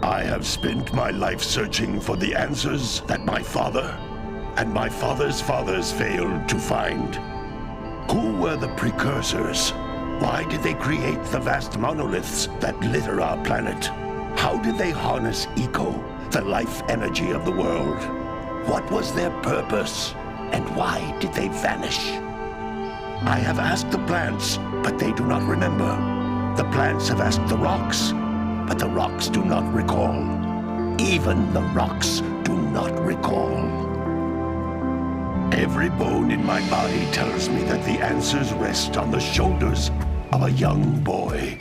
I have spent my life searching for the answers that my father and my father's fathers failed to find. Who were the Precursors? Why did they create the vast monoliths that litter our planet? How did they harness eco, the life energy of the world? What was their purpose? And why did they vanish? I have asked the plants, but they do not remember. The plants have asked the rocks, but the rocks do not recall. Even the rocks do not recall. Every bone in my body tells me that the answers rest on the shoulders of a young boy.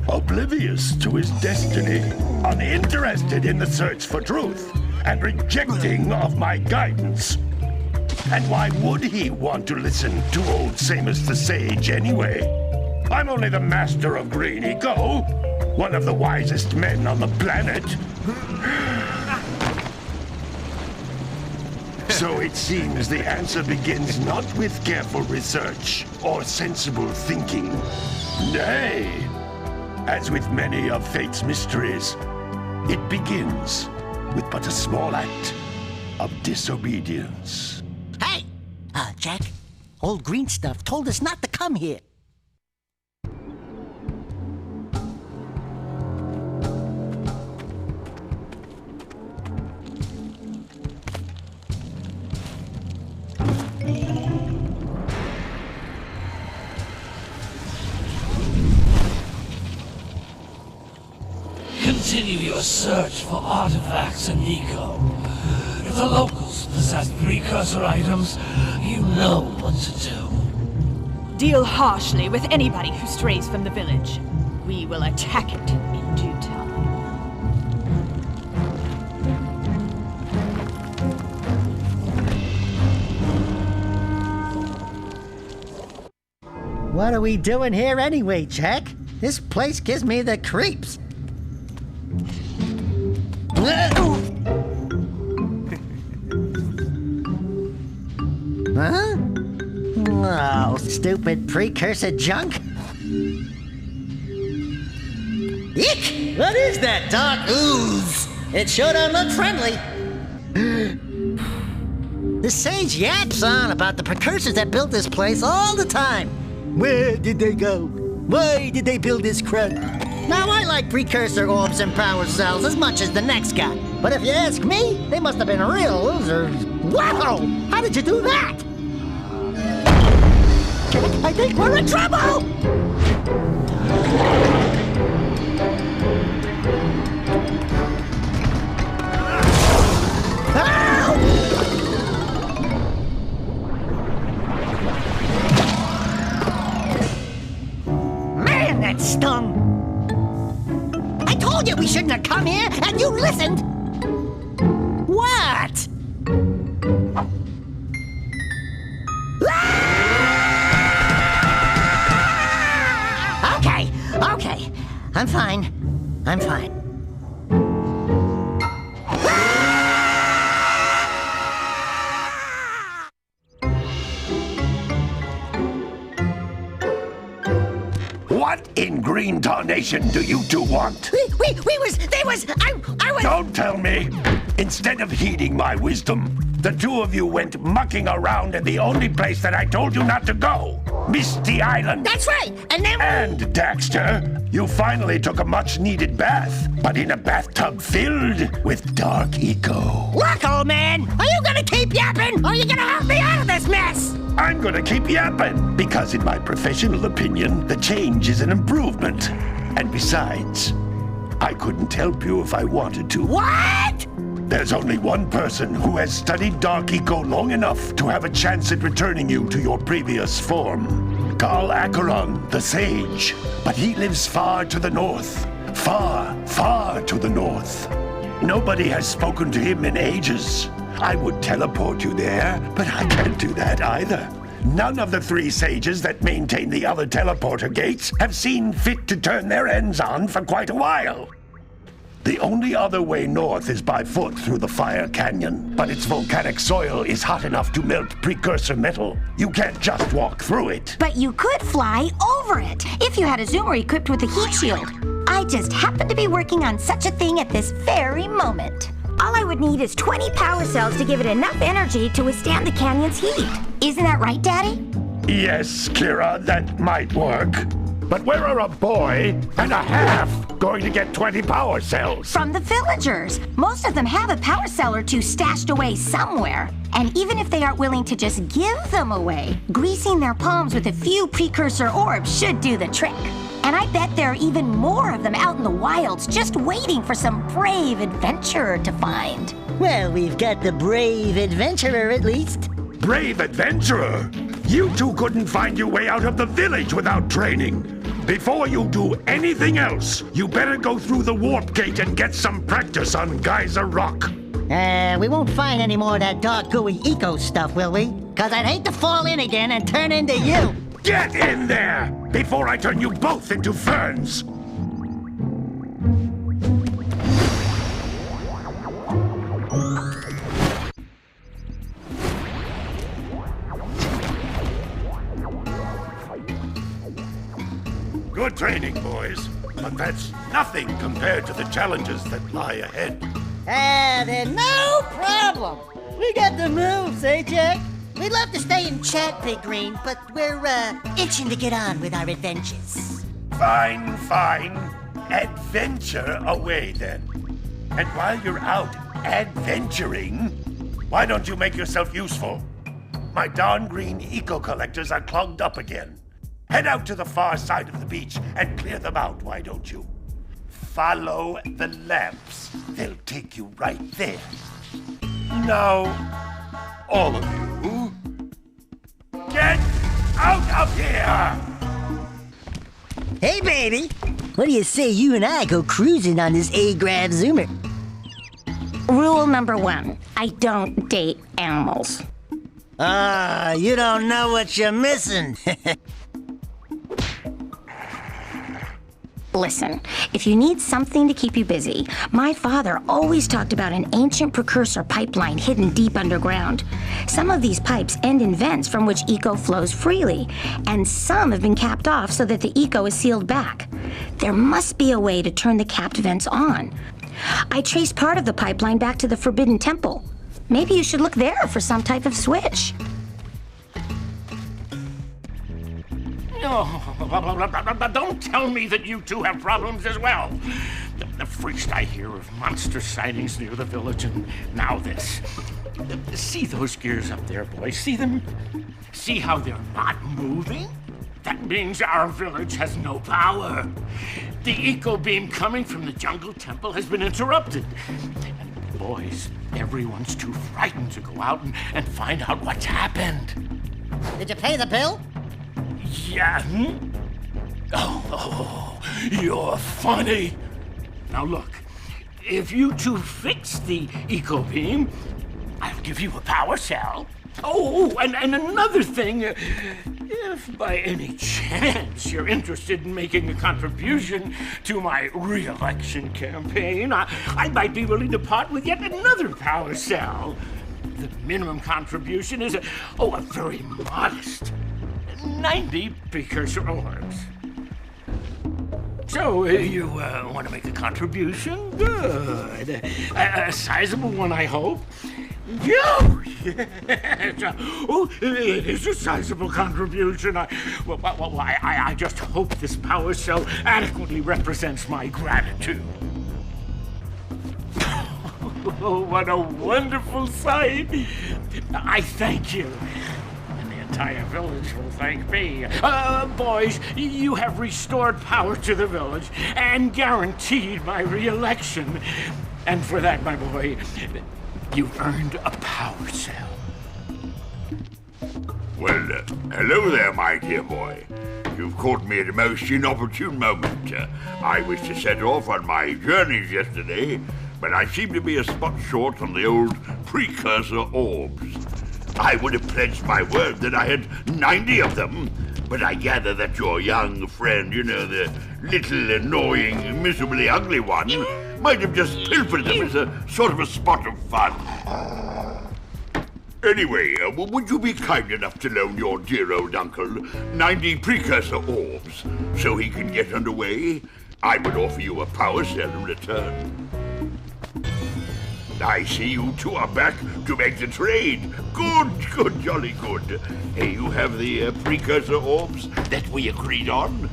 Oblivious to his destiny, uninterested in the search for truth, and rejecting of my guidance. And why would he want to listen to old Samus the Sage anyway? I'm only the master of green eco, one of the wisest men on the planet. So it seems the answer begins not with careful research or sensible thinking. Nay, as with many of fate's mysteries, it begins with but a small act of disobedience. Hey! Jak, old green stuff told us not to come here. Continue your search for artifacts and eco. If the locals possess precursor items, you know what to do. Deal harshly with anybody who strays from the village. We will attack it in due time. What are we doing here anyway, Jak? This place gives me the creeps. Huh? Oh, stupid precursor junk. Eek! What is that dark ooze? It sure don't look friendly. The sage yaps on about the precursors that built this place all the time. Where did they go? Why did they build this crud? Now, I like precursor orbs and power cells as much as the next guy. But if you ask me, they must have been real losers. Wow! How did you do that? Jak, I think we're in trouble! Man, that stung! I told you we shouldn't have come here, and you listened! What? Okay. I'm fine. What in green tarnation do you two want? I was... Don't tell me! Instead of heeding my wisdom, the two of you went mucking around in the only place that I told you not to go, Misty Island. That's right, and then... And, Daxter, you finally took a much-needed bath, but in a bathtub filled with dark eco. Look, old man, are you gonna keep yapping, or are you gonna help me out of this mess? I'm gonna keep yapping, because in my professional opinion, the change is an improvement. And besides, I couldn't help you if I wanted to. What? There's only one person who has studied Dark Eco long enough to have a chance at returning you to your previous form. Carl Acheron, the Sage. But he lives far to the north. Far, far to the north. Nobody has spoken to him in ages. I would teleport you there, but I can't do that either. None of the three sages that maintain the other teleporter gates have seen fit to turn their ends on for quite a while. The only other way north is by foot through the Fire Canyon, but its volcanic soil is hot enough to melt precursor metal. You can't just walk through it. But you could fly over it, if you had a zoomer equipped with a heat shield. I just happen to be working on such a thing at this very moment. All I would need is 20 power cells to give it enough energy to withstand the canyon's heat. Isn't that right, Daddy? Yes, Kira, that might work. But where are a boy and a half going to get 20 power cells? From the villagers. Most of them have a power cell or two stashed away somewhere. And even if they aren't willing to just give them away, greasing their palms with a few precursor orbs should do the trick. And I bet there are even more of them out in the wilds just waiting for some brave adventurer to find. Well, we've got the brave adventurer at least. Brave adventurer? You two couldn't find your way out of the village without training. Before you do anything else, you better go through the warp gate and get some practice on Geyser Rock. We won't find any more of that dog-gooey eco stuff, will we? 'Cause I'd hate to fall in again and turn into you. Get in there before I turn you both into ferns. Good training, boys, but that's nothing compared to the challenges that lie ahead. Then no problem. We got the moves, eh, Jack? We'd love to stay and chat, Big Green, but we're, itching to get on with our adventures. Fine, fine. Adventure away, then. And while you're out adventuring, why don't you make yourself useful? My darn green eco-collectors are clogged up again. Head out to the far side of the beach and clear them out, why don't you? Follow the lamps. They'll take you right there. Now, all of you, get out of here! Hey, baby. What do you say you and I go cruising on this A-Grav Zoomer? Rule number 1, I don't date animals. You don't know what you're missing. Listen, if you need something to keep you busy, my father always talked about an ancient precursor pipeline hidden deep underground. Some of these pipes end in vents from which eco flows freely, and some have been capped off so that the eco is sealed back. There must be a way to turn the capped vents on. I traced part of the pipeline back to the Forbidden Temple. Maybe you should look there for some type of switch. Oh, don't tell me that you two have problems as well. The first I hear of monster sightings near the village, and now this. See those gears up there, boys? See them? See how they're not moving? That means our village has no power. The eco beam coming from the jungle temple has been interrupted. And boys, everyone's too frightened to go out and find out what's happened. Did you pay the bill? Yeah. Oh, you're funny. Now look, if you two fix the eco beam, I'll give you a power cell. Oh, and another thing, if by any chance you're interested in making a contribution to my re-election campaign, I might be willing to part with yet another power cell. The minimum contribution is a very modest 90 precursor orbs. So, you want to make a contribution? Good. A sizable one, I hope. Oh, yes. Oh, it is a sizable contribution. I just hope this power cell adequately represents my gratitude. Oh, what a wonderful sight. I thank you. The entire village will thank me. Boys, you have restored power to the village and guaranteed my re-election. And for that, my boy, you've earned a power cell. Well, hello there, my dear boy. You've caught me at a most inopportune moment. I was to set off on my journeys yesterday, but I seem to be a spot short on the old precursor orbs. I would have pledged my word that I had 90 of them, but I gather that your young friend, you know, the little annoying, miserably ugly one, might have just pilfered them as a sort of a spot of fun. Anyway, would you be kind enough to loan your dear old uncle 90 precursor orbs so he can get underway? I would offer you a power cell in return. I see you two are back to make the trade. Good, jolly good. Hey, you have the precursor orbs that we agreed on?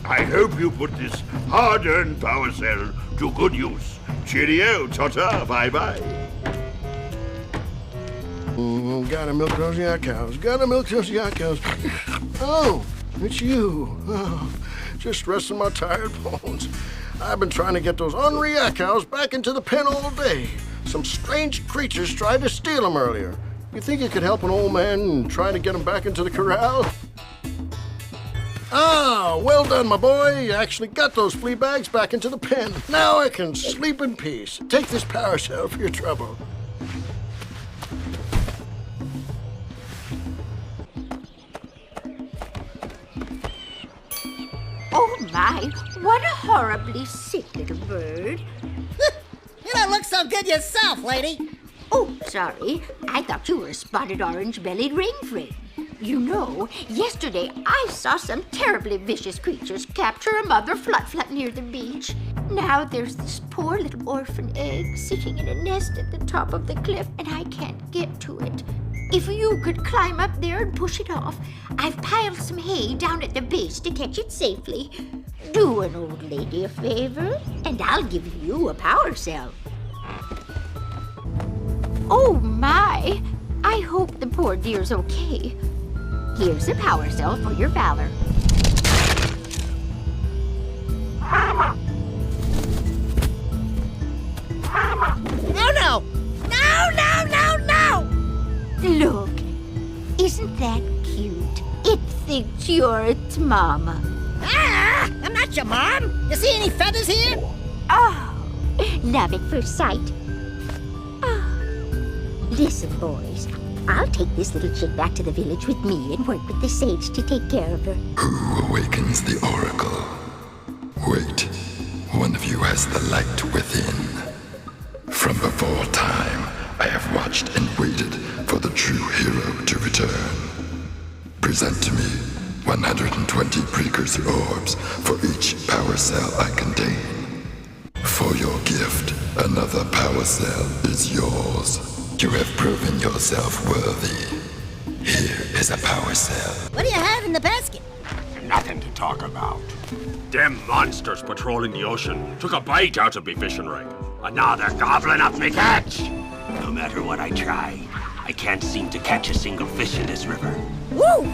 I hope you put this hard-earned power cell to good use. Cheerio, ta-ta, bye-bye. Gotta milk those yak cows. Gotta milk those yak cows. Oh, it's you. Oh, just resting my tired bones. I've been trying to get those ornery yak cows back into the pen all day. Some strange creatures tried to steal them earlier. You think you could help an old man trying to get them back into the corral? Ah, well done, my boy. You actually got those flea bags back into the pen. Now I can sleep in peace. Take this power cell for your trouble. Oh my, what a horribly sick little bird. You don't look so good yourself, lady. Oh, sorry. I thought you were a spotted orange-bellied rainframe. You know, yesterday I saw some terribly vicious creatures capture a mother flut-flut near the beach. Now there's this poor little orphan egg sitting in a nest at the top of the cliff, and I can't get to it. If you could climb up there and push it off, I've piled some hay down at the base to catch it safely. Do an old lady a favor, and I'll give you a power cell. Oh my! I hope the poor dear's okay. Here's a power cell for your valor. No! Look, isn't that cute? It thinks you're its mama. Ah! I'm not your mom. You see any feathers here? Oh, love at first sight. Listen, boys, I'll take this little chick back to the village with me and work with the sage to take care of her. Who awakens the oracle? Wait, one of you has the light within. From before time, I have watched and waited for the true hero to return. Present to me 120 precursor orbs for each power cell I contain. For your gift, another power cell is yours. You have proven yourself worthy. Here is a power cell. What do you have in the basket? Nothing to talk about. Them monsters patrolling the ocean took a bite out of me fishing rig. And now they're gobbling up me catch. No matter what I try, I can't seem to catch a single fish in this river. Woo!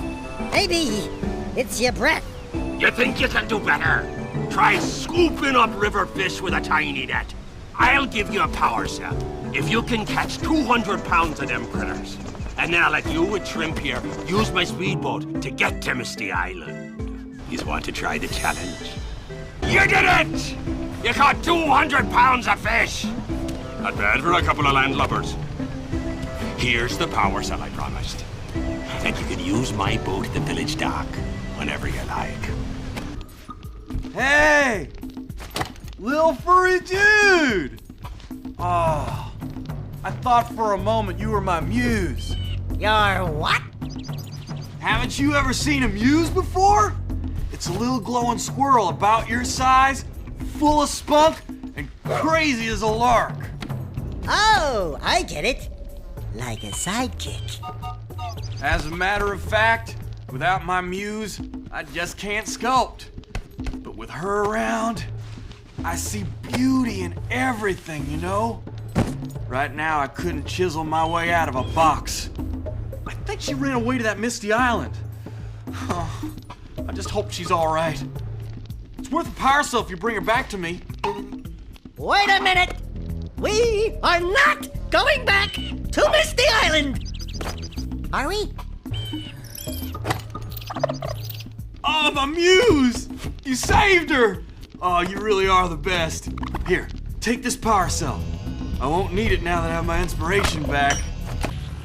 Maybe it's your breath. You think you can do better? Try scooping up river fish with a tiny net. I'll give you a power cell if you can catch 200 pounds of them critters. And then I'll let you and Shrimp here use my speedboat to get to Misty Island. You want to try the challenge? You did it! You caught 200 pounds of fish! Not bad for a couple of landlubbers. Here's the power cell I promised. And you can use my boat at the village dock whenever you like. Hey! Little furry dude! Oh, I thought for a moment you were my muse. Your what? Haven't you ever seen a muse before? It's a little glowing squirrel about your size, full of spunk, and crazy as a lark. Oh, I get it. Like a sidekick. As a matter of fact, without my muse, I just can't sculpt. But with her around, I see beauty in everything, you know? Right now, I couldn't chisel my way out of a box. I think she ran away to that Misty Island. I just hope she's all right. It's worth a power cell if you bring her back to me. Wait a minute! We are not going back to Misty Island! Are we? Oh, my muse! You saved her! Oh, you really are the best. Here, take this power cell. I won't need it now that I have my inspiration back.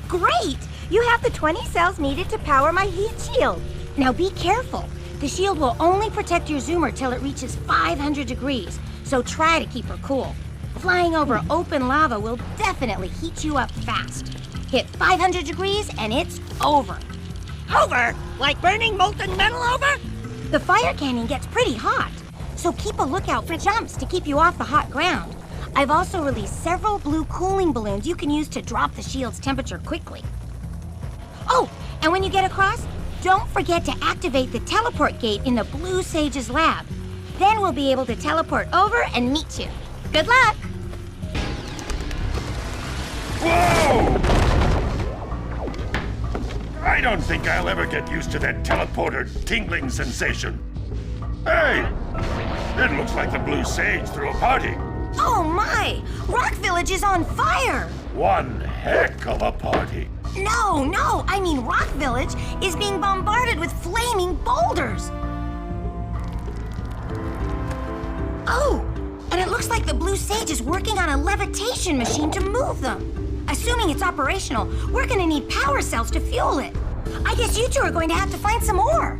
Great! You have the 20 cells needed to power my heat shield. Now be careful. The shield will only protect your zoomer till it reaches 500 degrees, so try to keep her cool. Flying over open lava will definitely heat you up fast. Hit 500 degrees and it's over. Over? Like burning molten metal over? The fire canyon gets pretty hot. so keep a lookout for jumps to keep you off the hot ground. I've also released several blue cooling balloons you can use to drop the shield's temperature quickly. Oh, and when you get across, don't forget to activate the teleport gate in the Blue Sage's lab. Then we'll be able to teleport over and meet you. Good luck! Whoa! I don't think I'll ever get used to that teleporter tingling sensation. Hey! It looks like the Blue Sage threw a party. Oh my! Rock Village is on fire! One heck of a party. No, I mean Rock Village is being bombarded with flaming boulders. Oh, and it looks like the Blue Sage is working on a levitation machine to move them. Assuming it's operational, we're gonna need power cells to fuel it. I guess you two are going to have to find some more.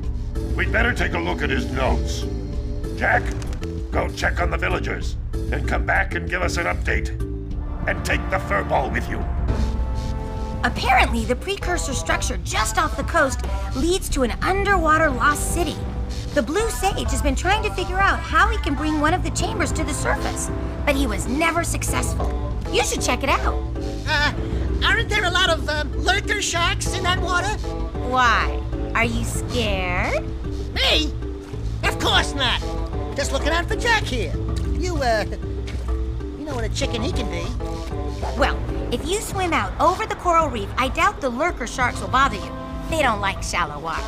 We'd better take a look at his notes. Jack, go check on the villagers, then come back and give us an update. And take the furball with you. Apparently, the precursor structure just off the coast leads to an underwater lost city. The Blue Sage has been trying to figure out how he can bring one of the chambers to the surface, but he was never successful. You should check it out. Aren't there a lot of lurker sharks in that water? Why? Are you scared? Me? Of course not. Just looking out for Jack here. You know what a chicken he can be. Well, if you swim out over the coral reef, I doubt the lurker sharks will bother you. They don't like shallow water.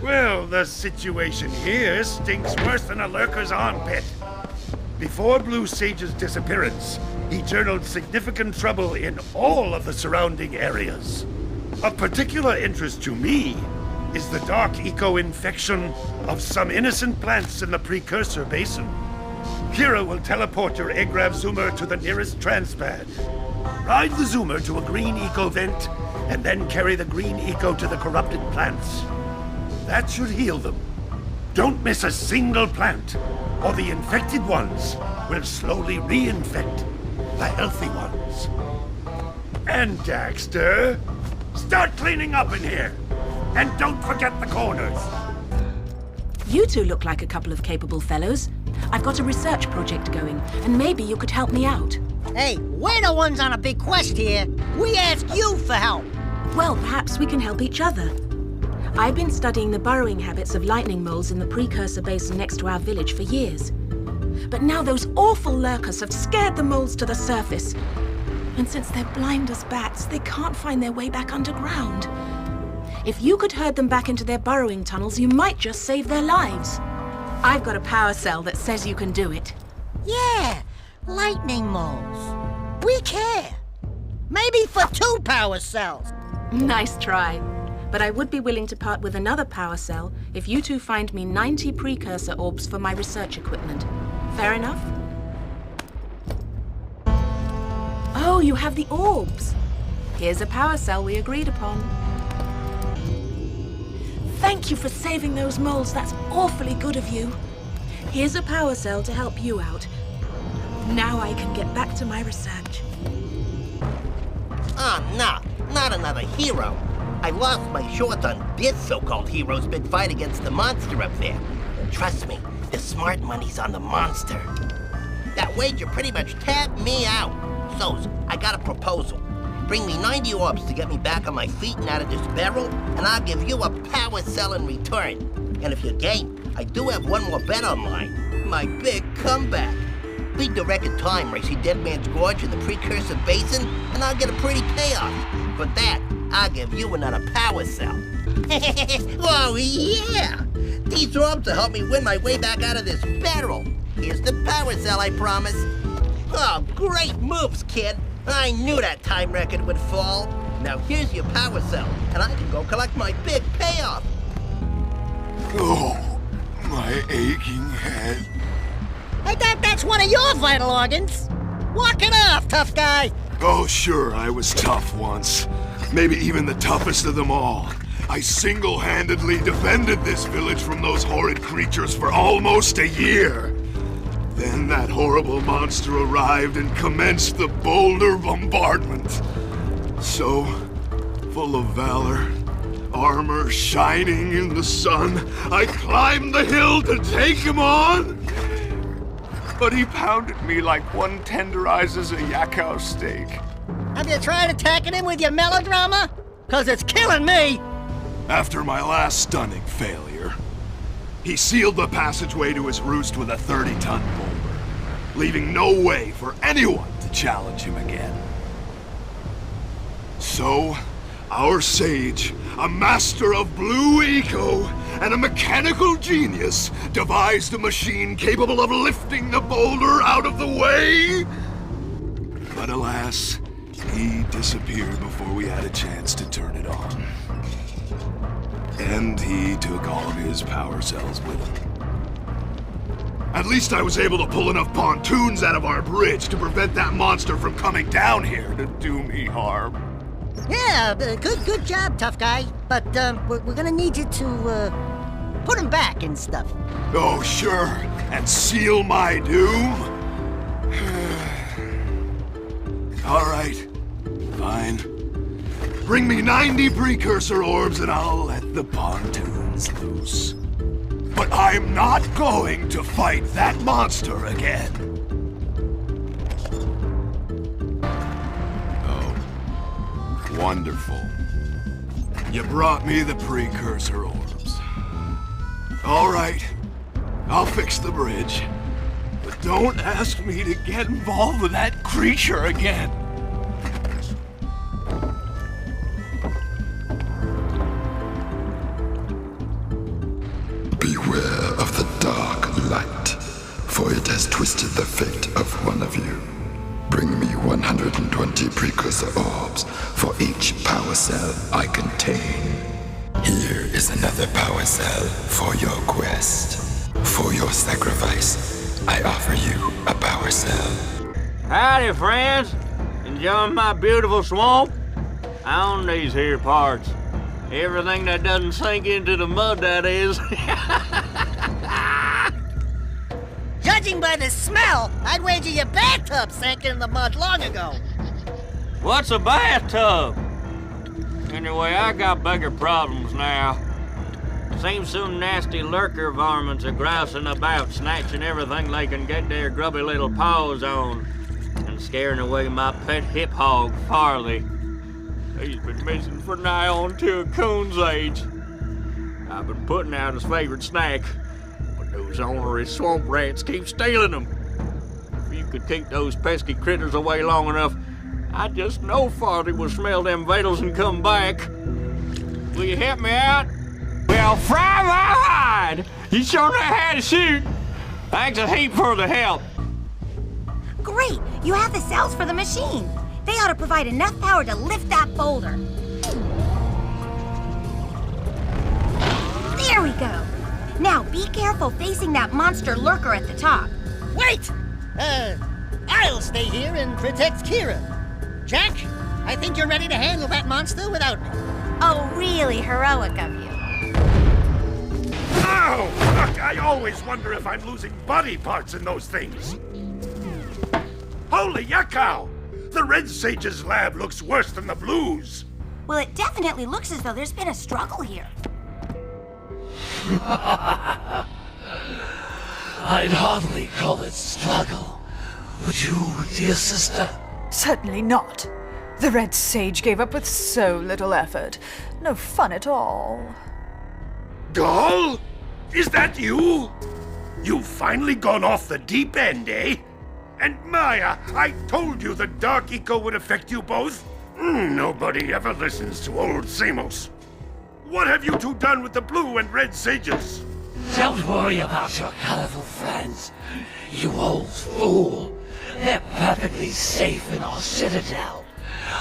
Well, the situation here stinks worse than a lurker's armpit. Before Blue Sage's disappearance, he journaled significant trouble in all of the surrounding areas. Of particular interest to me is the dark eco-infection of some innocent plants in the Precursor Basin. Kira will teleport your Agrav Zoomer to the nearest transpad. Ride the Zoomer to a green eco vent, and then carry the green eco to the corrupted plants. That should heal them. Don't miss a single plant, or the infected ones will slowly reinfect the healthy ones. And Daxter, start cleaning up in here. And don't forget the corners. You two look like a couple of capable fellows. I've got a research project going, and maybe you could help me out. Hey, we're the ones on a big quest here. We ask you for help. Well, perhaps we can help each other. I've been studying the burrowing habits of lightning moles in the Precursor Basin next to our village for years. But now those awful lurkers have scared the moles to the surface. And since they're blind as bats, they can't find their way back underground. If you could herd them back into their burrowing tunnels, you might just save their lives. I've got a power cell that says you can do it. Yeah, lightning moles. We care. Maybe for 2 power cells. Nice try. But I would be willing to part with another power cell if you two find me 90 precursor orbs for my research equipment. Fair enough? Oh, you have the orbs. Here's a power cell we agreed upon. Thank you for saving those moles. That's awfully good of you. Here's a power cell to help you out. Now I can get back to my research. Oh, no, not another hero. I lost my shorts on this so-called hero's big fight against the monster up there. Trust me, the smart money's on the monster. That wager pretty much tapped me out. So, I got a proposal. Bring me 90 orbs to get me back on my feet and out of this barrel, and I'll give you a power cell in return. And if you're game, I do have one more bet online. My big comeback. Beat the record time race in Dead Man's Gorge in the Precursor Basin, and I'll get a pretty payoff. For that, I'll give you another power cell. Oh, yeah! These orbs will help me win my way back out of this barrel. Here's the power cell, I promise. Oh, great moves, kid. I knew that time record would fall. Now here's your power cell, and I can go collect my big payoff. Oh, my aching head. I thought that's one of your vital organs. Walk it off, tough guy. Oh, sure, I was tough once. Maybe even the toughest of them all. I single-handedly defended this village from those horrid creatures for almost a year. Then that horrible monster arrived and commenced the boulder bombardment. So, full of valor, armor shining in the sun, I climbed the hill to take him on. But he pounded me like one tenderizes a Yakao steak. Have you tried attacking him with your melodrama? 'Cause it's killing me! After my last stunning failure, he sealed the passageway to his roost with a 30-ton boulder, leaving no way for anyone to challenge him again. So, our sage, a master of blue eco and a mechanical genius, devised a machine capable of lifting the boulder out of the way. But alas, he disappeared before we had a chance to turn it on. And he took all of his power cells with him. At least I was able to pull enough pontoons out of our bridge to prevent that monster from coming down here to do me harm. Yeah, good job, tough guy. But we're gonna need you to put him back and stuff. Oh, sure. And seal my doom? All right. Fine. Bring me 90 Precursor orbs and I'll let the pontoons loose. But I'm not going to fight that monster again. Oh, wonderful. You brought me the Precursor orbs. All right, I'll fix the bridge. But don't ask me to get involved with that creature again. Beware of the dark light, for it has twisted the fate of one of you. Bring me 120 Precursor orbs for each power cell I contain. Here is another power cell for your quest. For your sacrifice, I offer you a power cell. Howdy, friends. Enjoying my beautiful swamp? I own these here parts. Everything that doesn't sink into the mud, that is. Judging by the smell, I'd wager your bathtub sank in the mud long ago. What's a bathtub? Anyway, I got bigger problems now. Seems some nasty lurker varmints are grousing about, snatching everything they can get their grubby little paws on, and scaring away my pet hip hog, Farley. He's been missing for nigh on to a coon's age. I've been putting out his favorite snack, but those ornery swamp rats keep stealing them. If you could keep those pesky critters away long enough, I just know Farley will smell them vitals and come back. Will you help me out? Well, fry my hide! You sure know how to shoot. Thanks a heap for the help. Great! You have the cells for the machine. They ought to provide enough power to lift that boulder. There we go. Now be careful facing that monster lurker at the top. Wait! I'll stay here and protect Kira. Jak, I think you're ready to handle that monster without me. Oh, really heroic of you. Ow! Look, I always wonder if I'm losing body parts in those things. Holy Yakao! The Red Sage's lab looks worse than the Blues. Well, it definitely looks as though there's been a struggle here. I'd hardly call it struggle. Would you, dear sister? Certainly not. The Red Sage gave up with so little effort. No fun at all. Gall? Is that you? You've finally gone off the deep end, eh? And Maya, I told you the dark eco would affect you both. Nobody ever listens to old Samos. What have you two done with the blue and red sages? Don't worry about your colorful friends, you old fool. They're perfectly safe in our citadel.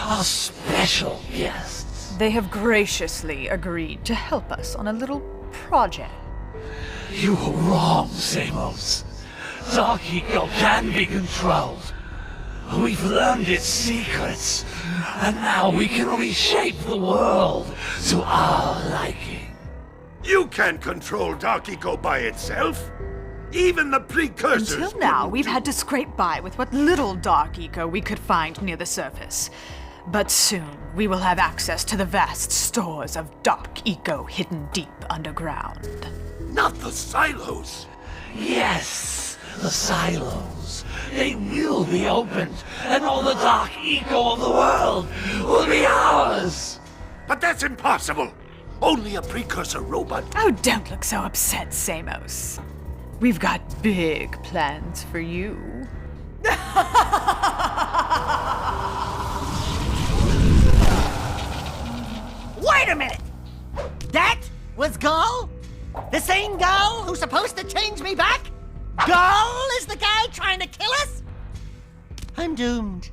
Our special guests. They have graciously agreed to help us on a little project. You were wrong, Samos. Dark eco can be controlled. We've learned its secrets, and now we can reshape the world to our liking. You can't control dark eco by itself. Even the precursors. Until now, we've had to scrape by with what little dark eco we could find near the surface. But soon we will have access to the vast stores of dark eco hidden deep underground. Not the silos. Yes, the silos. They will be opened, and all the dark eco of the world will be ours. But that's impossible. Only a precursor robot. Oh, don't look so upset, Samos. We've got big plans for you. Wait a minute! That was Gull? The same Gull who's supposed to change me back? Gull is the guy trying to kill us? I'm doomed.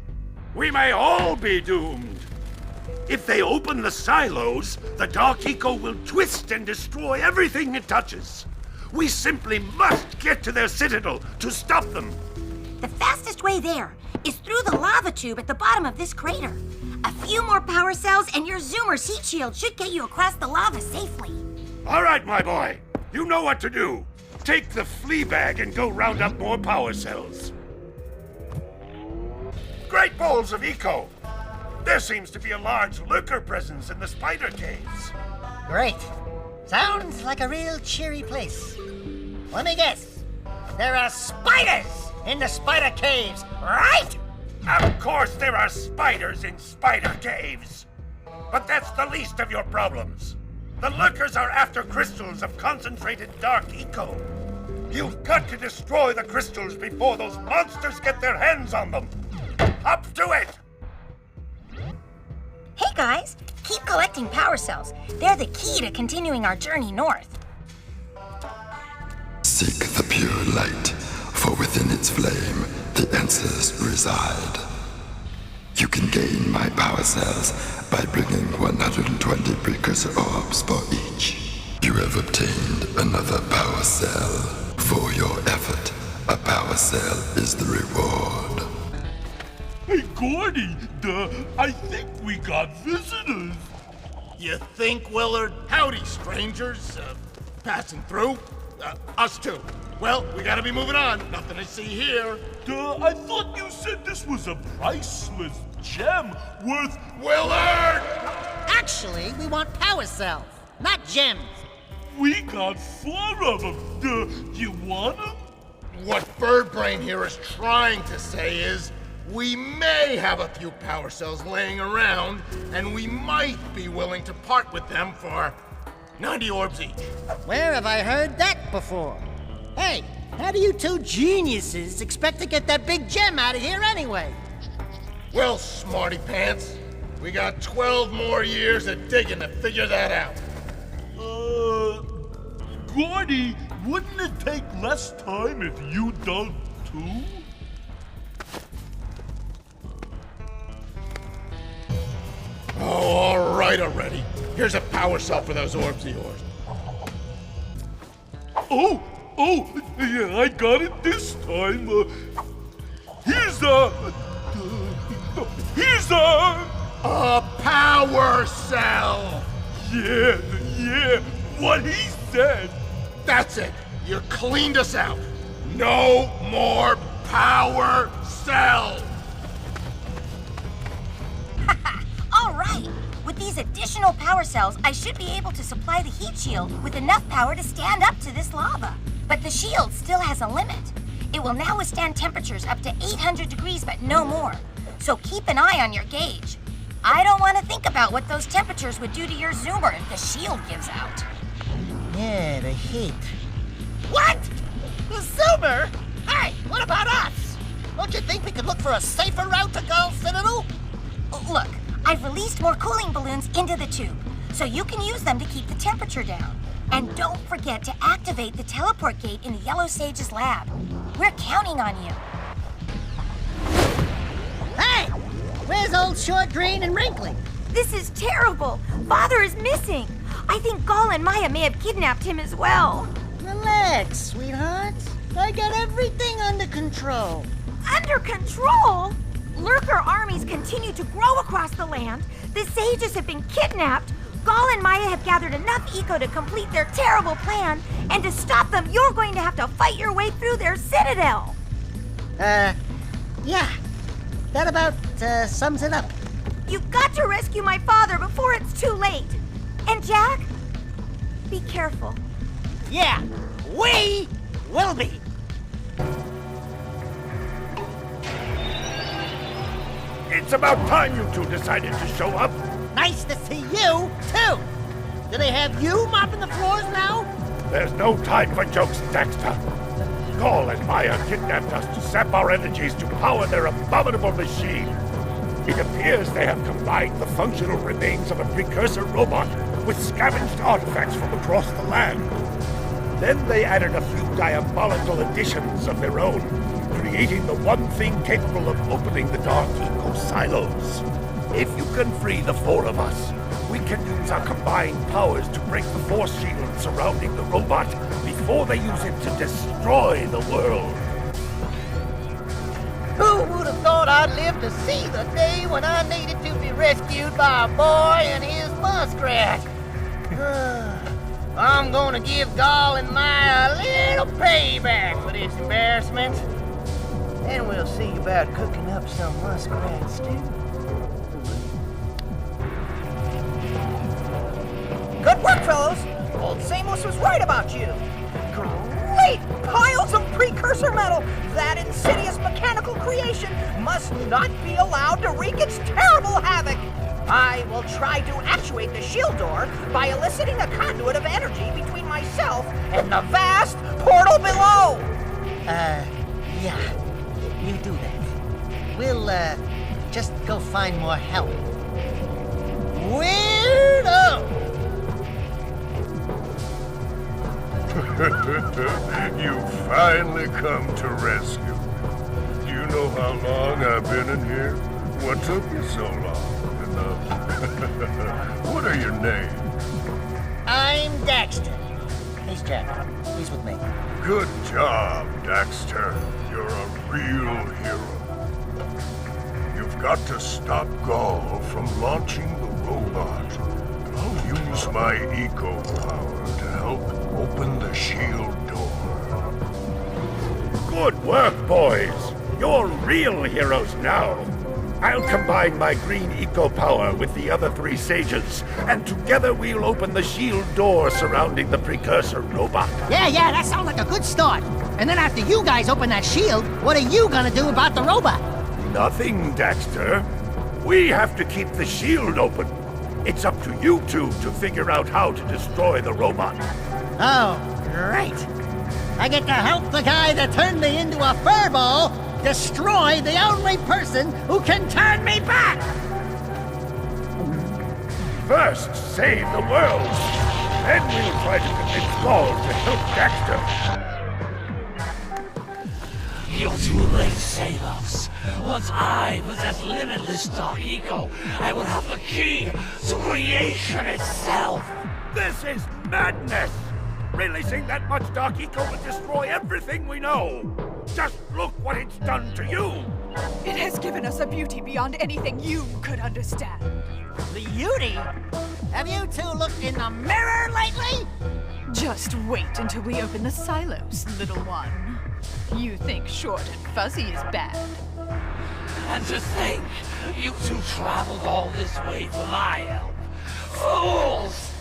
We may all be doomed. If they open the silos, the Dark Eco will twist and destroy everything it touches. We simply must get to their citadel to stop them. The fastest way there is through the lava tube at the bottom of this crater. A few more power cells and your Zoomer's heat shield should get you across the lava safely. All right, my boy. You know what to do. Take the flea bag and go round up more power cells. Great balls of eco. There seems to be a large lurker presence in the spider caves. Great. Sounds like a real cheery place. Let me guess. There are spiders in the spider caves, right? Of course there are spiders in spider caves. But that's the least of your problems. The lurkers are after crystals of concentrated dark eco. You've got to destroy the crystals before those monsters get their hands on them. Up to it! Hey guys, keep collecting power cells. They're the key to continuing our journey north. Seek the pure light, for within its flame the answers reside. You can gain my power cells by bringing 120 precursor orbs for each. You have obtained another power cell. For your effort, a power cell is the reward. Hey, Gordy, I think we got visitors. You think, Willard? Howdy, strangers. Passing through? Us too. Well, we gotta be moving on. Nothing to see here. I thought you said this was a priceless gem worth... Willard! Actually, we want power cells, not gems. We got 4 of them. You want them? What Birdbrain here is trying to say is, we may have a few power cells laying around, and we might be willing to part with them for 90 orbs each. Where have I heard that before? Hey, how do you two geniuses expect to get that big gem out of here anyway? Well, smarty pants, we got 12 more years of digging to figure that out. Gordy, wouldn't it take less time if you dug too? Oh, all right already. Here's a power cell for those orbs of yours. Oh, yeah, I got it this time. Here's a power cell! Yeah, what he said. That's it. You cleaned us out. No more power cells! All right. With these additional power cells, I should be able to supply the heat shield with enough power to stand up to this lava. But the shield still has a limit. It will now withstand temperatures up to 800 degrees, but no more. So keep an eye on your gauge. I don't want to think about what those temperatures would do to your Zoomer if the shield gives out. Yeah, the heat. What? The Zoomer? Hey, what about us? Don't you think we could look for a safer route to Gull Citadel? Look, I've released more cooling balloons into the tube, so you can use them to keep the temperature down. And don't forget to activate the teleport gate in the Yellow Sage's lab. We're counting on you. Hey! Where's old Short, Green, and Wrinkly? This is terrible. Father is missing. I think Gall and Maya may have kidnapped him as well. Relax, sweetheart. I got everything under control. Under control? Lurker armies continue to grow across the land. The sages have been kidnapped. Gall and Maya have gathered enough eco to complete their terrible plan. And to stop them, you're going to have to fight your way through their citadel. Yeah. That about sums it up. You've got to rescue my father before it's too late. And Jack, be careful. Yeah, we will be. It's about time you two decided to show up. Nice to see you, too. Do they have you mopping the floors now? There's no time for jokes, Daxter. Gall and Maya kidnapped us to sap our energies to power their abominable machine. It appears they have combined the functional remains of a precursor robot with scavenged artifacts from across the land. Then they added a few diabolical additions of their own, creating the one thing capable of opening the Dark Eco silos. If you can free the four of us, we can use our combined powers to break the force shield surrounding the robot before they use it to destroy the world. Who would have thought I'd live to see the day when I needed to be rescued by a boy and his muskrat? I'm gonna give Gall and Maya a little payback for this embarrassment. And we'll see about cooking up some muskrat stew. Good work, fellows! Old Samos was right about you. Great piles of precursor metal! That insidious mechanical creation must not be allowed to wreak its terrible havoc! I will try to actuate the shield door by eliciting a conduit of energy between myself and the vast portal below! Yeah. You do that. We'll, just go find more help. Weirdo! You finally come to rescue. Do you know how long I've been in here? What took you so long? And, what are your names? I'm Daxter. He's Jack. He's with me. Good job, Daxter. You're a real hero. You've got to stop Gall from launching the robot. I'll use my eco power to help open the shield door. Good work, boys. You're real heroes now. I'll combine my green eco power with the other three sages, and together we'll open the shield door surrounding the precursor robot. Yeah, that sounds like a good start. And then after you guys open that shield, what are you gonna do about the robot? Nothing, Daxter. We have to keep the shield open. It's up to you two to figure out how to destroy the robot. Oh, great. I get to help the guy that turned me into a furball destroy the only person who can turn me back! First, save the world. Then we'll try to convince Gall to help Daxter. You're too late, Salos. Once I possess limitless Dark Eco, I will have the key to creation itself. This is madness! Releasing that much Dark Eco would destroy everything we know! Just look what it's done to you! It has given us a beauty beyond anything you could understand. Beauty? Have you two looked in the mirror lately? Just wait until we open the silos, little one. You think short and fuzzy is bad. And to think, you two traveled all this way for my help. Fools!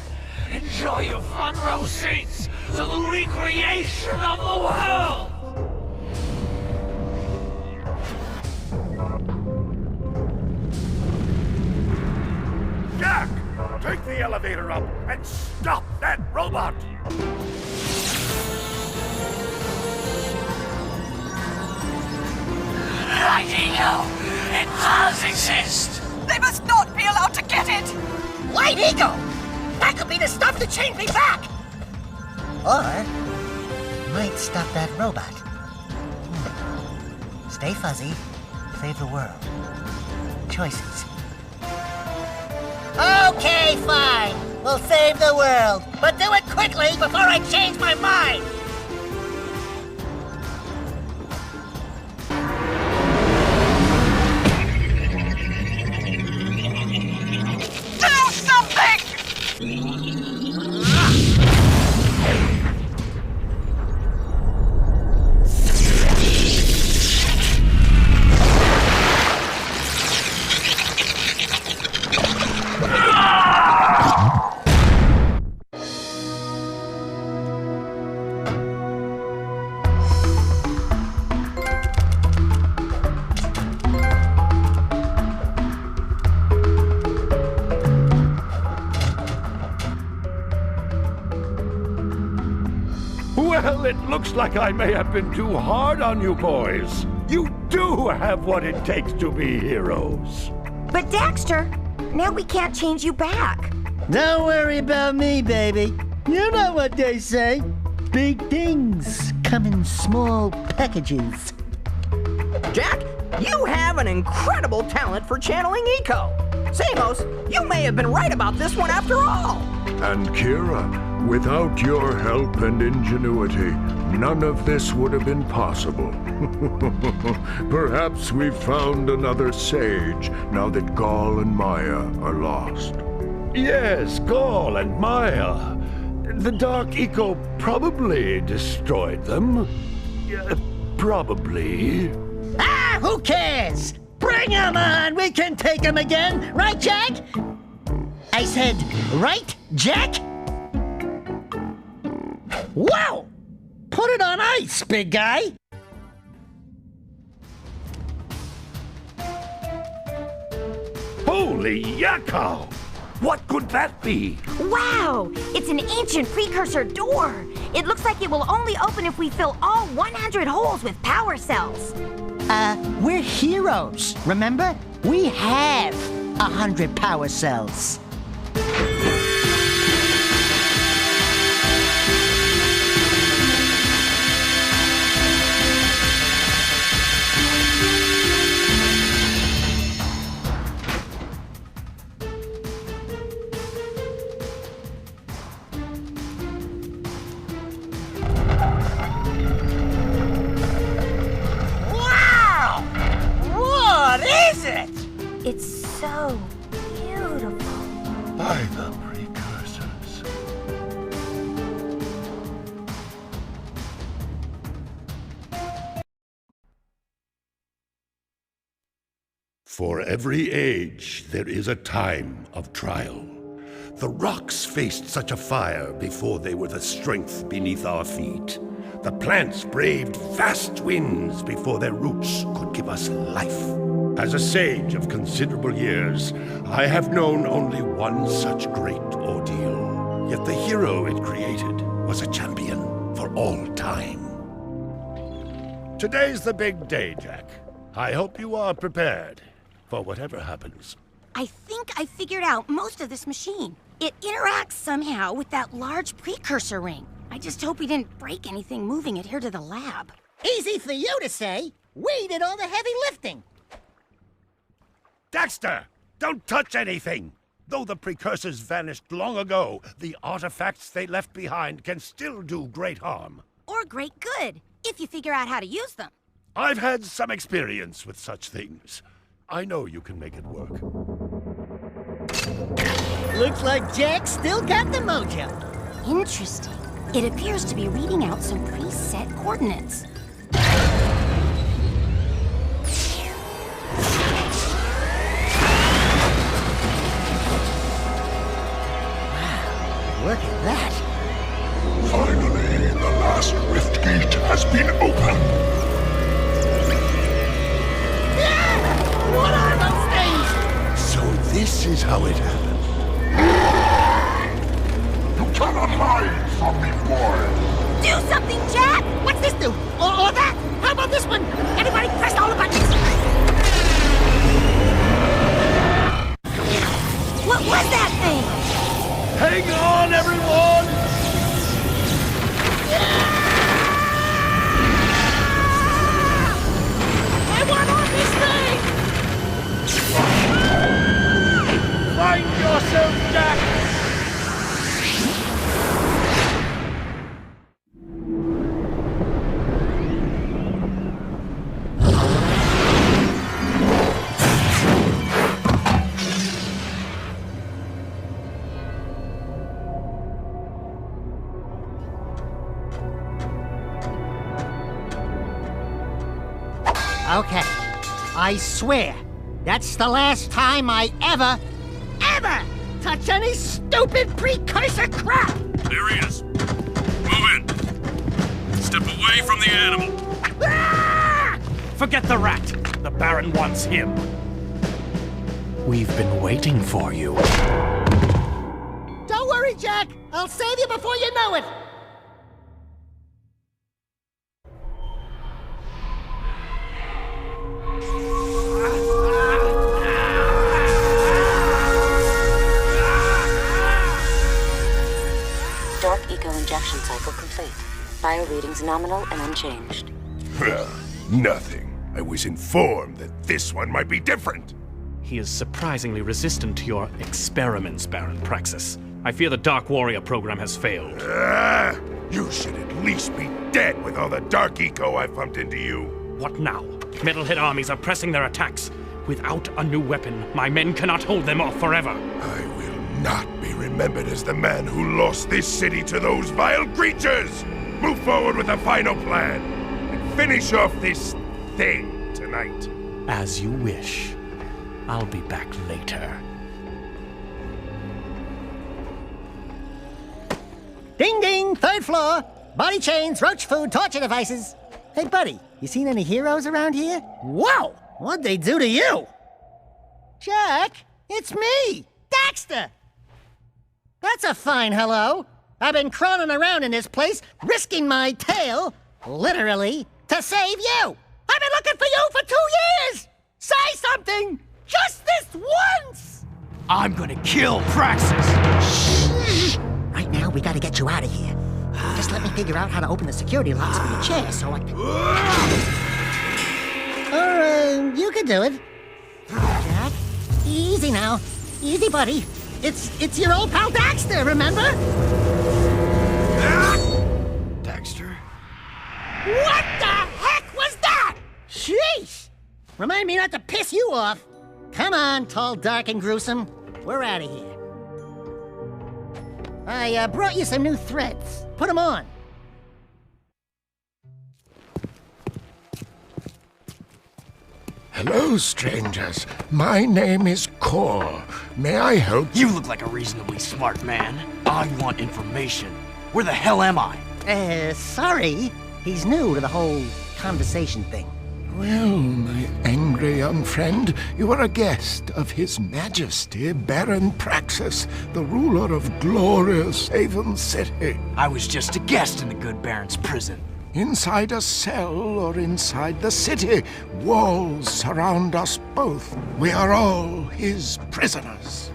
Enjoy your front row seats to the recreation of the world! Jack, take the elevator up and stop that robot! Right, Ego. It does exist. They must not be allowed to get it! Light Ego! That could be the stuff to change me back! Or might stop that robot. Stay fuzzy, save the world. Choices. Okay, fine. We'll save the world. But do it quickly before I change my mind! Do something! looks like I may have been too hard on you boys. You do have what it takes to be heroes. But Daxter, now we can't change you back. Don't worry about me, baby. You know what they say. Big things come in small packages. Jak, you have an incredible talent for channeling Eco. Samos, you may have been right about this one after all. And Kira, without your help and ingenuity, none of this would have been possible. Perhaps we've found another sage now that Gaul and Maya are lost. Yes, Gaul and Maya. The Dark Eco probably destroyed them. Probably. Ah, who cares? Bring 'em on! We can take 'em again! Right, Jak? I said, right, Jak? Wow! Put it on ice, big guy! Holy yakko! What could that be? Wow! It's an ancient precursor door. It looks like it will only open if we fill all 100 holes with power cells. We're heroes, remember? We have 100 power cells. It's so beautiful. By the precursors. For every age, there is a time of trial. The rocks faced such a fire before they were the strength beneath our feet. The plants braved vast winds before their roots could give us life. As a sage of considerable years, I have known only one such great ordeal. Yet the hero it created was a champion for all time. Today's the big day, Jak. I hope you are prepared for whatever happens. I think I figured out most of this machine. It interacts somehow with that large precursor ring. I just hope we didn't break anything moving it here to the lab. Easy for you to say. We did all the heavy lifting. Daxter, don't touch anything! Though the precursors vanished long ago, the artifacts they left behind can still do great harm. Or great good, if you figure out how to use them. I've had some experience with such things. I know you can make it work. Looks like Jak still got the mojo. Interesting. It appears to be reading out some preset coordinates. Look at that. Finally, the last rift gate has been opened. What are those things? So this is how it happened. You cannot hide from me, boy. Do something, Jak! What's this do? Or that? How about this one? Everybody press all the buttons. What was that thing? Hang on, everyone! I want on this thing! Find yourself, Jak! Okay, I swear, that's the last time I ever touch any stupid precursor crap! There he is. Move in. Step away from the animal. Ah! Forget the rat. The Baron wants him. We've been waiting for you. Don't worry, Jak. I'll save you before you know it. remains nominal and unchanged. Nothing. I was informed that this one might be different. He is surprisingly resistant to your experiments, Baron Praxis. I fear the Dark Warrior program has failed. You should at least be dead with all the dark eco I've pumped into you. What now? Metalhead armies are pressing their attacks. Without a new weapon, my men cannot hold them off forever. I will not be remembered as the man who lost this city to those vile creatures! Move forward with the final plan, and finish off this thing tonight. As you wish. I'll be back later. Ding ding, 3rd floor. Body chains, roach food, torture devices. Hey buddy, you seen any heroes around here? Whoa! What'd they do to you? Jack, it's me, Daxter! That's a fine hello. I've been crawling around in this place, risking my tail, literally, to save you. I've been looking for you for 2 years! Say something! Just this once! I'm gonna kill Praxis! Shh! Right now, we gotta get you out of here. Just let me figure out how to open the security locks for your chair so I can... Or, you can do it. Jack, easy now. Easy, buddy. It's your old pal Daxter, remember? Daxter? What the heck was that? Sheesh! Remind me not to piss you off. Come on, tall, dark, and gruesome. We're out of here. I brought you some new threads. Put them on. Hello, strangers. My name is Kor. May I help? You look like a reasonably smart man. I want information. Where the hell am I? Sorry. He's new to the whole conversation thing. Well, my angry young friend, you are a guest of His Majesty Baron Praxis, the ruler of glorious Haven City. I was just a guest in the good Baron's prison. Inside a cell or inside the city, walls surround us both. We are all his prisoners.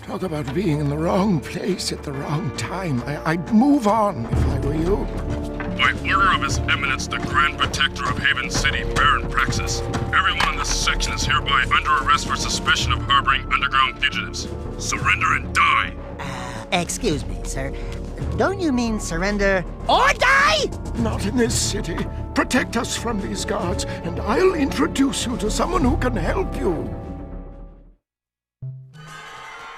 Talk about being in the wrong place at the wrong time. I'd move on if I were you. By order of His Eminence, the Grand Protector of Haven City, Baron Praxis, everyone in this section is hereby under arrest for suspicion of harboring underground fugitives. Surrender and die! Excuse me, sir. Don't you mean surrender or die? Not in this city. Protect us from these guards, and I'll introduce you to someone who can help you.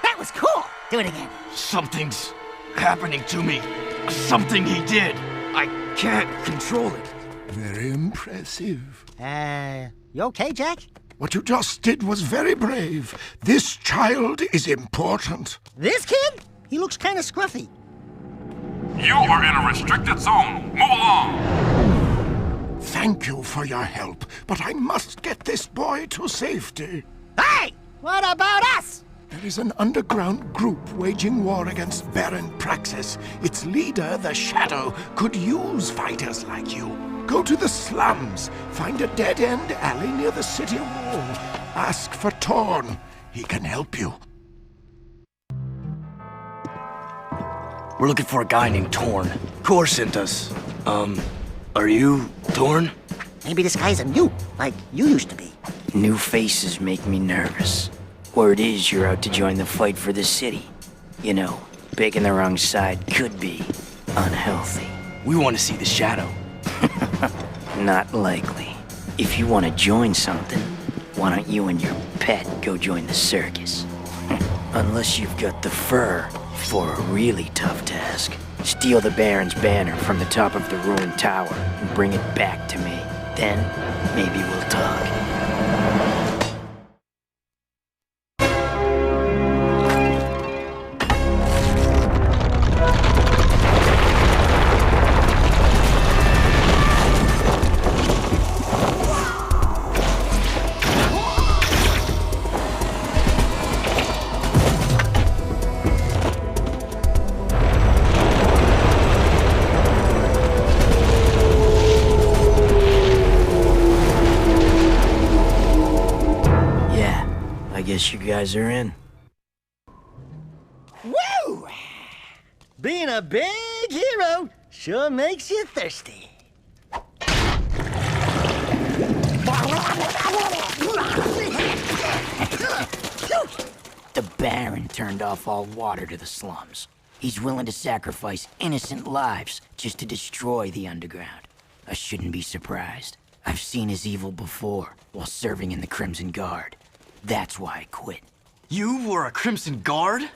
That was cool. Do it again. Something's happening to me. Something he did. I can't control it. Very impressive. You okay, Jack? What you just did was very brave. This child is important. This kid? He looks kind of scruffy. You are in a restricted zone. Move along. Thank you for your help, but I must get this boy to safety. Hey! What about us? There is an underground group waging war against Baron Praxis. Its leader, the Shadow, could use fighters like you. Go to the slums, find a dead-end alley near the city wall. Ask for Torn. He can help you. We're looking for a guy named Torn. Kor sent us. Are you Torn? Maybe this guy's a mute, like you used to be. New faces make me nervous. Word is you're out to join the fight for the city. You know, picking the wrong side could be unhealthy. We want to see the Shadow. Not likely. If you want to join something, why don't you and your pet go join the circus? Unless you've got the fur for a really tough task. Steal the Baron's banner from the top of the ruined tower and bring it back to me. Then, maybe we'll talk. Guess you guys are in. Woo! Being a big hero Sure makes you thirsty. The Baron turned off all water to the slums. He's willing to sacrifice innocent lives just to destroy the underground. I shouldn't be surprised. I've seen his evil before while serving in the Crimson Guard. That's why I quit. You were a Crimson Guard?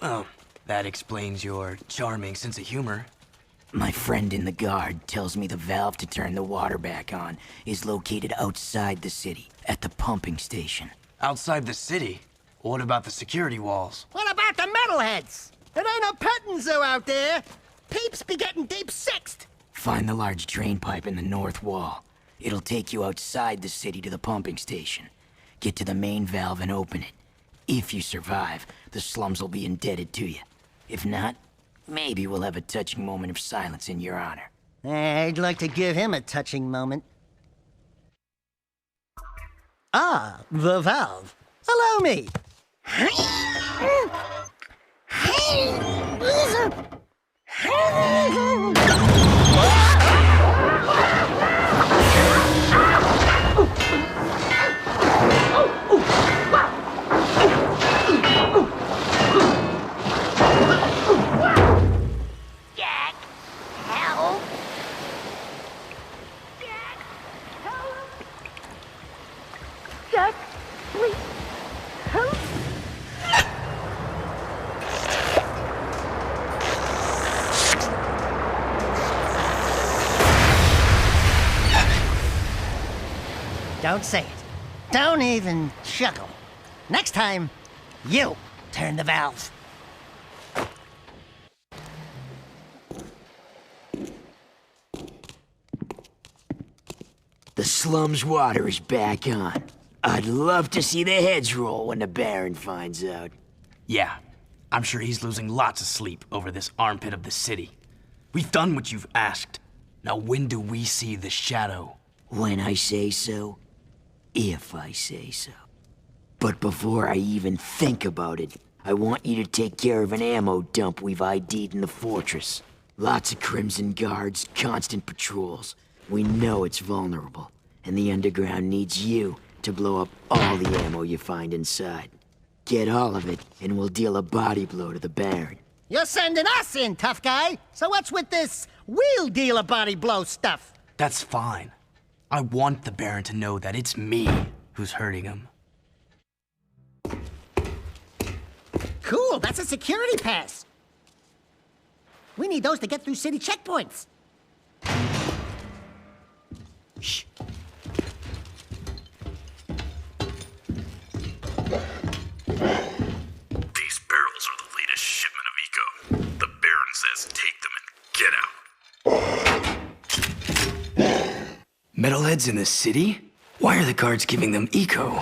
Well, that explains your charming sense of humor. My friend in the Guard tells me the valve to turn the water back on is located outside the city, at the pumping station. Outside the city? What about the security walls? What about the metalheads? It ain't a petting zoo out there. Peeps be getting deep-sixed. Find the large drain pipe in the north wall. It'll take you outside the city to the pumping station. Get to the main valve and open it. If you survive, the slums will be indebted to you. If not, maybe we'll have a touching moment of silence in your honor. I'd like to give him a touching moment. Ah, the valve. Allow me. Jak, help! Jak, please, help! Don't say it. Don't even chuckle. Next time, you turn the valve. The slum's water is back on. I'd love to see the heads roll when the Baron finds out. Yeah, I'm sure he's losing lots of sleep over this armpit of the city. We've done what you've asked. Now when do we see the shadow? When I say so, if I say so. But before I even think about it, I want you to take care of an ammo dump we've ID'd in the fortress. Lots of Crimson Guards, constant patrols. We know it's vulnerable, and the underground needs you to blow up all the ammo you find inside. Get all of it, and we'll deal a body blow to the Baron. You're sending us in, tough guy. So what's with this wheel dealer body blow stuff? That's fine. I want the Baron to know that it's me who's hurting him. Cool, that's a security pass. We need those to get through city checkpoints. Shh. These barrels are the latest shipment of Eco. The Baron says take them and get out. Metalheads in the city? Why are the guards giving them Eco?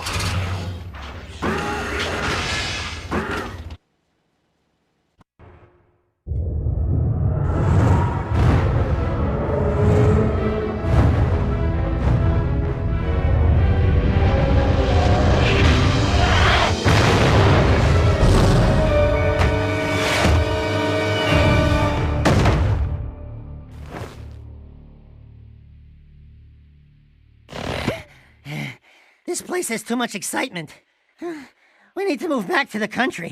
This place has too much excitement. We need to move back to the country.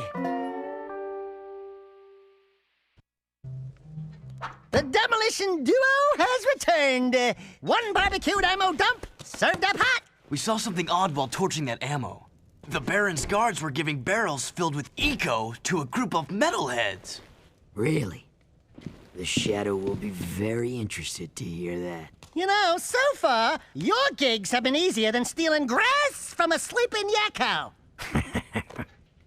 The demolition duo has returned. One barbecued ammo dump, served up hot. We saw something odd while torching that ammo. The Baron's guards were giving barrels filled with Eco to a group of metalheads. Really? The Shadow will be very interested to hear that. You know, so far, your gigs have been easier than stealing grass from a sleeping yak cow.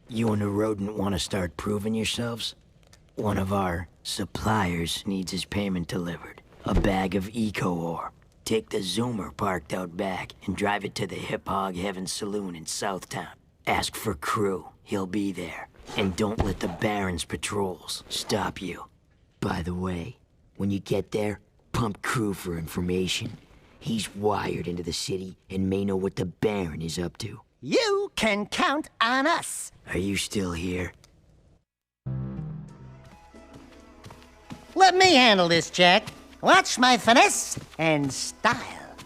You and the rodent want to start proving yourselves? One of our suppliers needs his payment delivered. A bag of Eco ore. Take the Zoomer parked out back and drive it to the Hip Hog Heaven Saloon in Southtown. Ask for Crew. He'll be there. And don't let the Baron's patrols stop you. By the way, when you get there, pump Crew for information. He's wired into the city and may know what the Baron is up to. You can count on us. Are you still here? Let me handle this, Jak. Watch my finesse and style.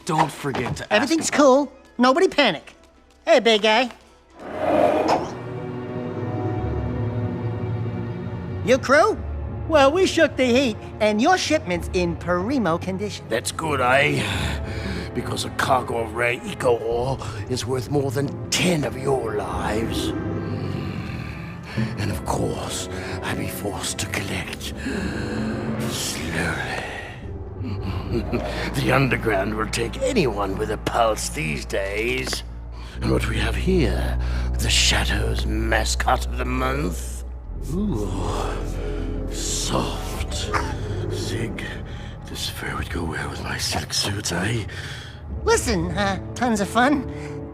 Don't forget to ask. Everything's cool. Nobody panic. Hey, big guy. Your crew? Well, we shook the heat, and your shipment's in primo condition. That's good, eh? Because a cargo of rare eco ore is worth more than 10 of your lives. And of course, I'll be forced to collect slowly. The underground will take anyone with a pulse these days. And what we have here, the Shadow's mascot of the month. Ooh, soft. Zig, this fur would go well with my silk suits, eh? Listen, tons of fun.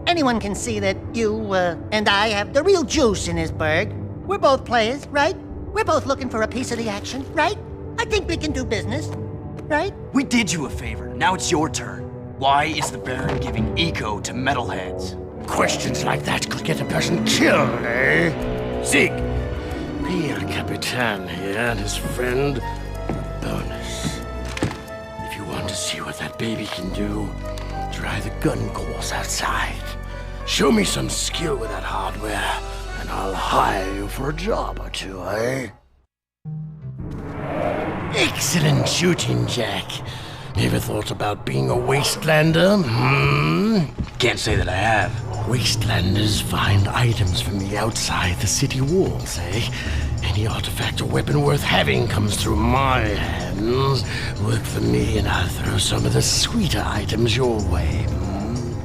Anyone can see that you, and I have the real juice in this burg. We're both players, right? We're both looking for a piece of the action, right? I think we can do business, right? We did you a favor. Now it's your turn. Why is the Baron giving eco to metalheads? Questions like that could get a person killed, eh? Zig, be El Capitan here and his friend Bonus. If you want to see what that baby can do, try the gun course outside. Show me some skill with that hardware, and I'll hire you for a job or two, eh? Excellent shooting, Jak. Ever thought about being a wastelander? Can't say that I have. Wastelanders find items from the outside the city walls, eh? Any artifact or weapon worth having comes through my hands. Work for me and I'll throw some of the sweeter items your way.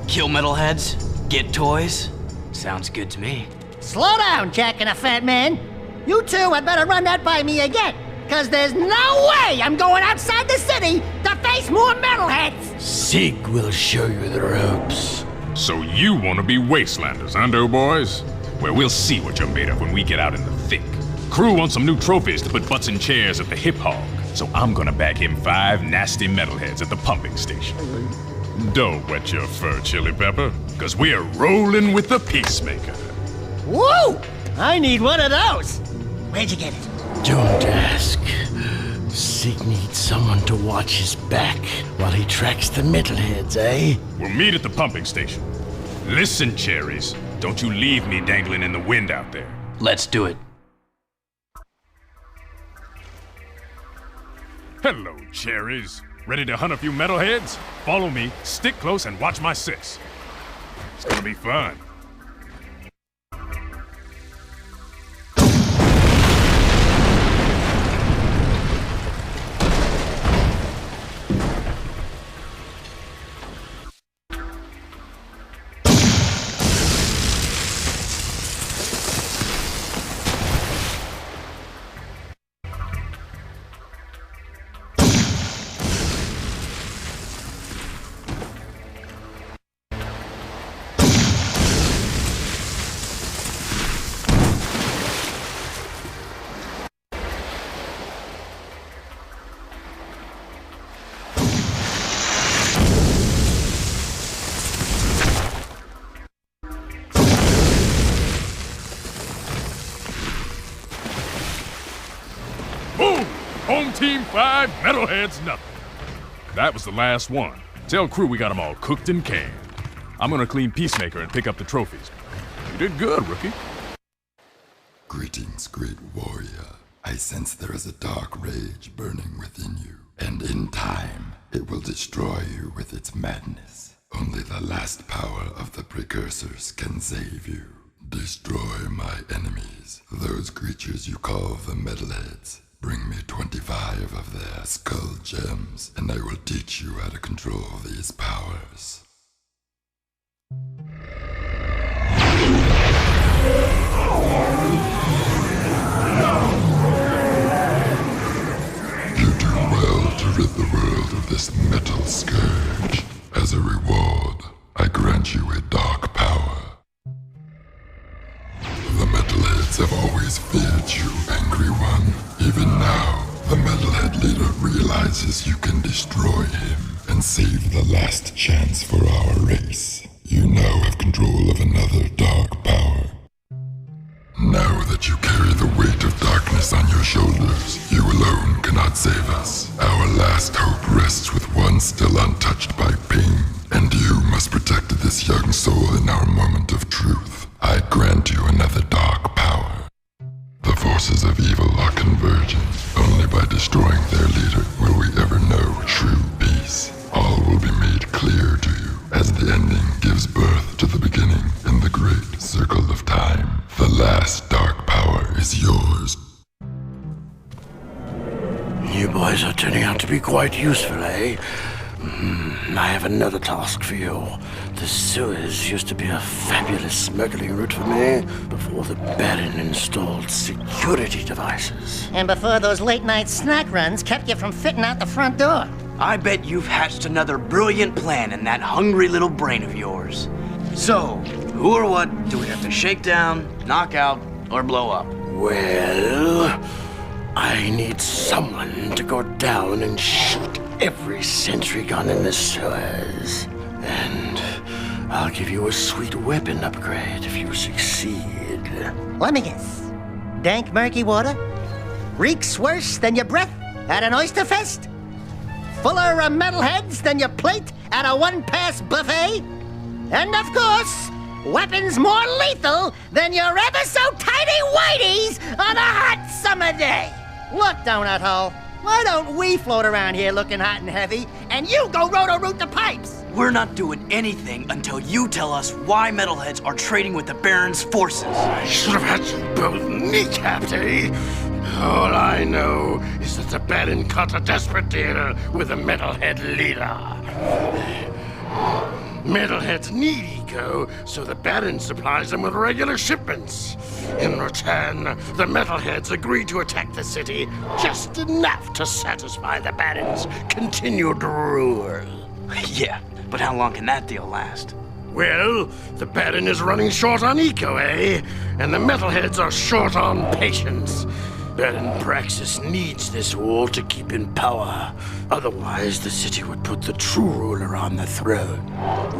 Kill metalheads? Get toys? Sounds good to me. Slow down, Jak and a fat man. You two had better run that by me again, because there's no way I'm going outside the city to face more metalheads! Zig will show you the ropes. So you want to be wastelanders, huh, doughboys? Well, we'll see what you're made of when we get out in the thick. Crew wants some new trophies to put butts in chairs at the Hip Hog, so I'm gonna bag him 5 nasty metalheads at the pumping station. Don't wet your fur, Chili Pepper, because we're rolling with the Peacemaker. Woo! I need one of those. Where'd you get it? Don't ask. Zig needs someone to watch his back while he tracks the metalheads, eh? We'll meet at the pumping station. Listen, Cherries, don't you leave me dangling in the wind out there. Let's do it. Hello, Cherries. Ready to hunt a few metalheads? Follow me, stick close, and watch my sis. It's gonna be fun. Boom! Home team 5, metalheads nothing. That was the last one. Tell crew we got them all cooked and canned. I'm gonna clean Peacemaker and pick up the trophies. You did good, rookie. Greetings, great warrior. I sense there is a dark rage burning within you, and in time, it will destroy you with its madness. Only the last power of the Precursors can save you. Destroy my enemies, those creatures you call the metalheads. Bring me 25 of their skull gems, and I will teach you how to control these powers. You do well to rid the world of this metal scourge. As a reward, I grant you a dark power. The metalheads have always feared you, Angry One. Even now, the metalhead leader realizes you can destroy him and save the last chance for our race. You now have control of another dark power. Know that you carry the weight of darkness on your shoulders. You alone cannot save us. Our last hope rests with one still untouched by pain. And you must protect this young soul in our moment of truth. I grant you another dark power. The forces of evil are converging. Only by destroying their leader will we ever know true peace. All will be made clear to you as the ending gives birth to the beginning in the great circle of time. The last dark power is yours. You boys are turning out to be quite useful, eh? I have another task for you. The sewers used to be a fabulous smuggling route for me before the Baron installed security devices. And before those late-night snack runs kept you from fitting out the front door. I bet you've hatched another brilliant plan in that hungry little brain of yours. So, who or what do we have to shake down, knock out, or blow up? Well, I need someone to go down and shoot every sentry gun in the sewers. And I'll give you a sweet weapon upgrade if you succeed. Let me guess. Dank murky water? Reeks worse than your breath at an oyster fest? Fuller of metalheads than your plate at a one-pass buffet? And of course, weapons more lethal than your ever-so-tiny whiteys on a hot summer day. Look, Donut Hole, why don't we float around here looking hot and heavy, and you go roto-root the pipes? We're not doing anything until you tell us why metalheads are trading with the Baron's forces. I should have had you both kneecapped, eh? All I know is that the Baron cut a desperate deal with the metalhead leader. Metalheads need eco, so the Baron supplies them with regular shipments. In return, the metalheads agree to attack the city just enough to satisfy the Baron's continued rule. Yeah, but how long can that deal last? Well, the Baron is running short on eco, eh? And the metalheads are short on patience. Baron Praxis needs this war to keep in power. Otherwise, the city would put the true ruler on the throne,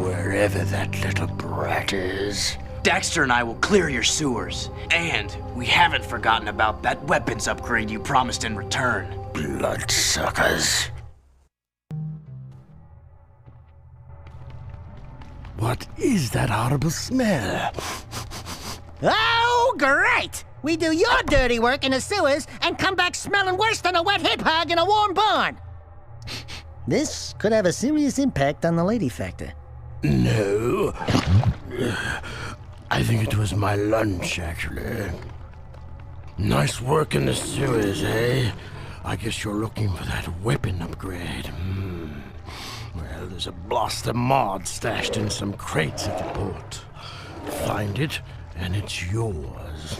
wherever that little brat is. Daxter and I will clear your sewers. And we haven't forgotten about that weapons upgrade you promised in return. Bloodsuckers. What is that horrible smell? Oh, great! We do your dirty work in the sewers and come back smelling worse than a wet hip hog in a warm barn. This could have a serious impact on the lady factor. No. I think it was my lunch, actually. Nice work in the sewers, eh? I guess you're looking for that weapon upgrade. Well, there's a blaster mod stashed in some crates at the port. Find it, and it's yours.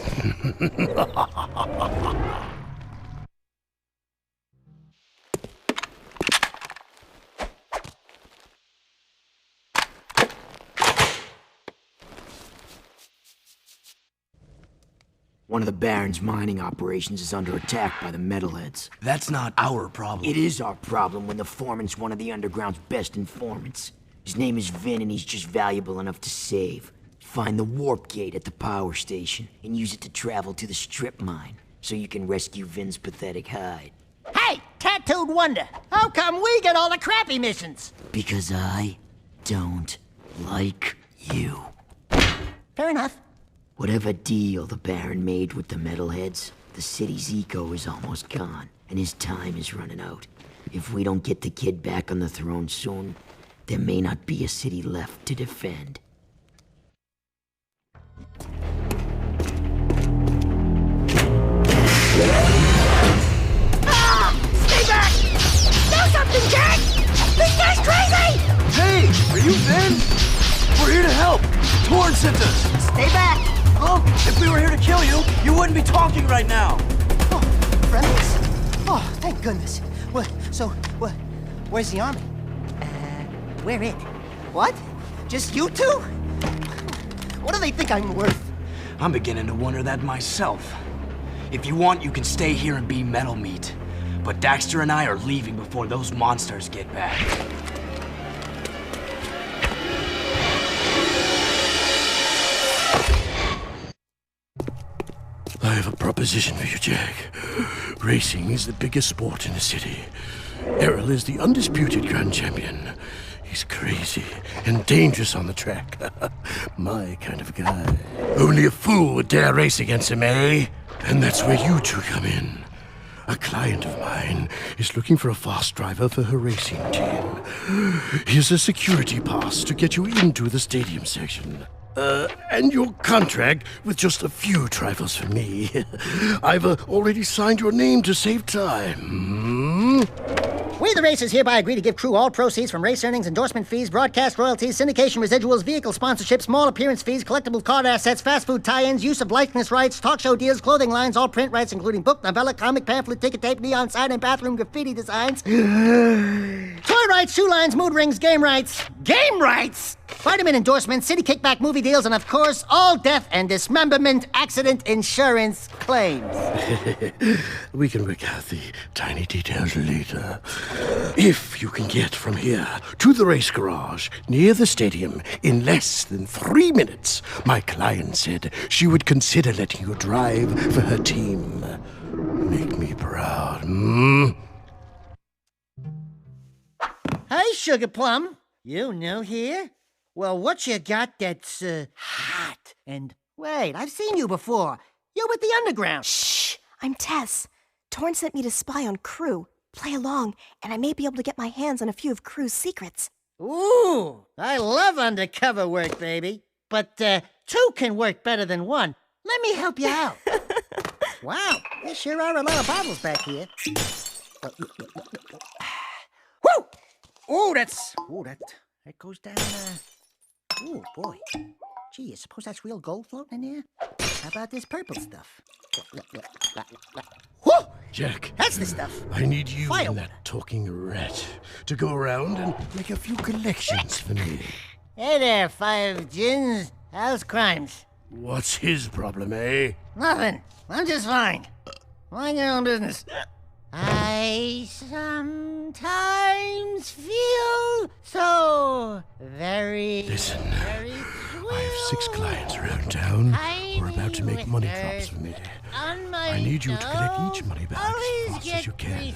One of the Baron's mining operations is under attack by the metalheads. That's not our problem. It is our problem when the foreman's one of the underground's best informants. His name is Vin, and he's just valuable enough to save. Find the warp gate at the power station and use it to travel to the strip mine so you can rescue Vin's pathetic hide. Hey, tattooed wonder, how come we get all the crappy missions? Because I don't like you. Fair enough. Whatever deal the Baron made with the metalheads, the city's eco is almost gone, and his time is running out. If we don't get the kid back on the throne soon, there may not be a city left to defend. Ah! Stay back! Do something, Jack! This guy's crazy! Hey, are you Vin? We're here to help. Torn sent us. Stay back! Oh, if we were here to kill you, you wouldn't be talking right now. Oh, friendlies? Oh, thank goodness. Where's the army? We're it. What? Just you two? What do they think I'm worth? I'm beginning to wonder that myself. If you want, you can stay here and be metal meat. But Daxter and I are leaving before those monsters get back. have a proposition for you, Jak. Racing is the biggest sport in the city. Errol is the undisputed grand champion. He's crazy and dangerous on the track. My kind of guy. Only a fool would dare race against him, eh? And that's where you two come in. A client of mine is looking for a fast driver for her racing team. Here's a security pass to get you into the stadium section. And your contract with just a few trifles for me. I've already signed your name to save time. We, the racers, hereby agree to give Crew all proceeds from race earnings, endorsement fees, broadcast royalties, syndication residuals, vehicle sponsorships, small appearance fees, collectible card assets, fast food tie-ins, use of likeness rights, talk show deals, clothing lines, all print rights, including book, novella, comic, pamphlet, ticket tape, neon sign, and bathroom graffiti designs. Toy rights, shoe lines, mood rings, game rights. Game rights? Vitamin endorsements, city kickback movie deals, and of course, all death and dismemberment accident insurance claims. We can work out the tiny details later. If you can get from here to the race garage near the stadium in less than 3 minutes, my client said she would consider letting you drive for her team. Make me proud, Hey, Sugar Plum. You new here? Well, what you got that's, hot? And wait, I've seen you before. You're with the Underground. Shh! I'm Tess. Torn sent me to spy on Crew. Play along, and I may be able to get my hands on a few of Crew's secrets. Ooh, I love undercover work, baby. But, two can work better than one. Let me help you out. Wow, there sure are a lot of bottles back here. Woo! Ooh, that goes down, ooh, boy. Gee, you suppose that's real gold floating in here? How about this purple stuff? Whoo! Jak. That's the stuff. I need you Fire and that talking rat to go around and make a few collections for me. Hey there, 5 gins. How's crimes? What's his problem, eh? Nothing. I'm just fine. Mind your own business. I sometimes feel so very... Listen, I have 6 clients around town who are about to make money drops for me. I need you to collect each money back as fast as you can.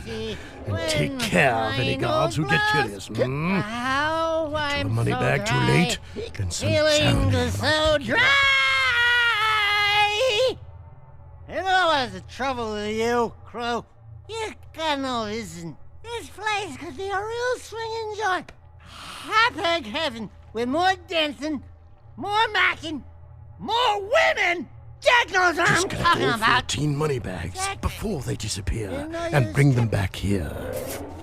And take care of any guards who get curious, Get the money back too late, and some feeling sound so dry! You know what's the trouble with you, Crow? You got no vision. This place could be a real swinging joint. Hot-egg heaven with more dancing, more macking, more women! Jak knows what I'm talking about. 14 money bags before they disappear, and bring them back here.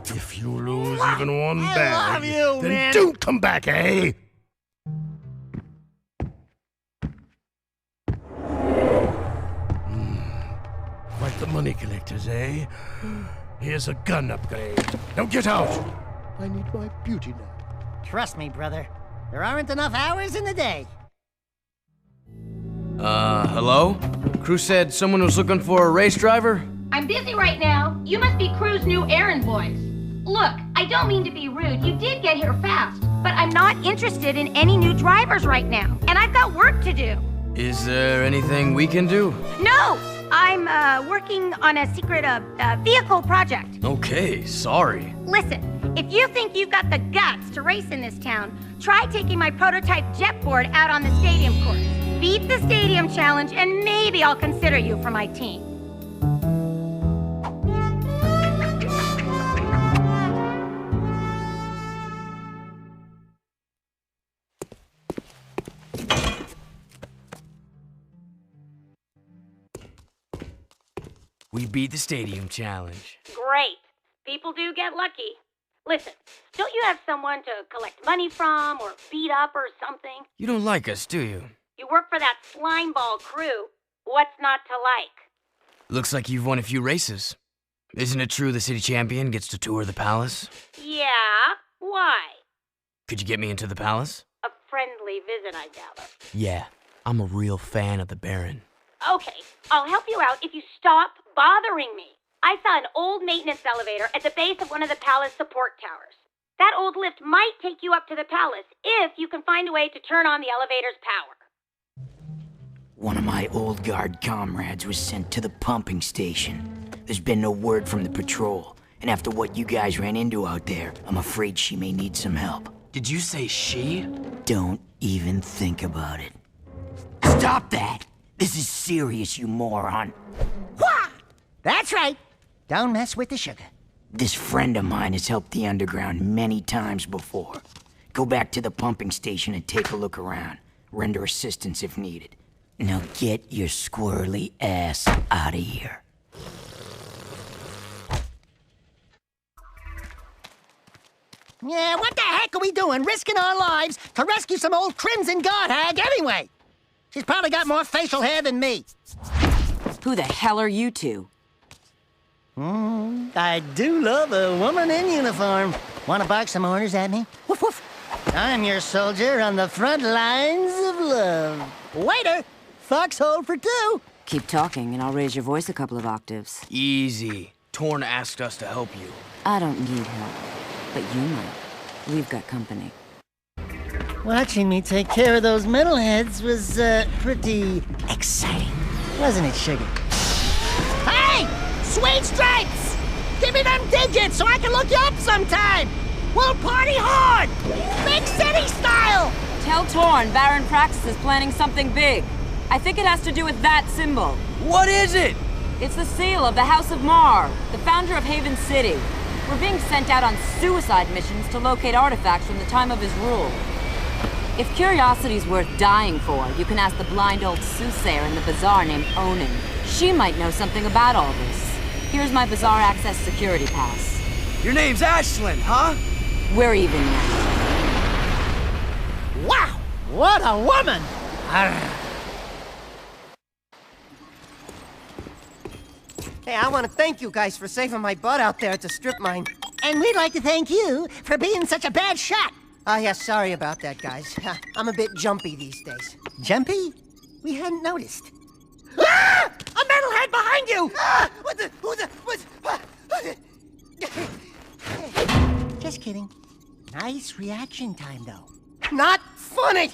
If you lose even one bag, love you, then man. don't come back, eh? Quite the money collectors, eh? Here's a gun upgrade. Now get out! I need my beauty nap. Trust me, brother. There aren't enough hours in the day. Hello? Crew said someone was looking for a race driver? I'm busy right now. You must be Crew's new errand boys. Look, I don't mean to be rude. You did get here fast. But I'm not interested in any new drivers right now. And I've got work to do. Is there anything we can do? No! I'm, working on a secret, vehicle project. Okay, sorry. Listen, if you think you've got the guts to race in this town, try taking my prototype jet board out on the stadium course. Beat the stadium challenge, and maybe I'll consider you for my team. We beat the stadium challenge. Great. People do get lucky. Listen, don't you have someone to collect money from or beat up or something? You don't like us, do you? You work for that slimeball Crew. What's not to like? Looks like you've won a few races. Isn't it true the city champion gets to tour the palace? Yeah? Why? Could you get me into the palace? A friendly visit, I gather. Yeah, I'm a real fan of the Baron. Okay, I'll help you out if you stop bothering me. I saw an old maintenance elevator at the base of one of the palace support towers. That old lift might take you up to the palace if you can find a way to turn on the elevator's power. One of my old guard comrades was sent to the pumping station. There's been no word from the patrol, and after what you guys ran into out there, I'm afraid she may need some help. Did you say she? Don't even think about it. Stop that! This is serious, you moron. Wah! That's right. Don't mess with the sugar. This friend of mine has helped the underground many times before. Go back to the pumping station and take a look around. Render assistance if needed. Now get your squirrely ass out of here. Yeah, what the heck are we doing? Risking our lives to rescue some old Crimson God hag anyway? She's probably got more facial hair than me. Who the hell are you two? I do love a woman in uniform. Want to bark some orders at me? Woof woof. I'm your soldier on the front lines of love. Waiter, foxhole for two. Keep talking and I'll raise your voice a couple of octaves. Easy. Torn asked us to help you. I don't need help, but you might. We've got company. Watching me take care of those metalheads was, pretty exciting. Wasn't it, Sugar? Hey! Sweet stripes! Give me them digits so I can look you up sometime! We'll party hard! Big city style! Tell Torn Baron Praxis is planning something big. I think it has to do with that symbol. What is it? It's the seal of the House of Mar, the founder of Haven City. We're being sent out on suicide missions to locate artifacts from the time of his rule. If curiosity's worth dying for, you can ask the blind old soothsayer in the bazaar named Onan. She might know something about all this. Here's my bazaar access security pass. Your name's Ashlyn, huh? We're even now. Wow! What a woman! Hey, I want to thank you guys for saving my butt out there at the strip mine. And we'd like to thank you for being such a bad shot. Yeah, sorry about that, guys. I'm a bit jumpy these days. Jumpy? We hadn't noticed. Ah! A metalhead behind you! Ah! Just kidding. Nice reaction time, though. Not funny!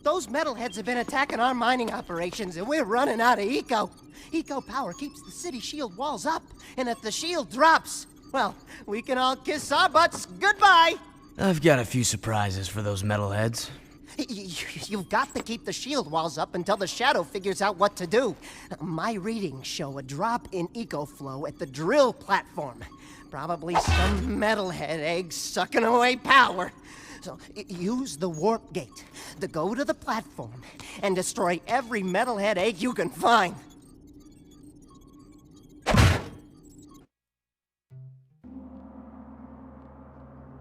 Those metalheads have been attacking our mining operations, and we're running out of eco. Eco power keeps the city shield walls up, and if the shield drops, well, we can all kiss our butts goodbye! I've got a few surprises for those metalheads. You've got to keep the shield walls up until the Shadow figures out what to do. My readings show a drop in eco flow at the drill platform. Probably some metalhead egg sucking away power. So use the warp gate to go to the platform and destroy every metalhead egg you can find.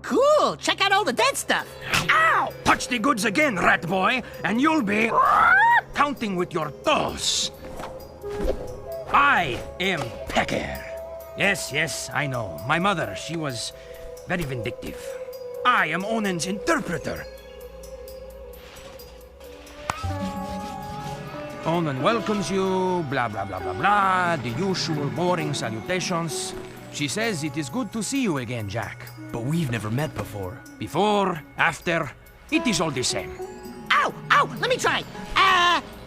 Cool! Check out all the dead stuff! Ow! Touch the goods again, rat boy, and you'll be counting with your toes. I am Pecker. Yes, I know. My mother, she was very vindictive. I am Onan's interpreter. Onan welcomes you, blah, blah, blah, blah, blah, the usual boring salutations. She says it is good to see you again, Jak. But we've never met before. Before, after, it is all the same. Ow! Let me try.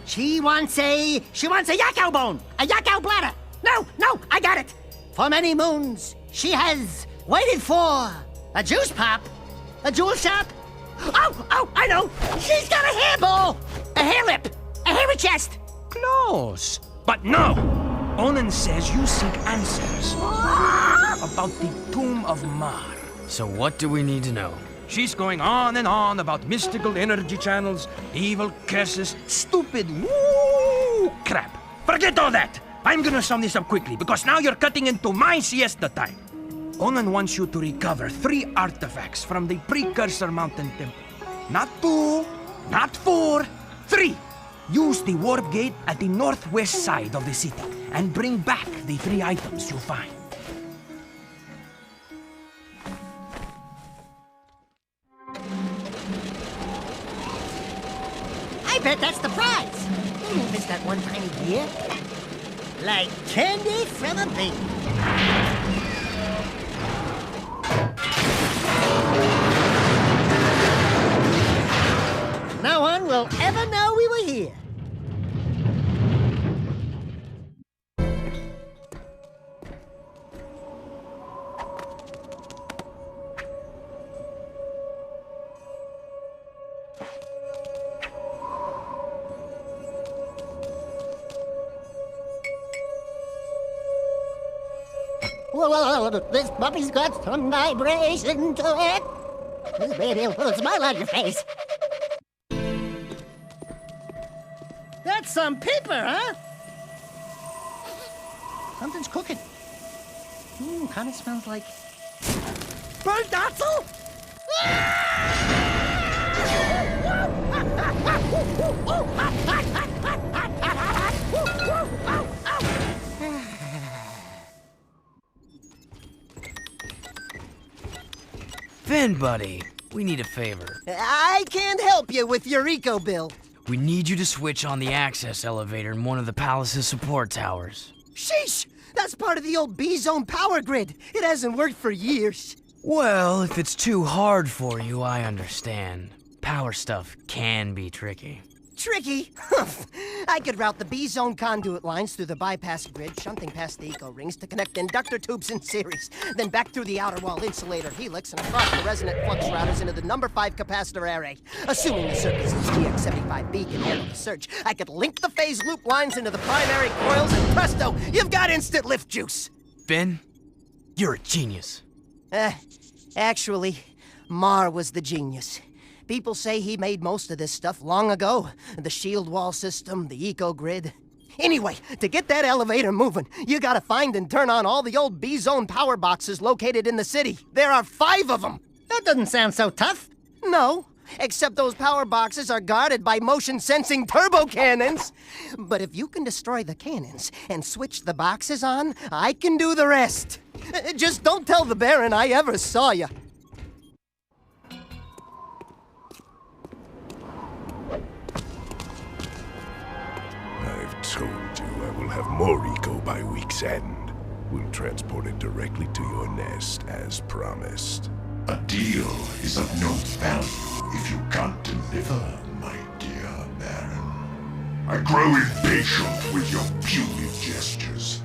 She wants a yakao bone, a yakao bladder. No, I got it. For many moons, she has waited for a juice pop, a jewel shop. Oh, I know. She's got a hairball, a hair lip, a hairy chest. Close, but no. Onan says you seek answers about the Tomb of Mar. So what do we need to know? She's going on and on about mystical energy channels, evil curses, stupid woo crap. Forget all that. I'm gonna sum this up quickly because now you're cutting into my siesta time. Onan wants you to recover 3 artifacts from the Precursor Mountain Temple. Not 2, not 4, 3. Use the warp gate at the northwest side of the city and bring back the 3 items you find. I bet that's the prize. You didn't miss that one tiny gear. Like candy from a baby. No one will ever know we were here. This puppy's got some vibration to it. This baby will put a smile on your face. That's some paper, huh? Something's cooking. Kind of smells like burnt Dotzel? Finn, buddy, we need a favor. I can't help you with your eco bill. We need you to switch on the access elevator in one of the palace's support towers. Sheesh! That's part of the old B-Zone power grid. It hasn't worked for years. Well, if it's too hard for you, I understand. Power stuff can be tricky. Tricky? I could route the B-Zone conduit lines through the bypass grid, shunting past the eco rings to connect inductor tubes in series, then back through the outer wall insulator helix and across the resonant flux routers into the number 5 capacitor array. Assuming the circuit's GX75B can handle the surge, I could link the phase loop lines into the primary coils, and presto, you've got instant lift juice. Finn, you're a genius. Actually, Mar was the genius. People say he made most of this stuff long ago. The shield wall system, the eco-grid. Anyway, to get that elevator moving, you gotta find and turn on all the old B-Zone power boxes located in the city. There are 5 of them. That doesn't sound so tough. No, except those power boxes are guarded by motion-sensing turbo cannons. But if you can destroy the cannons and switch the boxes on, I can do the rest. Just don't tell the Baron I ever saw you. Told you I will have more eco by week's end. We'll transport it directly to your nest, as promised. A deal is of no value if you can't deliver, my dear Baron. I grow impatient with your puny gestures.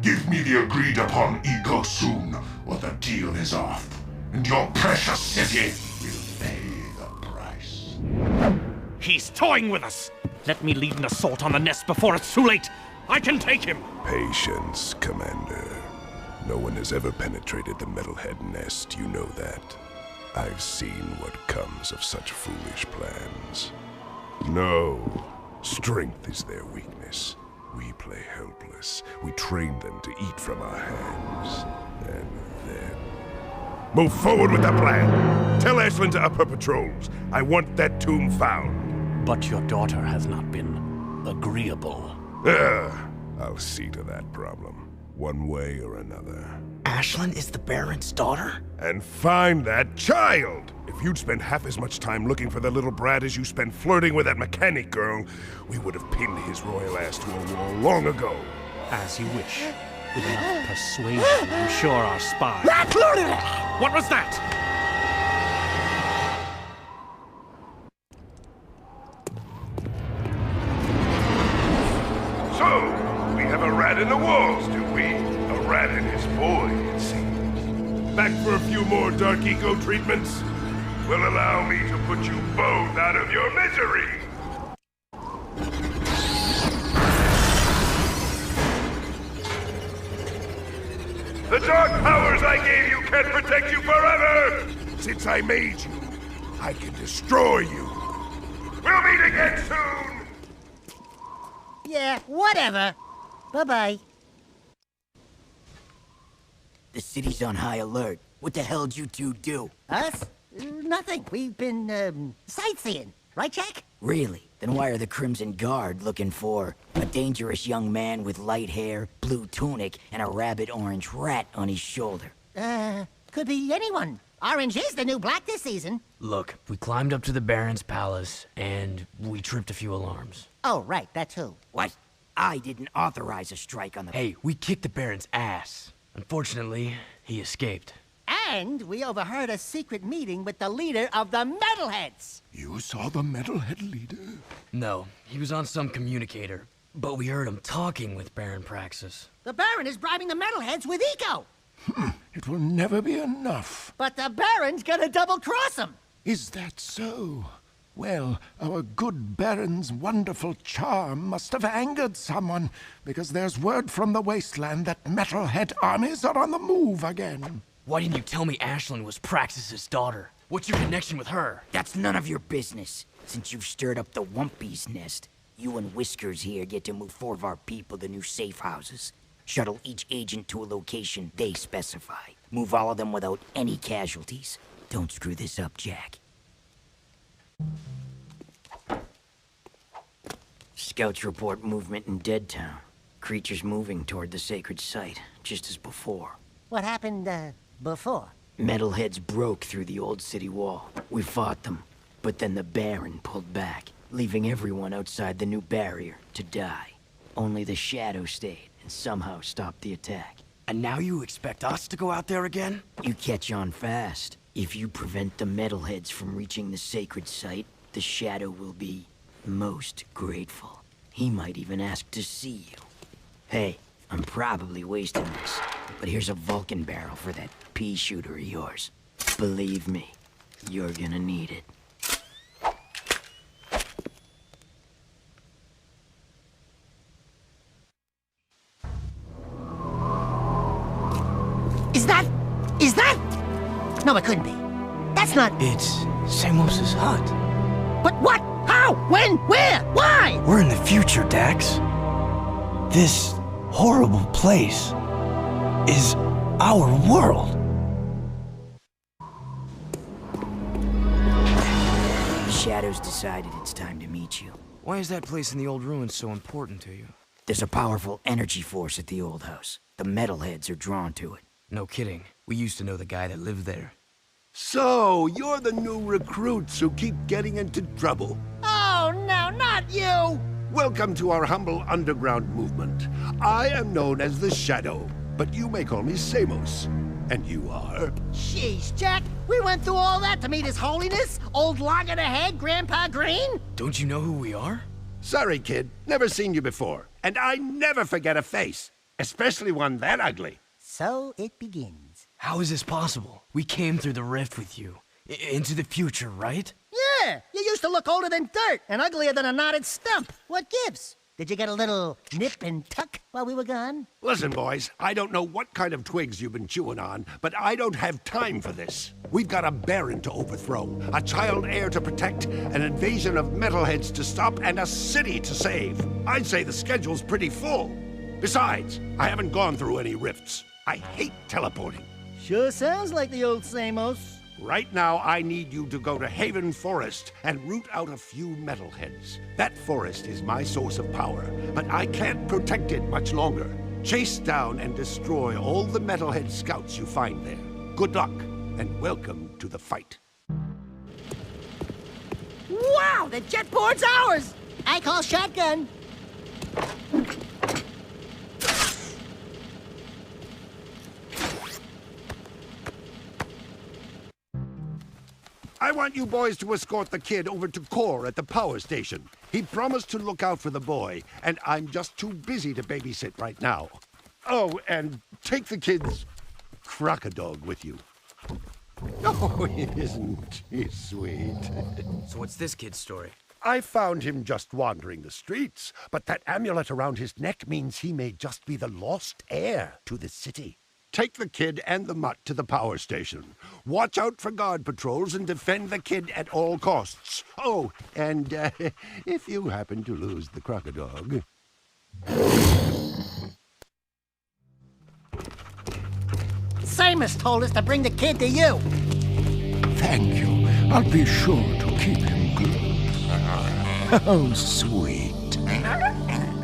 Give me the agreed-upon eco soon, or the deal is off, and your precious city will pay the price. He's toying with us! Let me lead an assault on the nest before it's too late! I can take him! Patience, Commander. No one has ever penetrated the Metalhead nest, you know that. I've seen what comes of such foolish plans. No, strength is their weakness. We play helpless. We train them to eat from our hands. And then... Move forward with the plan! Tell Ashlyn to up her patrols. I want that tomb found. But your daughter has not been agreeable. I'll see to that problem, one way or another. Ashlyn is the Baron's daughter? And find that child! If you'd spent half as much time looking for the little brat as you spent flirting with that mechanic girl, we would have pinned his royal ass to a wall long ago. As you wish. With enough persuasion, I'm sure our spy... What was that? So, we have a rat in the walls, do we? A rat in his boy, it seems. Back for a few more dark eco treatments? Will allow me to put you both out of your misery! The dark powers I gave you can't protect you forever! Since I made you, I can destroy you. We'll meet again soon! Yeah, whatever. Bye-bye. The city's on high alert. What the hell'd you two do? Us? Nothing. We've been, sightseeing. Right, Jack? Really? Then why are the Crimson Guard looking for a dangerous young man with light hair, blue tunic, and a rabbit orange rat on his shoulder? Could be anyone. Orange is the new black this season. Look, we climbed up to the Baron's palace, and we tripped a few alarms. Oh, right, that's who. What? I didn't authorize a strike on the... Hey, we kicked the Baron's ass. Unfortunately, he escaped. And we overheard a secret meeting with the leader of the Metalheads. You saw the Metalhead leader? No, he was on some communicator, but we heard him talking with Baron Praxis. The Baron is bribing the Metalheads with eco. It will never be enough. But the Baron's gonna double-cross him. Is that so? Well, our good Baron's wonderful charm must have angered someone, because there's word from the wasteland that metalhead armies are on the move again. Why didn't you tell me Ashlyn was Praxis's daughter? What's your connection with her? That's none of your business. Since you've stirred up the Wumpy's nest, you and Whiskers here get to move 4 of our people to new safe houses. Shuttle each agent to a location they specify. Move all of them without any casualties. Don't screw this up, Jak. Scouts report movement in Deadtown. Creatures moving toward the sacred site, just as before. What happened, before? Metalheads broke through the old city wall. We fought them, but then the Baron pulled back, leaving everyone outside the new barrier to die. Only the Shadow stayed and somehow stopped the attack. And now you expect us to go out there again? You catch on fast. If you prevent the Metalheads from reaching the sacred site, the Shadow will be most grateful. He might even ask to see you. Hey, I'm probably wasting this, but here's a Vulcan barrel for that pea shooter of yours. Believe me, you're gonna need it. Is that? No, it couldn't be. That's not... It's Samos's hut. But what? How? When? Where? Why? We're in the future, Dax. This horrible place is our world. The Shadow's decided it's time to meet you. Why is that place in the old ruins so important to you? There's a powerful energy force at the old house. The Metalheads are drawn to it. No kidding. We used to know the guy that lived there. So, you're the new recruits who keep getting into trouble. Oh, no, not you! Welcome to our humble underground movement. I am known as the Shadow, but you may call me Samos. And you are? Jeez, Jak, we went through all that to meet His Holiness, old log-in-the-head Grandpa Green? Don't you know who we are? Sorry, kid. Never seen you before. And I never forget a face, especially one that ugly. So it begins. How is this possible? We came through the rift with you. Into the future, right? Yeah, you used to look older than dirt and uglier than a knotted stump. What gives? Did you get a little nip and tuck while we were gone? Listen, boys, I don't know what kind of twigs you've been chewing on, but I don't have time for this. We've got a Baron to overthrow, a child heir to protect, an invasion of metalheads to stop, and a city to save. I'd say the schedule's pretty full. Besides, I haven't gone through any rifts. I hate teleporting. Sure sounds like the old Samos. Right now, I need you to go to Haven Forest and root out a few metalheads. That forest is my source of power, but I can't protect it much longer. Chase down and destroy all the metalhead scouts you find there. Good luck, and welcome to the fight. Wow, the jetboard's ours! I call shotgun. I want you boys to escort the kid over to Core at the power station. He promised to look out for the boy, and I'm just too busy to babysit right now. Oh, and take the kid's crocodile with you. Oh, isn't he sweet? So what's this kid's story? I found him just wandering the streets, but that amulet around his neck means he may just be the lost heir to the city. Take the kid and the mutt to the power station. Watch out for guard patrols and defend the kid at all costs. Oh, and if you happen to lose the crocodile... Samos told us to bring the kid to you. Thank you. I'll be sure to keep him good. Oh, sweet.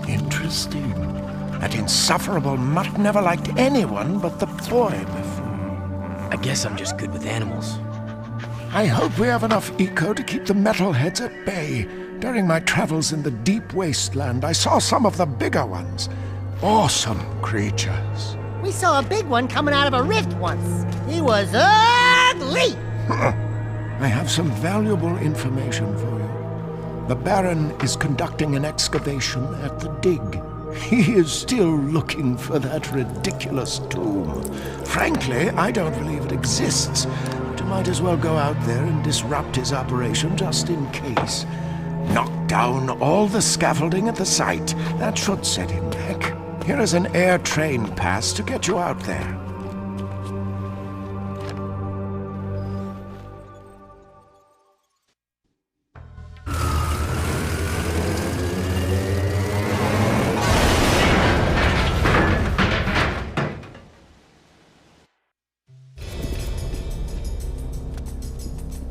Interesting. That insufferable mutt never liked anyone but the boy before. I guess I'm just good with animals. I hope we have enough eco to keep the metalheads at bay. During my travels in the deep wasteland, I saw some of the bigger ones. Awesome creatures. We saw a big one coming out of a rift once. He was ugly! I have some valuable information for you. The Baron is conducting an excavation at the dig. He is still looking for that ridiculous tomb. Frankly, I don't believe it exists. To might as well go out there and disrupt his operation just in case. Knock down all the scaffolding at the site. That should set him back. Here is an air train pass to get you out there.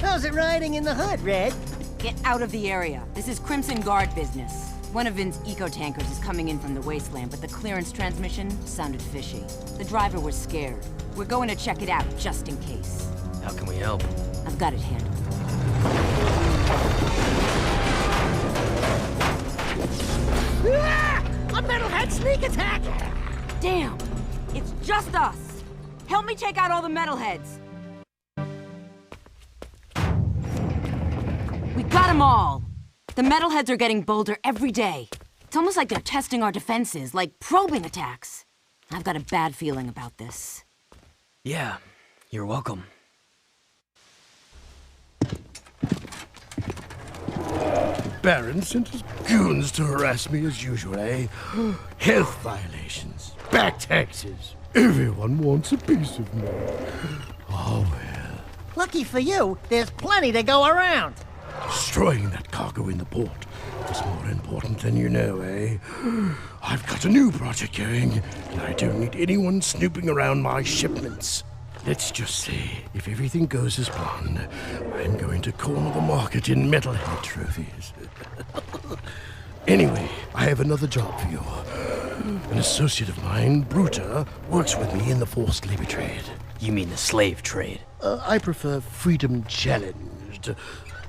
How's it riding in the hood, Red? Get out of the area. This is Crimson Guard business. One of Vin's eco-tankers is coming in from the wasteland, but the clearance transmission sounded fishy. The driver was scared. We're going to check it out, just in case. How can we help? I've got it handled. Ah! A metalhead sneak attack! Damn! It's just us! Help me take out all the metalheads! We got them all! The metalheads are getting bolder every day. It's almost like they're testing our defenses, like probing attacks. I've got a bad feeling about this. Yeah, you're welcome. Baron sent his goons to harass me as usual, eh? Health violations, back taxes. Everyone wants a piece of me. Oh well. Lucky for you, there's plenty to go around. Destroying that cargo in the port was more important than you know, eh? I've got a new project going, and I don't need anyone snooping around my shipments. Let's just say, if everything goes as planned, I'm going to corner the market in metalhead trophies. Anyway, I have another job for you. An associate of mine, Bruta, works with me in the forced labor trade. You mean the slave trade? I prefer freedom challenged.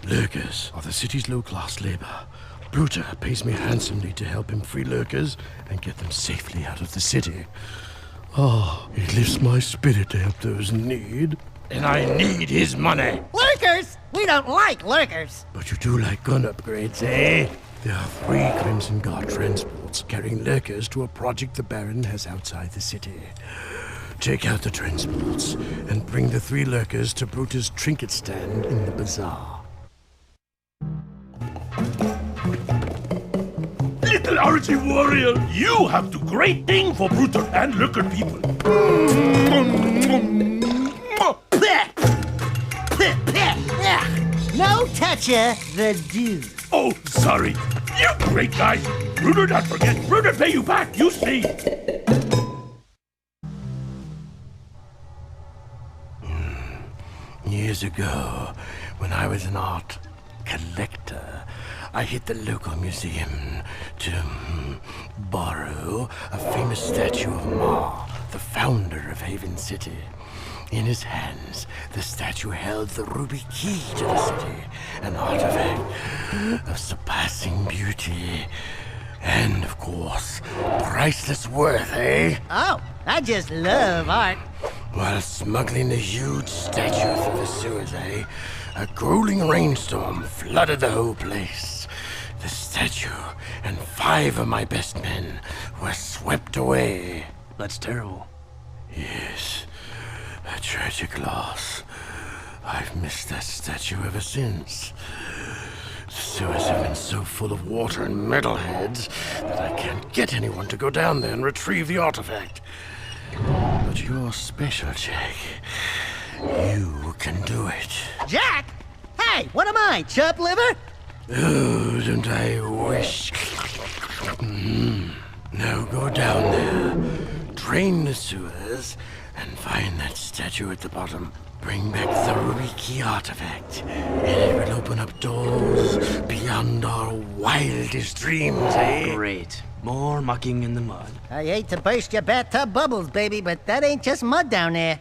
Lurkers are the city's low-class labor. Bruta pays me handsomely to help him free lurkers and get them safely out of the city. Oh, it lifts my spirit to help those in need. And I need his money. Lurkers? We don't like lurkers. But you do like gun upgrades, eh? There are 3 Crimson Guard transports carrying lurkers to a project the Baron has outside the city. Take out the transports and bring the 3 lurkers to Bruta's trinket stand in the bazaar. Little Archie warrior, you have do great thing for Brutal and Lurker people. No toucher, the dude. Oh, sorry. You great guy. Brutal not forget. Brutal pay you back, you see. Years ago, when I was an art collector, I hit the local museum to borrow a famous statue of Ma, the founder of Haven City. In his hands, the statue held the ruby key to the city, an artifact of surpassing beauty. And, of course, priceless worth, eh? Oh, I just love art. While smuggling the huge statue through the sewers, eh? A grueling rainstorm flooded the whole place. The statue and 5 of my best men were swept away. That's terrible. Yes, a tragic loss. I've missed that statue ever since. The sewers have been so full of water and metalheads that I can't get anyone to go down there and retrieve the artifact. But you're special, Jak. You can do it. Jack? Hey, what am I, chub liver? Oh, don't I wish? Now go down there, drain the sewers, and find that statue at the bottom. Bring back the ruby key artifact, and it will open up doors beyond our wildest dreams, eh? Great. More mucking in the mud. I hate to burst your bathtub bubbles, baby, but that ain't just mud down there.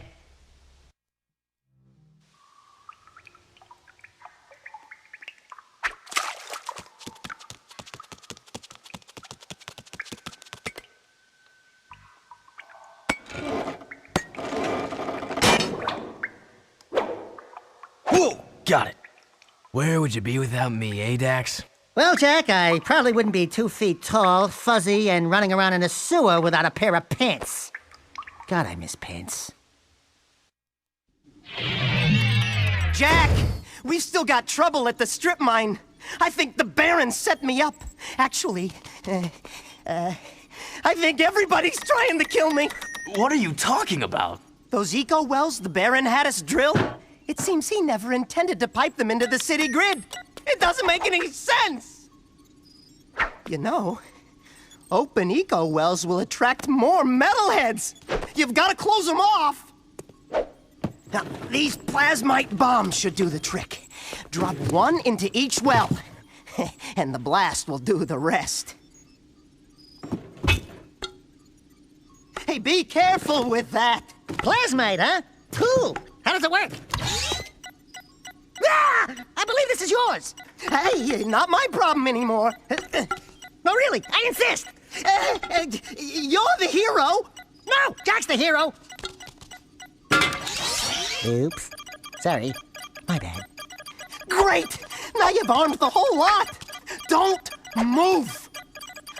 Whoa! Got it. Where would you be without me, eh, Dax? Well, Jack, I probably wouldn't be 2 feet tall, fuzzy, and running around in a sewer without a pair of pants. God, I miss pants. Jack, we've still got trouble at the strip mine. I think the Baron set me up. Actually, I think everybody's trying to kill me. What are you talking about? Those eco wells the Baron had us drill? It seems he never intended to pipe them into the city grid. It doesn't make any sense. You know, open eco wells will attract more metalheads. You've got to close them off. Now, these plasmite bombs should do the trick. Drop one into each well, and the blast will do the rest. Hey, be careful with that. Plasmite, huh? Cool. How does it work? Ah! I believe this is yours. Hey, not my problem anymore. No, really, I insist. You're the hero. No, Jack's the hero. Oops. Sorry. My bad. Great! Now you've armed the whole lot. Don't move.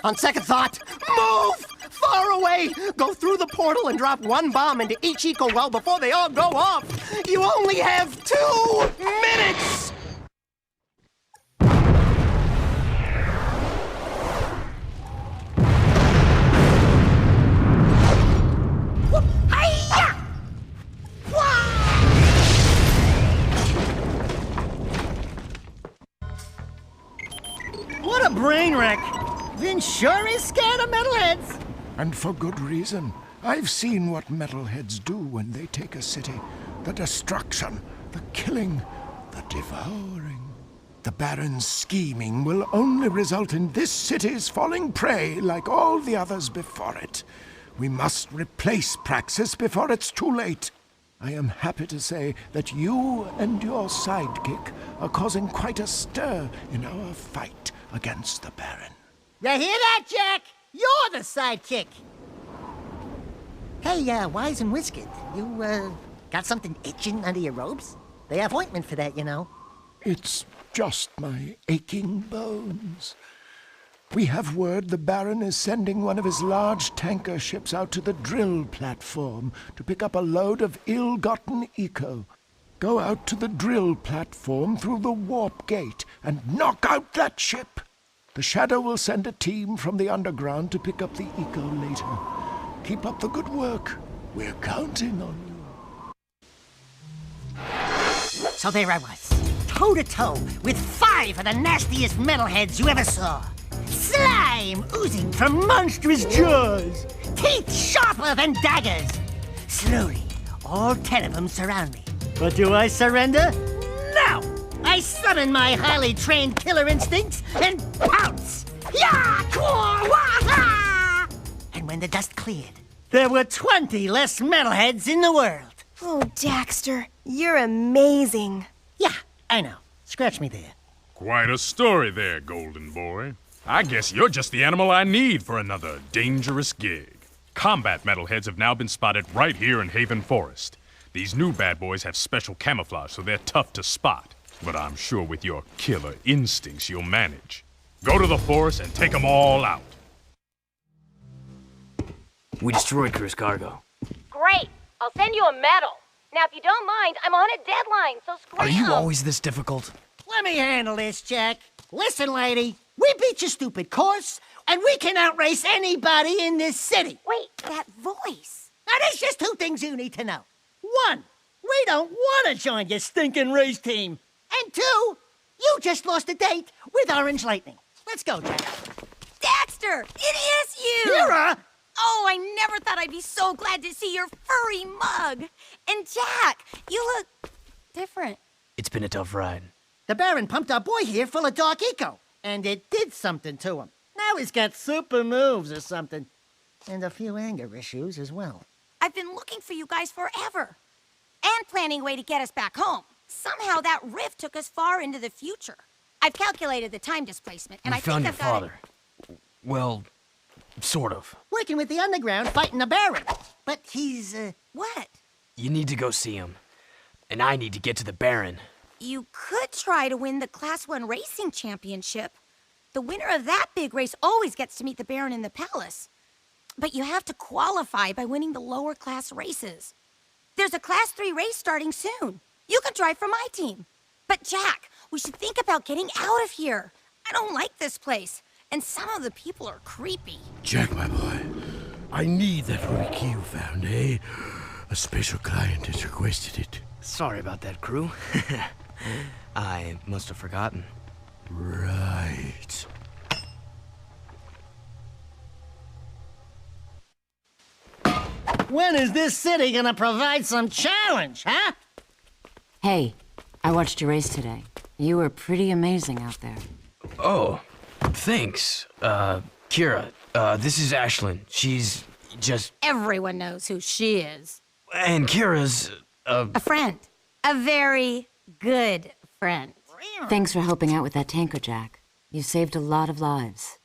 On second thought, move! Far away! Go through the portal and drop one bomb into each eco well before they all go off. You only have 2 minutes! What a brain wreck! Vin sure is scared of metalheads. And for good reason. I've seen what metalheads do when they take a city. The destruction, the killing, the devouring. The Baron's scheming will only result in this city's falling prey like all the others before it. We must replace Praxis before it's too late. I am happy to say that you and your sidekick are causing quite a stir in our fight against the Baron. You hear that, Jack? You're the sidekick. Hey, Wise and Whiskered, you, got something itching under your robes? They have ointment for that, you know. It's just my aching bones. We have word the Baron is sending one of his large tanker ships out to the drill platform to pick up a load of ill-gotten eco. Go out to the drill platform through the warp gate and knock out that ship. The Shadow will send a team from the underground to pick up the eco later. Keep up the good work. We're counting on you. So there I was, toe-to-toe with 5 of the nastiest metalheads you ever saw. Slime oozing from monstrous jaws, teeth sharper than daggers. Slowly, all 10 of them surround me. But do I surrender? No! I summon my highly trained killer instincts and pounce! And when the dust cleared, there were 20 less metalheads in the world. Oh, Daxter, you're amazing. Yeah, I know. Scratch me there. Quite a story there, Golden Boy. I guess you're just the animal I need for another dangerous gig. Combat metalheads have now been spotted right here in Haven Forest. These new bad boys have special camouflage, so they're tough to spot. But I'm sure with your killer instincts, you'll manage. Go to the forest and take them all out. We destroyed Crew's cargo. Great. I'll send you a medal. Now, if you don't mind, I'm on a deadline, so scram. Are you always this difficult? Let me handle this, Jack. Listen, lady, we beat your stupid course, and we can outrace anybody in this city. Wait, that voice. Now, there's just 2 things you need to know. 1, we don't want to join your stinking race team. And 2, you just lost a date with Orange Lightning. Let's go, Jack. Daxter, it is you! Kira! Oh, I never thought I'd be so glad to see your furry mug. And Jack, you look different. It's been a tough ride. The Baron pumped our boy here full of dark eco, and it did something to him. Now he's got super moves or something. And a few anger issues as well. I've been looking for you guys forever. And planning a way to get us back home. Somehow that rift took us far into the future. I've calculated the time displacement, and I think I've got father. Well, sort of. Working with the underground, fighting the Baron. But he's, What? You need to go see him. And I need to get to the Baron. You could try to win the Class 1 Racing Championship. The winner of that big race always gets to meet the Baron in the palace. But you have to qualify by winning the lower class races. There's a Class 3 race starting soon. You can drive for my team. But Jack, we should think about getting out of here. I don't like this place, and some of the people are creepy. Jack, my boy, I need that ruby key you found, eh? A special client has requested it. Sorry about that, crew. I must have forgotten. Right. When is this city gonna provide some challenge, huh? Hey, I watched your race today. You were pretty amazing out there. Oh, thanks. Kira, this is Ashlyn. She's just... Everyone knows who she is. And Kira's, A friend. A very good friend. Thanks for helping out with that tanker, Jack. You saved a lot of lives.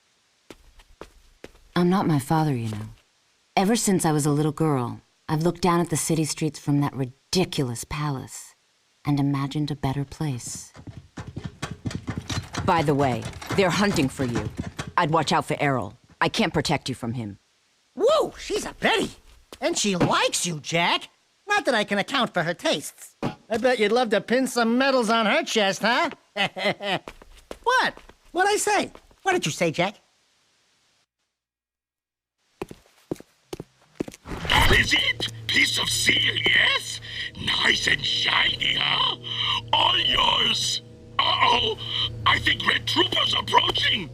I'm not my father, you know. Ever since I was a little girl, I've looked down at the city streets from that ridiculous palace and imagined a better place. By the way, they're hunting for you. I'd watch out for Errol. I can't protect you from him. Whoa, she's a Betty. And she likes you, Jack. Not that I can account for her tastes. I bet you'd love to pin some medals on her chest, huh? What? What'd I say? What did you say, Jack? Is it? Piece of seal, yes? Nice and shiny, huh? All yours. Uh-oh, I think Red Trooper's approaching.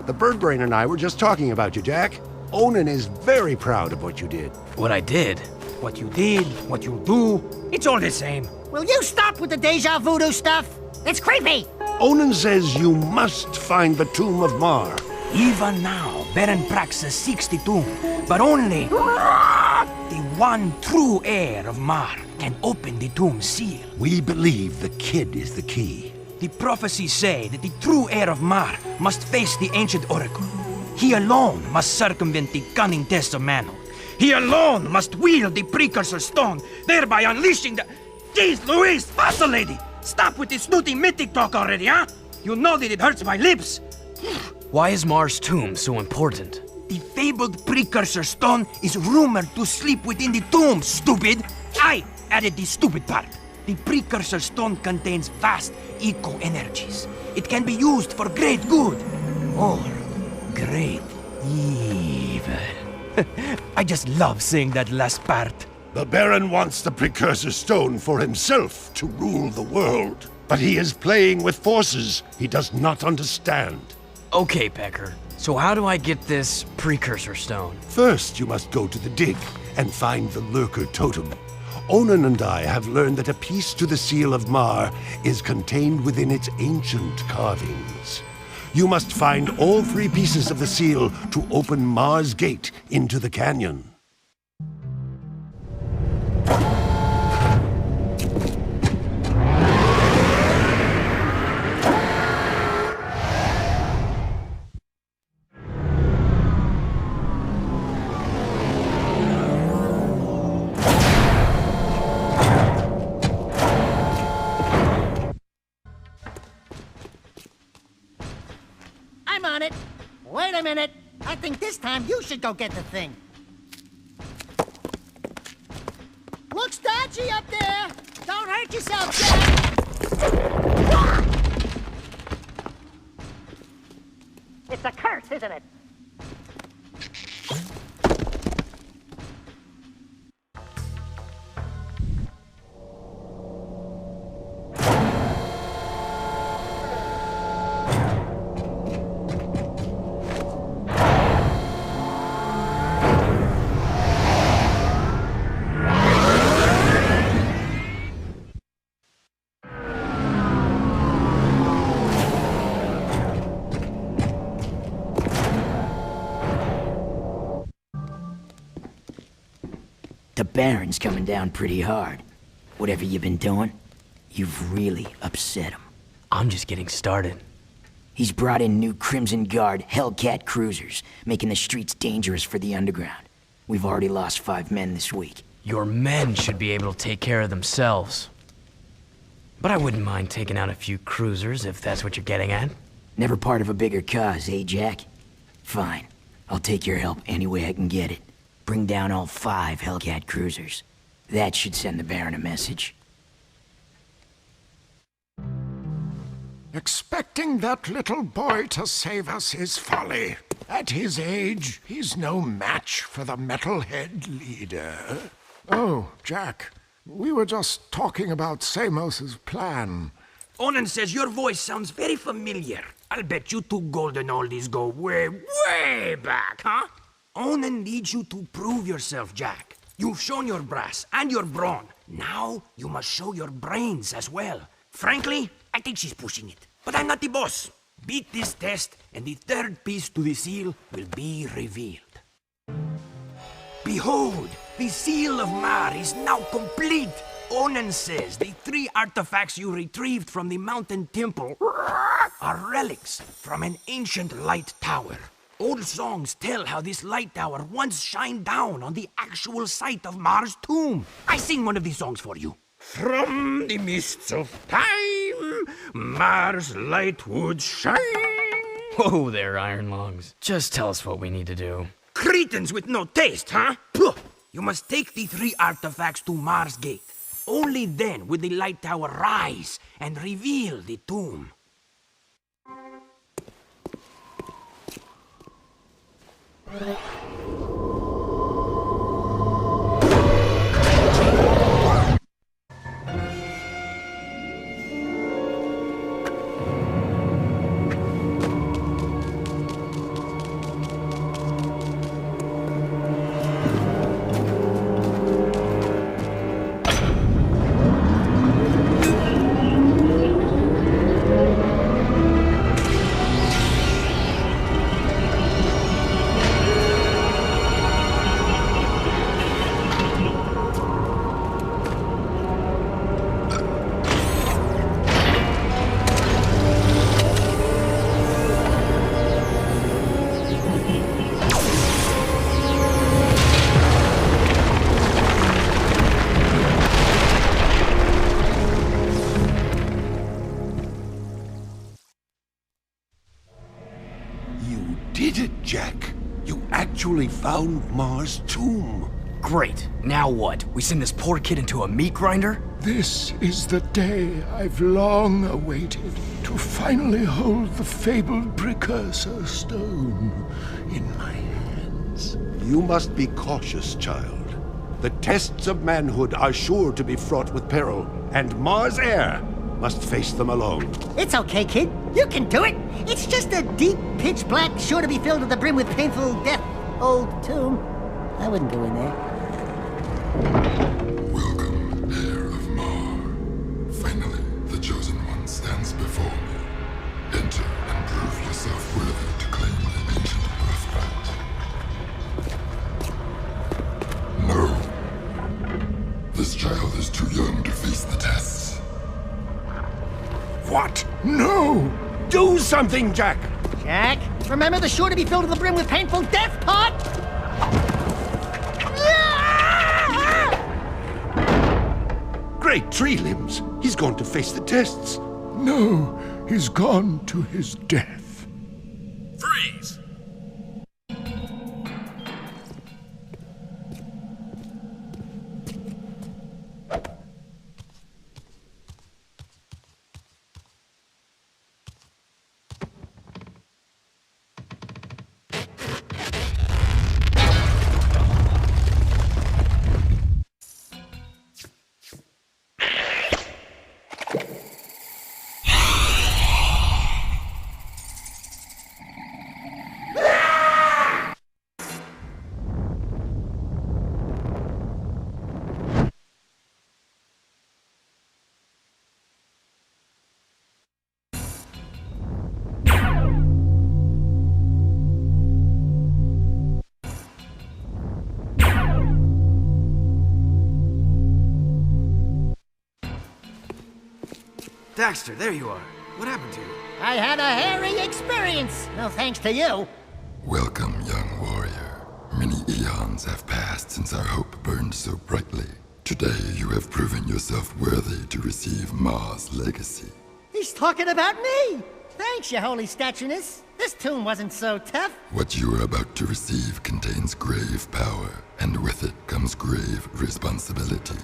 The Birdbrain and I were just talking about you, Jack. Onan is very proud of what you did. What I did? What you did, what you do, it's all the same. Will you stop with the deja voodoo stuff? It's creepy! Onan says you must find the Tomb of Mar. Even now, Baron Praxis seeks the tomb, but only the one true heir of Mar can open the tomb seal. We believe the kid is the key. The prophecies say that the true heir of Mar must face the ancient oracle. He alone must circumvent the cunning tests of manhood. He alone must wield the Precursor stone, thereby unleashing the... Jeez Louise, fossil lady! Stop with this snooty mythic talk already, huh? You know that it hurts my lips. Why is Mar's tomb so important? The fabled Precursor stone is rumored to sleep within the tomb, stupid! I added the stupid part. The Precursor stone contains vast eco-energies. It can be used for great good, or great evil. I just love saying that last part. The Baron wants the Precursor stone for himself to rule the world. But he is playing with forces he does not understand. Okay, Pecker. So how do I get this Precursor stone? First, you must go to the dig and find the Lurker totem. Onan and I have learned that a piece to the Seal of Mar is contained within its ancient carvings. You must find all 3 pieces of the seal to open Mar's gate into the canyon. I'm on it. Wait a minute. I think this time you should go get the thing. Looks dodgy up there. Don't hurt yourself, Jack. It's a curse, isn't it? The Baron's coming down pretty hard. Whatever you've been doing, you've really upset him. I'm just getting started. He's brought in new Crimson Guard Hellcat cruisers, making the streets dangerous for the underground. We've already lost 5 men this week. Your men should be able to take care of themselves. But I wouldn't mind taking out a few cruisers if that's what you're getting at. Never part of a bigger cause, eh, Jack? Fine. I'll take your help any way I can get it. bring down all 5 Hellcat cruisers. That should send the Baron a message. Expecting that little boy to save us is folly. At his age, he's no match for the metalhead leader. Oh, Jack, we were just talking about Samos's plan. Onan says your voice sounds very familiar. I'll bet you 2 golden oldies go way, way back, huh? Onan needs you to prove yourself, Jack. You've shown your brass and your brawn. Now you must show your brains as well. Frankly, I think she's pushing it. But I'm not the boss. Beat this test, and the 3rd piece to the seal will be revealed. Behold, the seal of Mar is now complete. Onan says the 3 artifacts you retrieved from the mountain temple are relics from an ancient light tower. Old songs tell how this light tower once shined down on the actual site of Mar's tomb. I sing one of these songs for you. From the mists of time, Mars light would shine. Whoa there, Iron Lungs. Just tell us what we need to do. Cretins with no taste, huh? Puh. You must take the 3 artifacts to Mars Gate. Only then will the light tower rise and reveal the tomb. Jack, you actually found Mars' tomb. Great. Now what? We send this poor kid into a meat grinder? This is the day I've long awaited, to finally hold the fabled Precursor stone in my hands. You must be cautious, child. The tests of manhood are sure to be fraught with peril, and Mars Air must face them alone. It's okay, kid. You can do it. It's just a deep, pitch black, sure to be filled to the brim with painful death old tomb. I wouldn't go in there. Welcome, heir of Mar. Finally, the Chosen One stands before me. Enter and prove yourself worthy to claim the ancient birthright. No. This child is too young to face the tests. What? No! Do something, Jack! Jack, remember the sure to be filled to the brim with painful death part? Great tree limbs! He's going to face the tests. No, he's gone to his death. Freeze! Daxter, there you are. What happened to you? I had a hairy experience. No thanks to you. Welcome, young warrior. Many eons have passed since our hope burned so brightly. Today you have proven yourself worthy to receive Mars' legacy. He's talking about me. Thanks, your holy statueness. This tomb wasn't so tough. What you are about to receive contains grave power, and with it comes grave responsibility.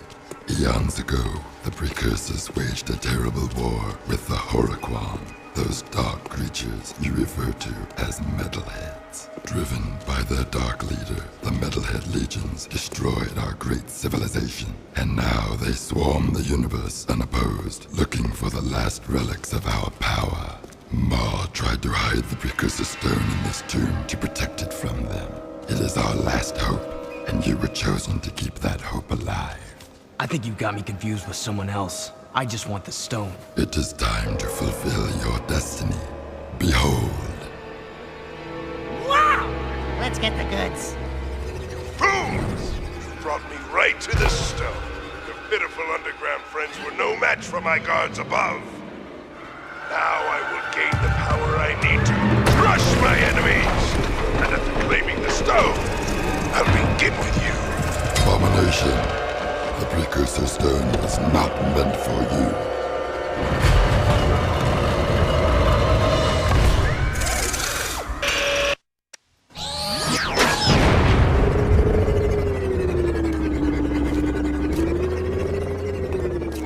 Eons ago, the Precursors waged a terrible war with the Horoquan, those dark creatures you refer to as metalheads. Driven by their dark leader, the Metalhead Legions destroyed our great civilization, and now they swarm the universe unopposed, looking for the last relics of our power. Ma tried to hide the Precursor stone in this tomb to protect it from them. It is our last hope, and you were chosen to keep that hope alive. I think you got me confused with someone else. I just want the stone. It is time to fulfill your destiny. Behold. Wow! Let's get the goods. Fools! You brought me right to the stone. Your pitiful underground friends were no match for my guards above. Now I will gain the power I need to crush my enemies. And after claiming the stone, I'll begin with you. Abomination. The Precursor stone was not meant for you.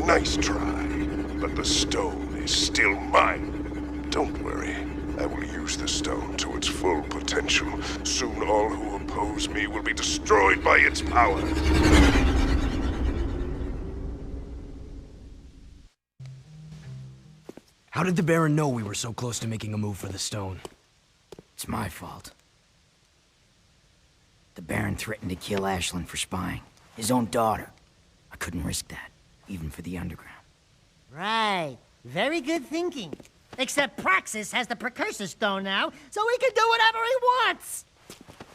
Nice try, but the stone is still mine. Don't worry, I will use the stone to its full potential. Soon all who oppose me will be destroyed by its power. How did the Baron know we were so close to making a move for the stone? It's my fault. The Baron threatened to kill Ashlyn for spying. His own daughter. I couldn't risk that, even for the underground. Right. Very good thinking. Except Praxis has the Precursor stone now, so he can do whatever he wants!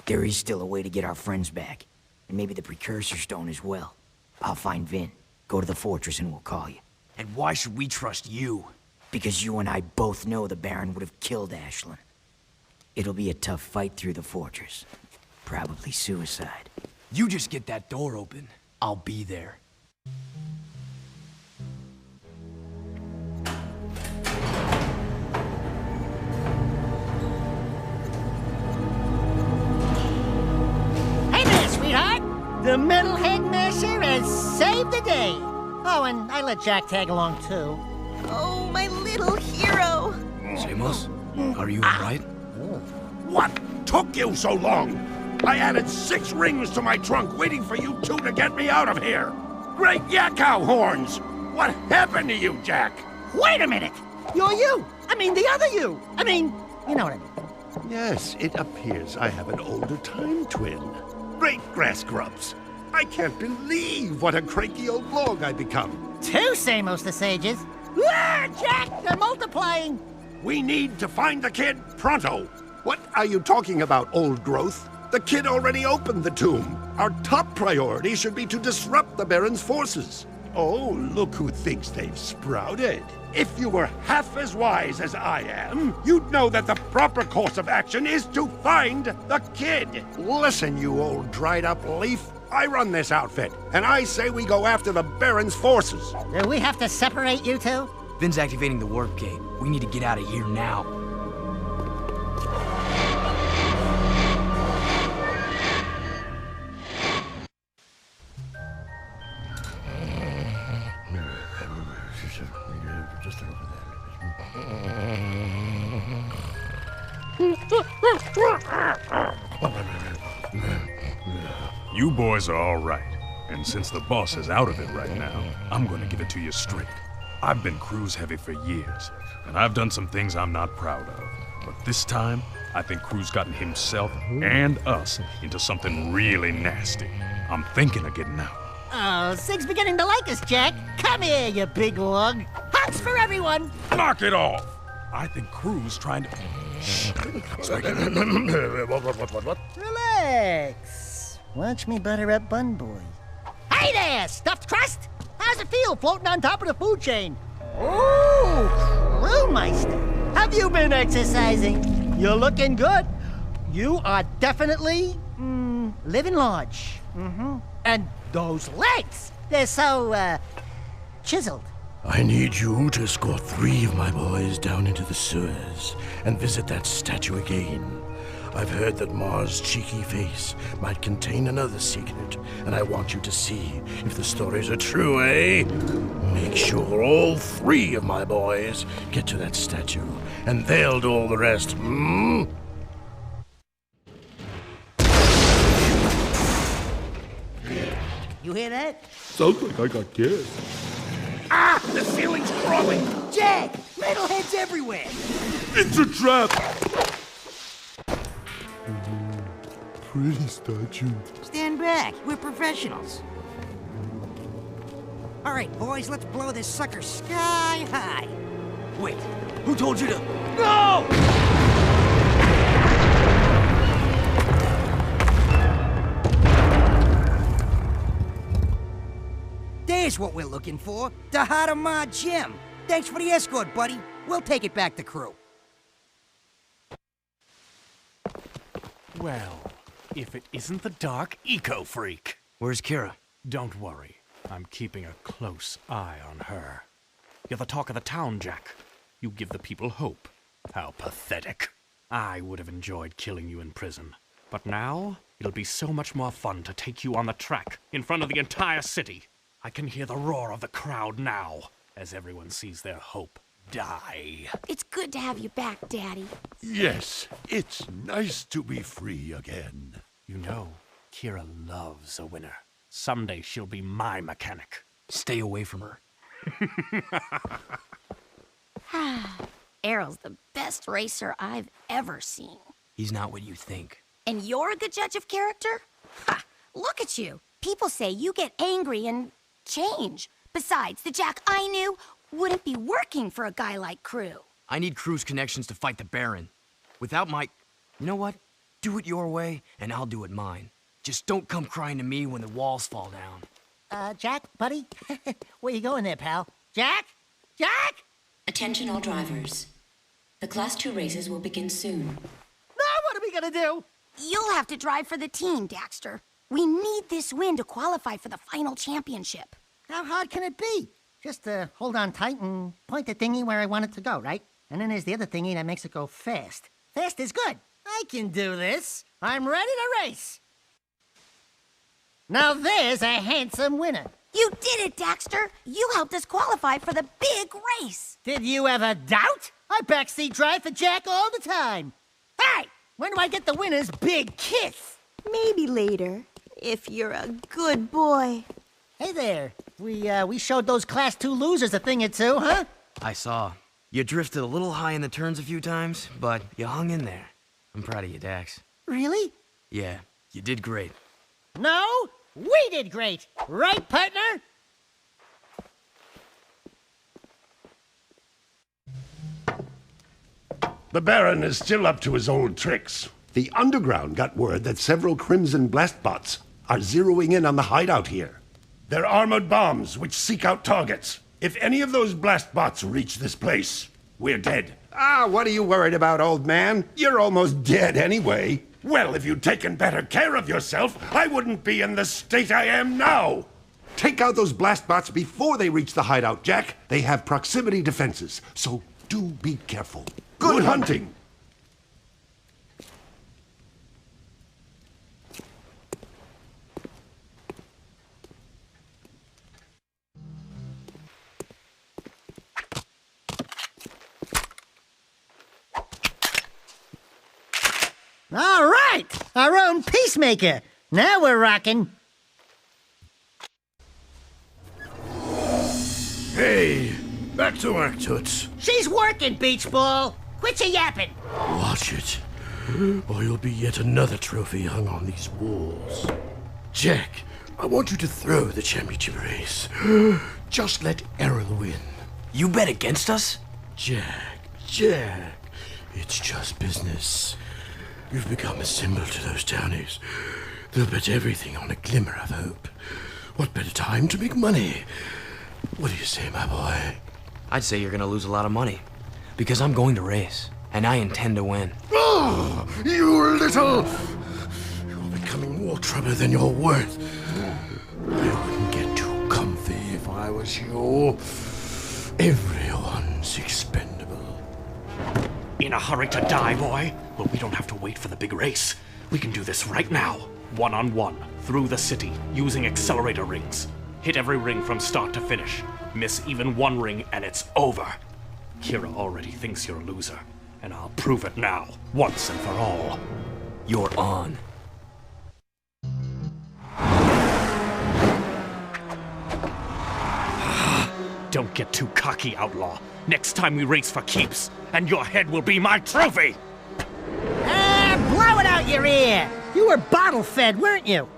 There is still a way to get our friends back. And maybe the Precursor stone as well. I'll find Vin. Go to the fortress and we'll call you. And why should we trust you? Because you and I both know the Baron would have killed Ashlyn. It'll be a tough fight through the fortress. Probably suicide. You just get that door open. I'll be there. Hey there, sweetheart! The Metalhead Masher has saved the day! Oh, and I let Jack tag along too. Oh, my little hero! Samos, are you alright? What took you so long? I added 6 rings to my trunk waiting for you two to get me out of here. Great yakkow horns! What happened to you, Jack? Wait a minute! You're you! I mean, the other you! I mean, you know what I mean. Yes, it appears I have an older time twin. Great grass grubs. I can't believe what a cranky old log I've become. 2 Samos the Sages. Ah, Jack, they're multiplying! We need to find the kid pronto. What are you talking about, old growth? The kid already opened the tomb. Our top priority should be to disrupt the Baron's forces. Oh, look who thinks they've sprouted. If you were half as wise as I am, you'd know that the proper course of action is to find the kid. Listen, you old dried-up leaf. I run this outfit, and I say we go after the Baron's forces. Do we have to separate you two? Vin's activating the warp gate. We need to get out of here now. You boys are all right. And since the boss is out of it right now, I'm gonna give it to you straight. I've been cruise heavy for years, and I've done some things I'm not proud of. But this time, I think Crew's gotten himself and us into something really nasty. I'm thinking of getting out. Oh, Sig's beginning to like us, Jack. Come here, you big lug. Hugs for everyone. Knock it off! I think Crew's trying to... What? Relax. Watch me butter up Bun Boy. Hey there, stuffed crust! How's it feel floating on top of the food chain? Ooh, Crewmeister. Have you been exercising? You're looking good. You are definitely, living large. And those legs, they're so, chiseled. I need you to escort 3 of my boys down into the sewers and visit that statue again. I've heard that Mars' cheeky face might contain another secret, and I want you to see if the stories are true, eh? Make sure all 3 of my boys get to that statue, and they'll do all the rest, hmm? You hear that? Sounds like I got killed. Ah! The ceiling's crawling! Jack! Metalheads everywhere! It's a trap! Pretty statue. Stand back. We're professionals. All right, boys, let's blow this sucker sky high. Wait, who told you to... No! There's what we're looking for. The heart of my gem. Thanks for the escort, buddy. We'll take it back to crew. Well, if it isn't the Dark Eco-Freak. Where's Kira? Don't worry. I'm keeping a close eye on her. You're the talk of the town, Jack. You give the people hope. How pathetic. I would have enjoyed killing you in prison. But now, it'll be so much more fun to take you on the track in front of the entire city. I can hear the roar of the crowd now, as everyone sees their hope die. It's good to have you back, Daddy. Yes, it's nice to be free again. You know, Kira loves a winner. Someday she'll be my mechanic. Stay away from her. Errol's the best racer I've ever seen. He's not what you think. And you're a good judge of character? Ha! Look at you. People say you get angry and change. Besides, the Jack I knew wouldn't be working for a guy like Crew. I need Crew's connections to fight the Baron. Without my... You know what? Do it your way, and I'll do it mine. Just don't come crying to me when the walls fall down. Jack, buddy? Where you going there, pal? Jack? Jack? Attention all drivers. The Class 2 races will begin soon. Now what are we gonna do? You'll have to drive for the team, Daxter. We need this win to qualify for the final championship. How hard can it be? Just hold on tight and point the thingy where I want it to go, right? And then there's the other thingy that makes it go fast. Fast is good. I can do this. I'm ready to race. Now there's a handsome winner. You did it, Daxter. You helped us qualify for the big race. Did you ever doubt? I backseat drive for Jack all the time. Hey, when do I get the winner's big kiss? Maybe later, if you're a good boy. Hey there. We showed those Class 2 losers a thing or two, huh? I saw. You drifted a little high in the turns a few times, but you hung in there. I'm proud of you, Dax. Really? Yeah, you did great. No, we did great. Right, partner? The Baron is still up to his old tricks. The Underground got word that several Crimson Blast bots are zeroing in on the hideout here. They're armored bombs which seek out targets. If any of those blast bots reach this place, we're dead. Ah, what are you worried about, old man? You're almost dead anyway. Well, if you'd taken better care of yourself, I wouldn't be in the state I am now. Take out those blast bots before they reach the hideout, Jack. They have proximity defenses, so do be careful. Good hunting. All right, our own peacemaker. Now we're rocking. Hey, back to work, Toots. She's working, Beach Ball. Quit your yapping. Watch it, or you'll be yet another trophy hung on these walls. Jack, I want you to throw the championship race. Just let Errol win. You bet against us? Jack, it's just business. You've become a symbol to those townies. They'll bet everything on a glimmer of hope. What better time to make money? What do you say, my boy? I'd say you're gonna lose a lot of money. Because I'm going to race, and I intend to win. Oh, you little... You're becoming more trouble than you're worth. I wouldn't get too comfy if I was you. Everyone's expendable. In a hurry to die, boy? Well, we don't have to wait for the big race. We can do this right now. One-on-one, through the city, using accelerator rings. Hit every ring from start to finish. Miss even one ring and it's over. Kira already thinks you're a loser, and I'll prove it now, once and for all. You're on. Don't get too cocky, outlaw. Next time we race for keeps, and your head will be my trophy! Blow it out your ear! You were bottle-fed, weren't you?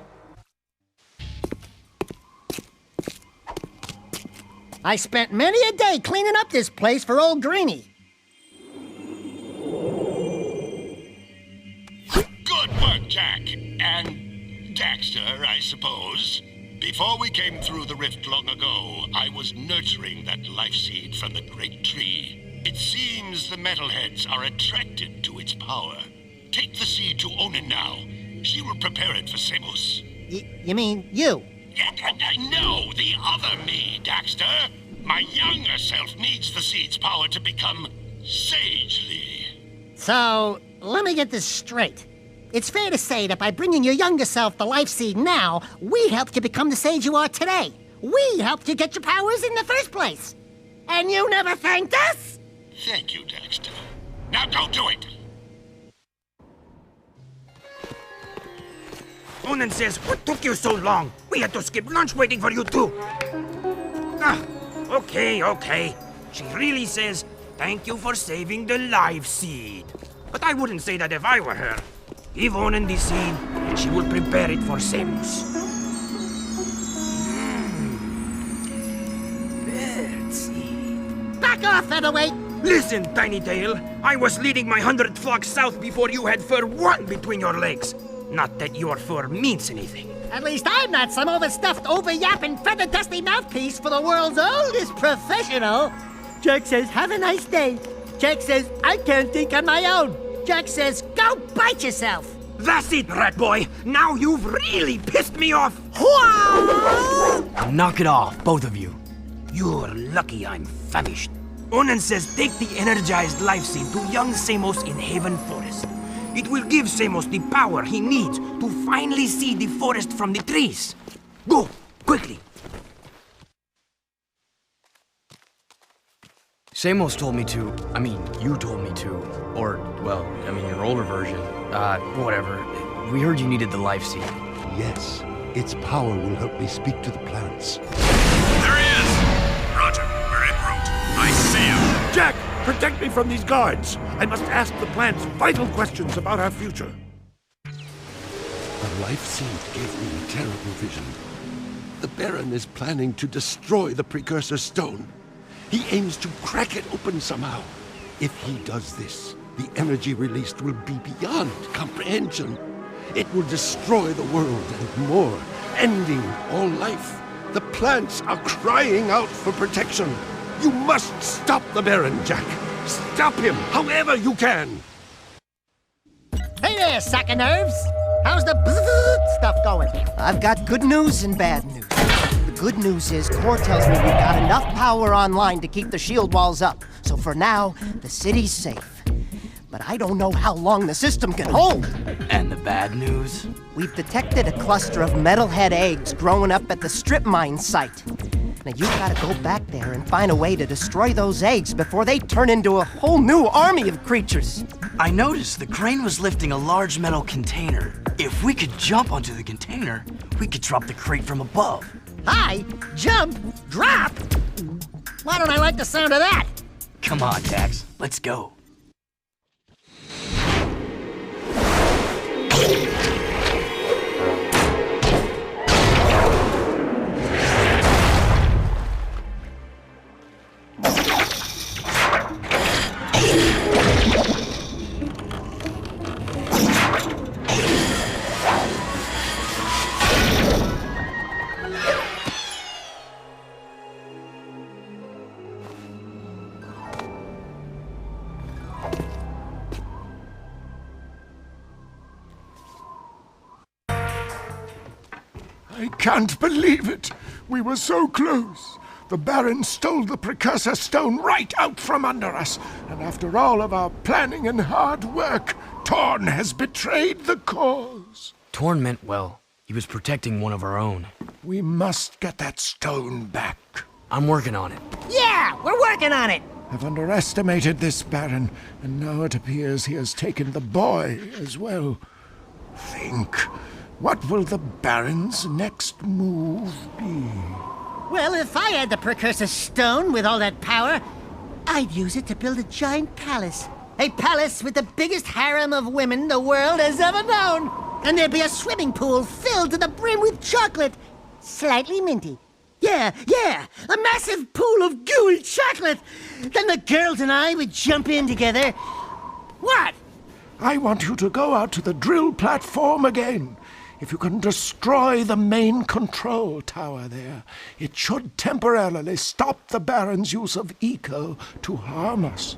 I spent many a day cleaning up this place for old Greenie. Good work, Jak. And Daxter, I suppose. Before we came through the rift long ago, I was nurturing that life seed from the great tree. It seems the metalheads are attracted to its power. Take the seed to Onin now. She will prepare it for Samus. You mean you? No, the other me, Daxter. My younger self needs the seed's power to become sagely. So, let me get this straight. It's fair to say that by bringing your younger self the life seed now, we helped you become the sage you are today. We helped you get your powers in the first place. And you never thanked us? Thank you, Daxter. Now don't do it! Onin says, what took you so long? We had to skip lunch waiting for you too. Okay. She really says, thank you for saving the life seed. But I wouldn't say that if I were her. Give Onin the seed, and she will prepare it for Samus. Back off, featherweight! Listen, Tiny Tail. I was leading my 100 flocks south before you had fur one between your legs. Not that your fur means anything. At least I'm not some overstuffed, over-yapping, feather-dusty mouthpiece for the world's oldest professional. Jak says, have a nice day. Jak says, I can't think on my own. Jak says, go bite yourself. That's it, rat boy. Now you've really pissed me off. Knock it off, both of you. You're lucky I'm famished. Onin says take the energized life seed to young Samus in Haven Forest. It will give Samus the power he needs to finally see the forest from the trees. Go, quickly. Samus told me to, you told me to, or, well, your older version, whatever. We heard you needed the life seed. Yes, its power will help me speak to the plants. There he is! Roger, we're en route. I see him. Jak, protect me from these guards. I must ask the plants vital questions about our future. The life seed gave me a terrible vision. The Baron is planning to destroy the Precursor stone. He aims to crack it open somehow. If he does this, the energy released will be beyond comprehension. It will destroy the world and more, ending all life. The plants are crying out for protection. You must stop the Baron, Jak. Stop him, however you can. Hey there, sack of nerves. How's the bzzz stuff going? I've got good news and bad news. The good news is Core tells me we've got enough power online to keep the shield walls up. So for now, the city's safe. But I don't know how long the system can hold. And the bad news? We've detected a cluster of metalhead eggs growing up at the strip mine site. Now you've got to go back there and find a way to destroy those eggs before they turn into a whole new army of creatures. I noticed the crane was lifting a large metal container. If we could jump onto the container, we could drop the crate from above. Hi, jump, drop. Why don't I like the sound of that? Come on, Dax, let's go. I can't believe it. We were so close. The Baron stole the Precursor stone right out from under us. And after all of our planning and hard work, Torn has betrayed the cause. Torn meant well. He was protecting one of our own. We must get that stone back. I'm working on it. Yeah, we're working on it. I've underestimated this Baron, and now it appears he has taken the boy as well. Think, what will the Baron's next move be? Well, if I had the Precursor stone with all that power, I'd use it to build a giant palace. A palace with the biggest harem of women the world has ever known. And there'd be a swimming pool filled to the brim with chocolate. Slightly minty. Yeah, a massive pool of gooey chocolate. Then the girls and I would jump in together. What? I want you to go out to the drill platform again. If you can destroy the main control tower there, it should temporarily stop the Baron's use of eco to harm us.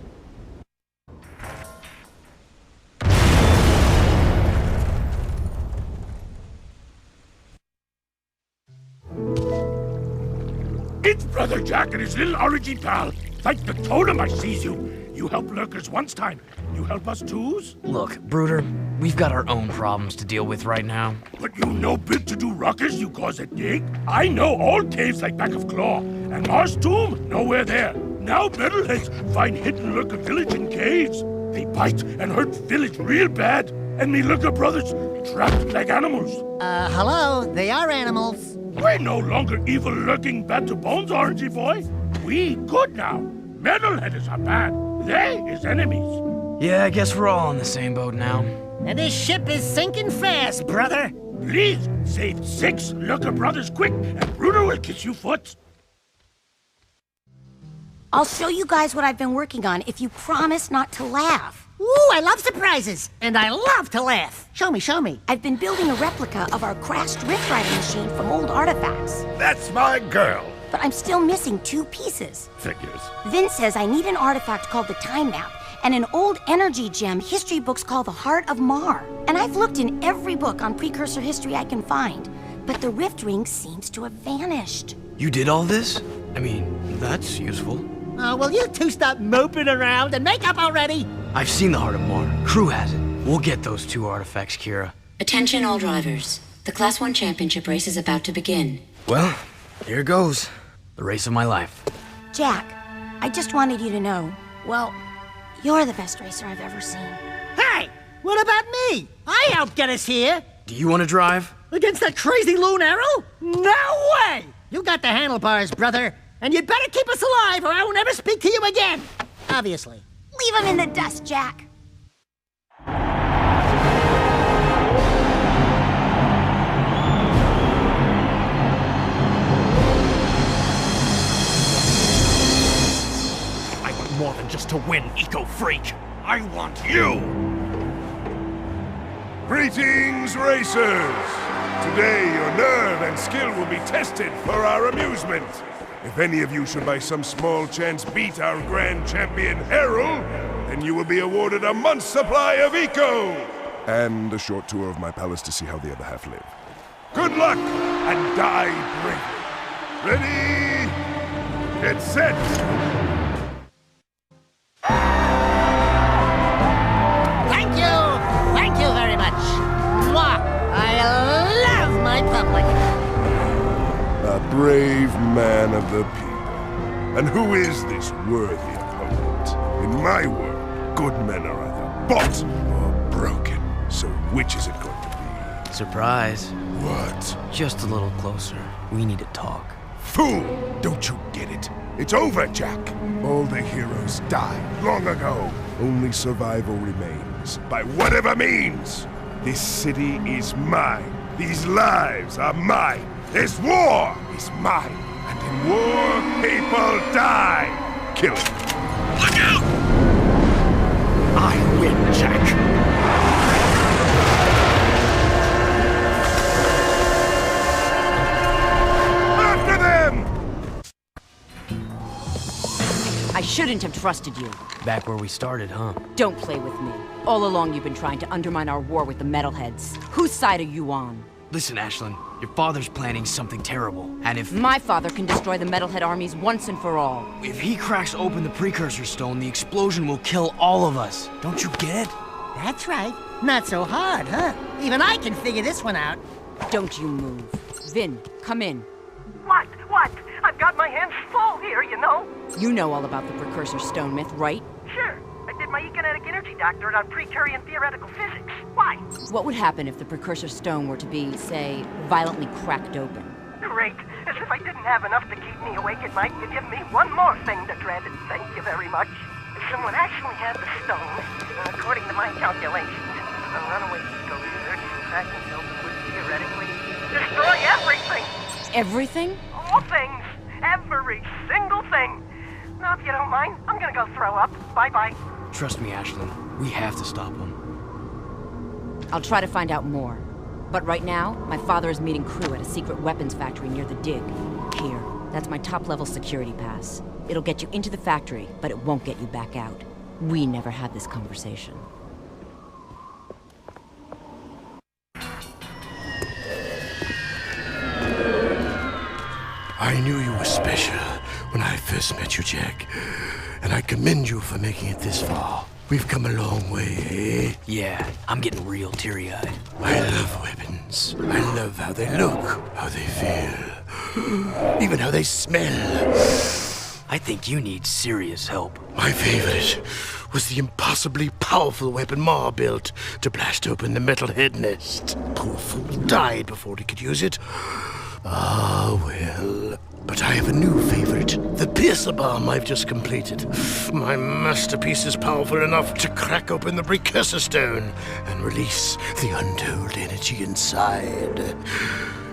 It's Brother Jak and his little orangey pal. Thank the totem I sees you. You helped lurkers once time. You help us twos? Look, Brooder, we've got our own problems to deal with right now. But you no big to do ruckus you cause a dig? I know all caves like back of claw. And Mars Tomb, nowhere there. Now metalheads find hidden lurker village in caves. They bite and hurt village real bad. And me lurker brothers trapped like animals. Hello, they are animals. We're no longer evil lurking bad to bones, orangey boy. We good now. Metalheaders are bad. They is enemies. Yeah, I guess we're all on the same boat now. And this ship is sinking fast, brother. Please, save 6 lurker brothers quick, and Bruno will kiss you foot. I'll show you guys what I've been working on if you promise not to laugh. Ooh, I love surprises, and I love to laugh. Show me. I've been building a replica of our crashed rift riding machine from old artifacts. That's my girl. But I'm still missing 2 pieces. Figures. Vince says I need an artifact called the Time Map, and an old energy gem history books called the Heart of Mar. And I've looked in every book on Precursor history I can find, but the rift ring seems to have vanished. You did all this? I mean, that's useful. Will you two stop moping around and make up already? I've seen the Heart of Mar. Crew has it. We'll get those 2 artifacts, Kira. Attention all drivers. The Class 1 championship race is about to begin. Well, here goes. The race of my life. Jak, I just wanted you to know, well, you're the best racer I've ever seen. Hey, what about me? I helped get us here. Do you want to drive? Against that crazy loon arrow? No way! You got the handlebars, brother. And you'd better keep us alive or I will never speak to you again. Obviously. Leave him in the dust, Jak. I want more than just to win, eco-freak. I want You! Greetings, racers! Today, your nerve and skill will be tested for our amusement. If any of you should by some small chance beat our grand champion, Harold, then you will be awarded a month's supply of eco! And a short tour of my palace to see how the other half live. Good luck, and die bravely. Ready? Get set! Thank you very much. Mwah! I love my public. A brave man of the people. And who is this worthy opponent? In my world, good men are either bought or broken. So which is it going to be? Surprise. What? Just a little closer. We need to talk. Fool! Don't you get it? It's over, Jak. All the heroes died long ago. Only survival remains, by whatever means. This city is mine. These lives are mine. This war is mine. And in war, people die. Kill it. Look out! I win, Jak. I shouldn't have trusted you. Back where we started, huh? Don't play with me. All along you've been trying to undermine our war with the metalheads. Whose side are you on? Listen, Ashlyn, your father's planning something terrible, and if... My father can destroy the Metalhead armies once and for all. If he cracks open the Precursor stone, the explosion will kill all of us. Don't you get it? That's right. Not so hard, huh? Even I can figure this one out. Don't you move. Vin, come in. What? I've got my hands full here, you know? You know all about the Precursor stone myth, right? Sure. I did my economic energy doctorate on Precurian theoretical physics. Why? What would happen if the Precursor stone were to be, say, violently cracked open? Great. As if I didn't have enough to keep me awake at night, you give me one more thing to dread. Thank you very much. If someone actually had the stone, according to my calculations, a runaway ego surge and crack himself would theoretically destroy everything. Everything? All things. Every single thing. Now, if you don't mind, I'm gonna go throw up. Bye-bye. Trust me, Ashlyn. We have to stop him. I'll try to find out more. But right now, my father is meeting crew at a secret weapons factory near the dig. Here, that's my top-level security pass. It'll get you into the factory, but it won't get you back out. We never had this conversation. I knew you were special when I first met you, Jak. And I commend you for making it this far. We've come a long way, eh? Yeah, I'm getting real teary-eyed. I love weapons. I love how they look, how they feel, even how they smell. I think you need serious help. My favorite was the impossibly powerful weapon Ma built to blast open the Metalhead nest. Poor fool died before he could use it. Ah, well. But I have a new favorite, the Piercer Bomb I've just completed. My masterpiece is powerful enough to crack open the Precursor stone and release the untold energy inside.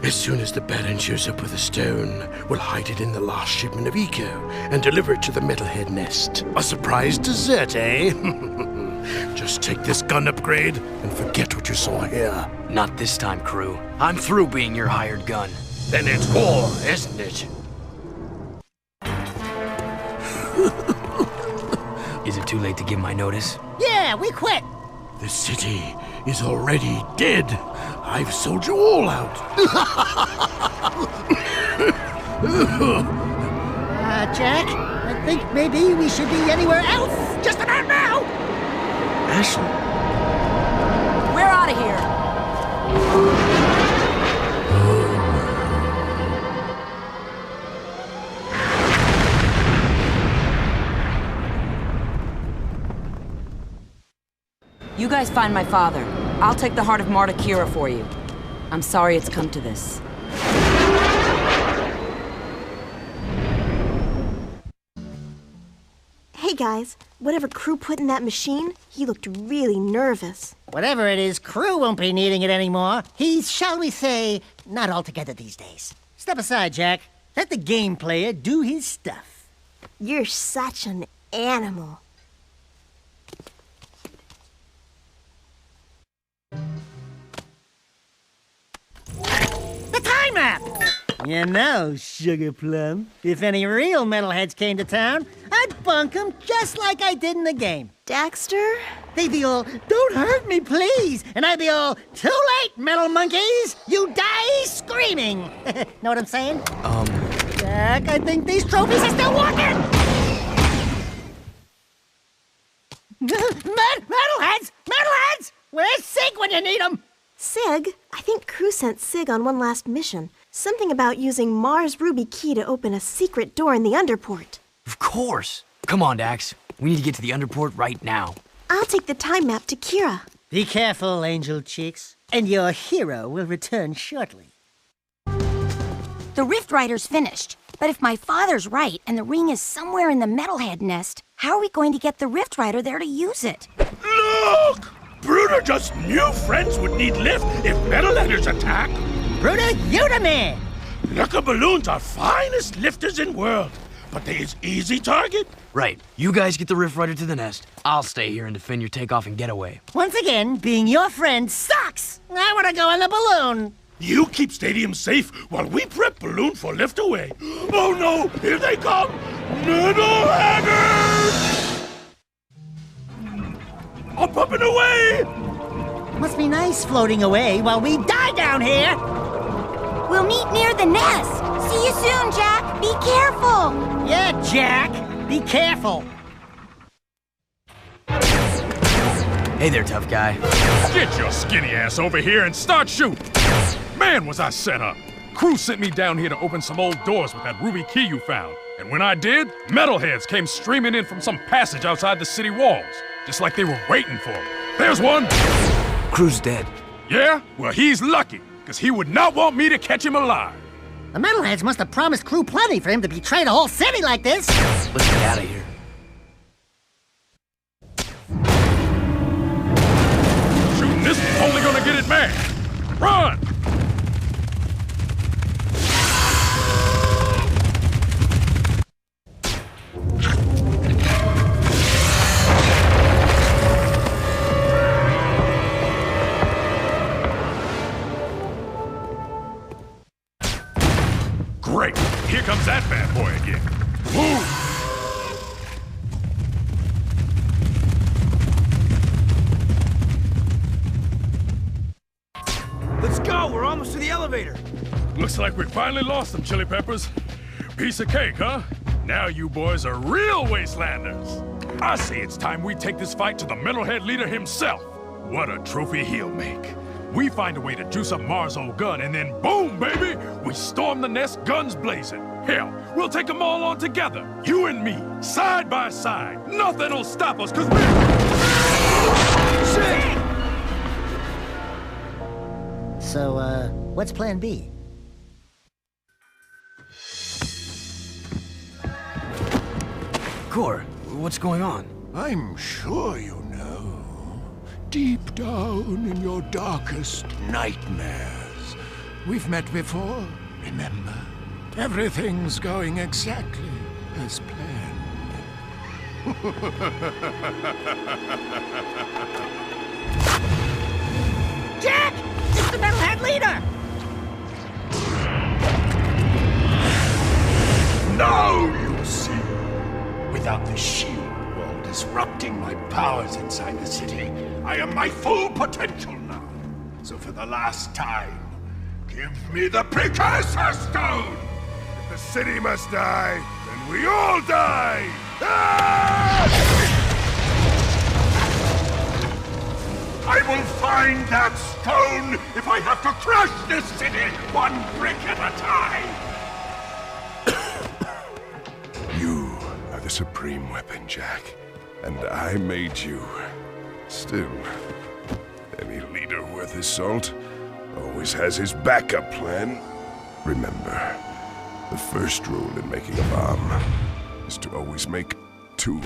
As soon as the Baron shows up with the stone, we'll hide it in the last shipment of Eco and deliver it to the Metalhead nest. A surprise dessert, eh? Just take this gun upgrade and forget what you saw here. Not this time, crew. I'm through being your hired gun. Then it's war, isn't it? Is it too late to give my notice? Yeah, we quit. The city is already dead. I've sold you all out. Jak, I think maybe we should be anywhere else just about now. Ashley. We're out of here. You guys find my father. I'll take the heart of Marta Kira for you. I'm sorry it's come to this. Hey guys, whatever Crew put in that machine, he looked really nervous. Whatever it is, Crew won't be needing it anymore. He's, shall we say, not altogether these days. Step aside, Jak. Let the game player do his stuff. You're such an animal. The time map! You know, Sugar Plum, if any real metalheads came to town, I'd bunk them just like I did in the game. Daxter? They'd be all, don't hurt me, please! And I'd be all, too late, metal monkeys! You die screaming! Know what I'm saying? Jak, I think these trophies are still working! Metalheads! Metalheads! Where's Sig when you need him? Sig? I think Crew sent Sig on one last mission. Something about using Mars Ruby Key to open a secret door in the Underport. Of course. Come on, Dax. We need to get to the Underport right now. I'll take the time map to Kira. Be careful, Angel Cheeks, and your hero will return shortly. The Rift Rider's finished. But if my father's right and the ring is somewhere in the Metalhead nest, how are we going to get the Rift Rider there to use it? Look! Bruder just knew friends would need lift if Metalheaders attack. Bruder, you the man! Lurker balloons are finest lifters in world, but they is easy target. Right. You guys get the Rift Rider to the nest. I'll stay here and defend your takeoff and getaway. Once again, being your friend sucks! I want to go on the balloon! You keep Stadium safe while we prep balloon for lift away. Oh no! Here they come! Metalheaders! Up and away! Must be nice floating away while we die Hi down here! We'll meet near the nest. See you soon, Jack. Be careful. Yeah, Jack. Be careful. Hey there, tough guy. Get your skinny ass over here and start shooting! Man, was I set up! Crew sent me down here to open some old doors with that ruby key you found. And when I did, metalheads came streaming in from some passage outside the city walls. Just like they were waiting for me. There's one! Crew's dead. Yeah? Well, he's lucky, because he would not want me to catch him alive. The metalheads must have promised Crew plenty for him to betray the whole city like this. Let's get out of here. Shooting this is only gonna get it mad. Run! Great! Here comes that bad boy again. Move! Let's go! We're almost to the elevator! Looks like we finally lost them, Chili Peppers. Piece of cake, huh? Now you boys are real wastelanders. I say it's time we take this fight to the metalhead leader himself. What a trophy he'll make. We find a way to juice up Mars' old gun, and then boom, baby! We storm the nest, guns blazing. Hell, we'll take them all on together. You and me, side by side. Nothing'll stop us, cause Shit! So, what's plan B? Core, what's going on? I'm sure you know. Deep down in your darkest nightmares. We've met before, remember? Everything's going exactly as planned. Jack! It's the metalhead leader! Now you see. Without the shield wall disrupting my powers inside the city, I am my full potential now. So for the last time, give me the Precursor Stone! If the city must die, then we all die! I will find that stone if I have to crush this city one brick at a time! You are the supreme weapon, Jack, and I made you. Still, any leader worth his salt always has his backup plan. Remember, the first rule in making a bomb is to always make two.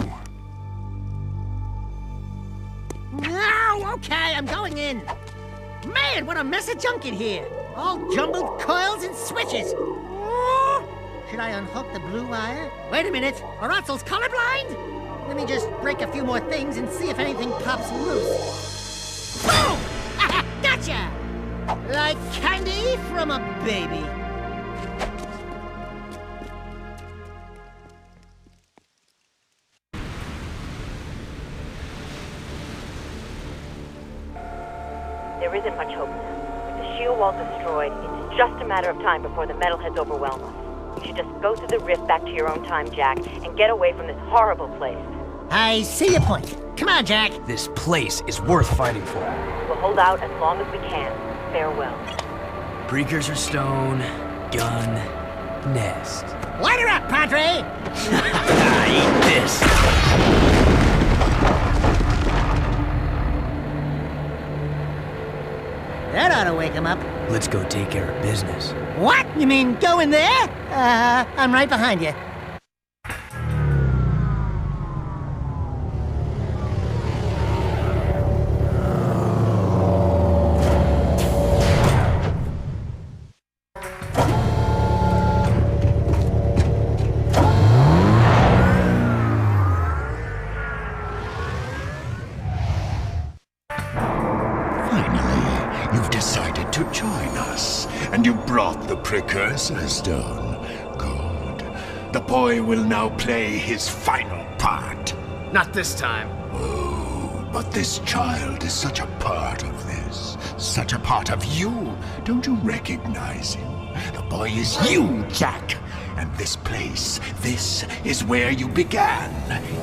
No, okay, I'm going in. Man, what a mess of junk in here. All jumbled coils and switches. Should I unhook the blue wire? Wait a minute, Aratzel's colorblind? Let me just break a few more things and see if anything pops loose. Boom! Gotcha! Like candy from a baby. There isn't much hope now. With the shield wall destroyed, it's just a matter of time before the metalheads overwhelm us. You should just go through the rift back to your own time, Jack, and get away from this horrible place. I see your point. Come on, Jack. This place is worth fighting for. We'll hold out as long as we can. Farewell. Precursor stone, gun, nest. Light her up, Padre! Eat this! That ought to wake him up. Let's go take care of business. What? You mean go in there? I'm right behind you. And you brought the Precursor Stone. Good. The boy will now play his final part. Not this time. Oh, But this child is such a part of this, such a part of you. Don't you recognize him? The boy is you, Jak. And this place, this is where you began,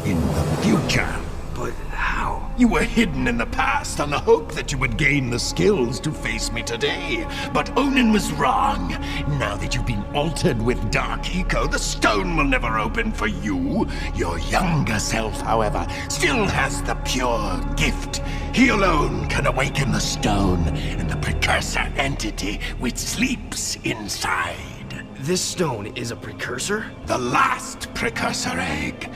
in the future. But how? You were hidden in the past on the hope that you would gain the skills to face me today. But Onin was wrong. Now that you've been altered with Dark Eco, the stone will never open for you. Your younger self, however, still has the pure gift. He alone can awaken the stone and the Precursor entity which sleeps inside. This stone is a precursor? The last Precursor egg.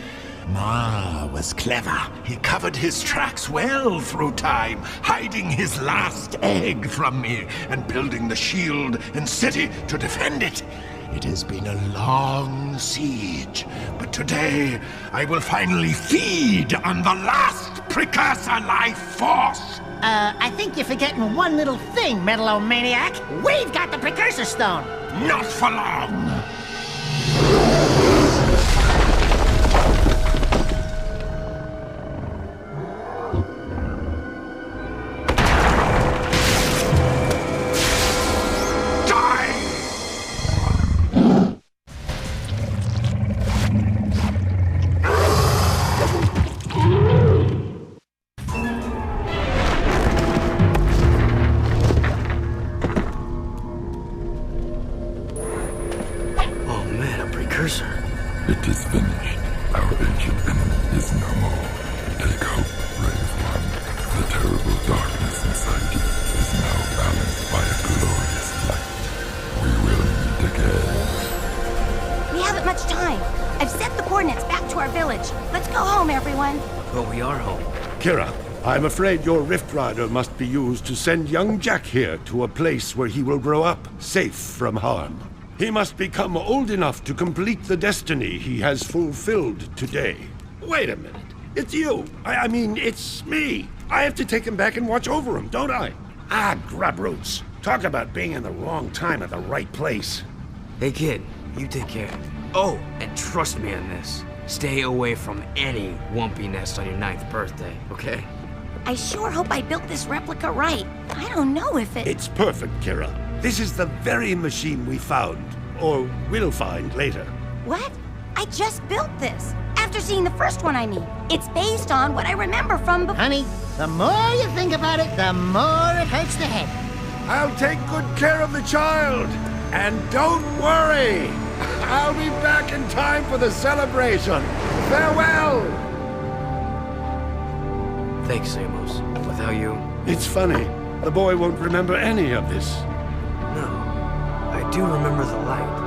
Ma was clever. He covered his tracks well through time, hiding his last egg from me and building the shield and city to defend it. It has been a long siege, but today I will finally feed on the last Precursor life force. I think you're forgetting one little thing, Metalomaniac. We've got the Precursor Stone. Not for long. It is finished. Our ancient enemy is no more. Take hope, brave one. The terrible darkness inside you is now balanced by a glorious light. We will meet again. We haven't much time. I've set the coordinates back to our village. Let's go home, everyone. But we are home. Kira, I'm afraid your Rift Rider must be used to send young Jak here to a place where he will grow up, safe from harm. He must become old enough to complete the destiny he has fulfilled today. Wait a minute. It's you. I mean, it's me. I have to take him back and watch over him, don't I? Ah, grubroots. Talk about being in the wrong time at the right place. Hey kid, you take care. Oh, and trust me on this. Stay away from any Wumpy nest on your 9th birthday, okay? I sure hope I built this replica right. I don't know if it... It's perfect, Kira. This is the very machine we found, or will find later. What? I just built this. After seeing the first one, I mean. It's based on what I remember from before. Honey, the more you think about it, the more it hurts the head. I'll take good care of the child. And don't worry. I'll be back in time for the celebration. Farewell. Thanks, Amos. Without you... It's funny. The boy won't remember any of this. No. I do remember the light.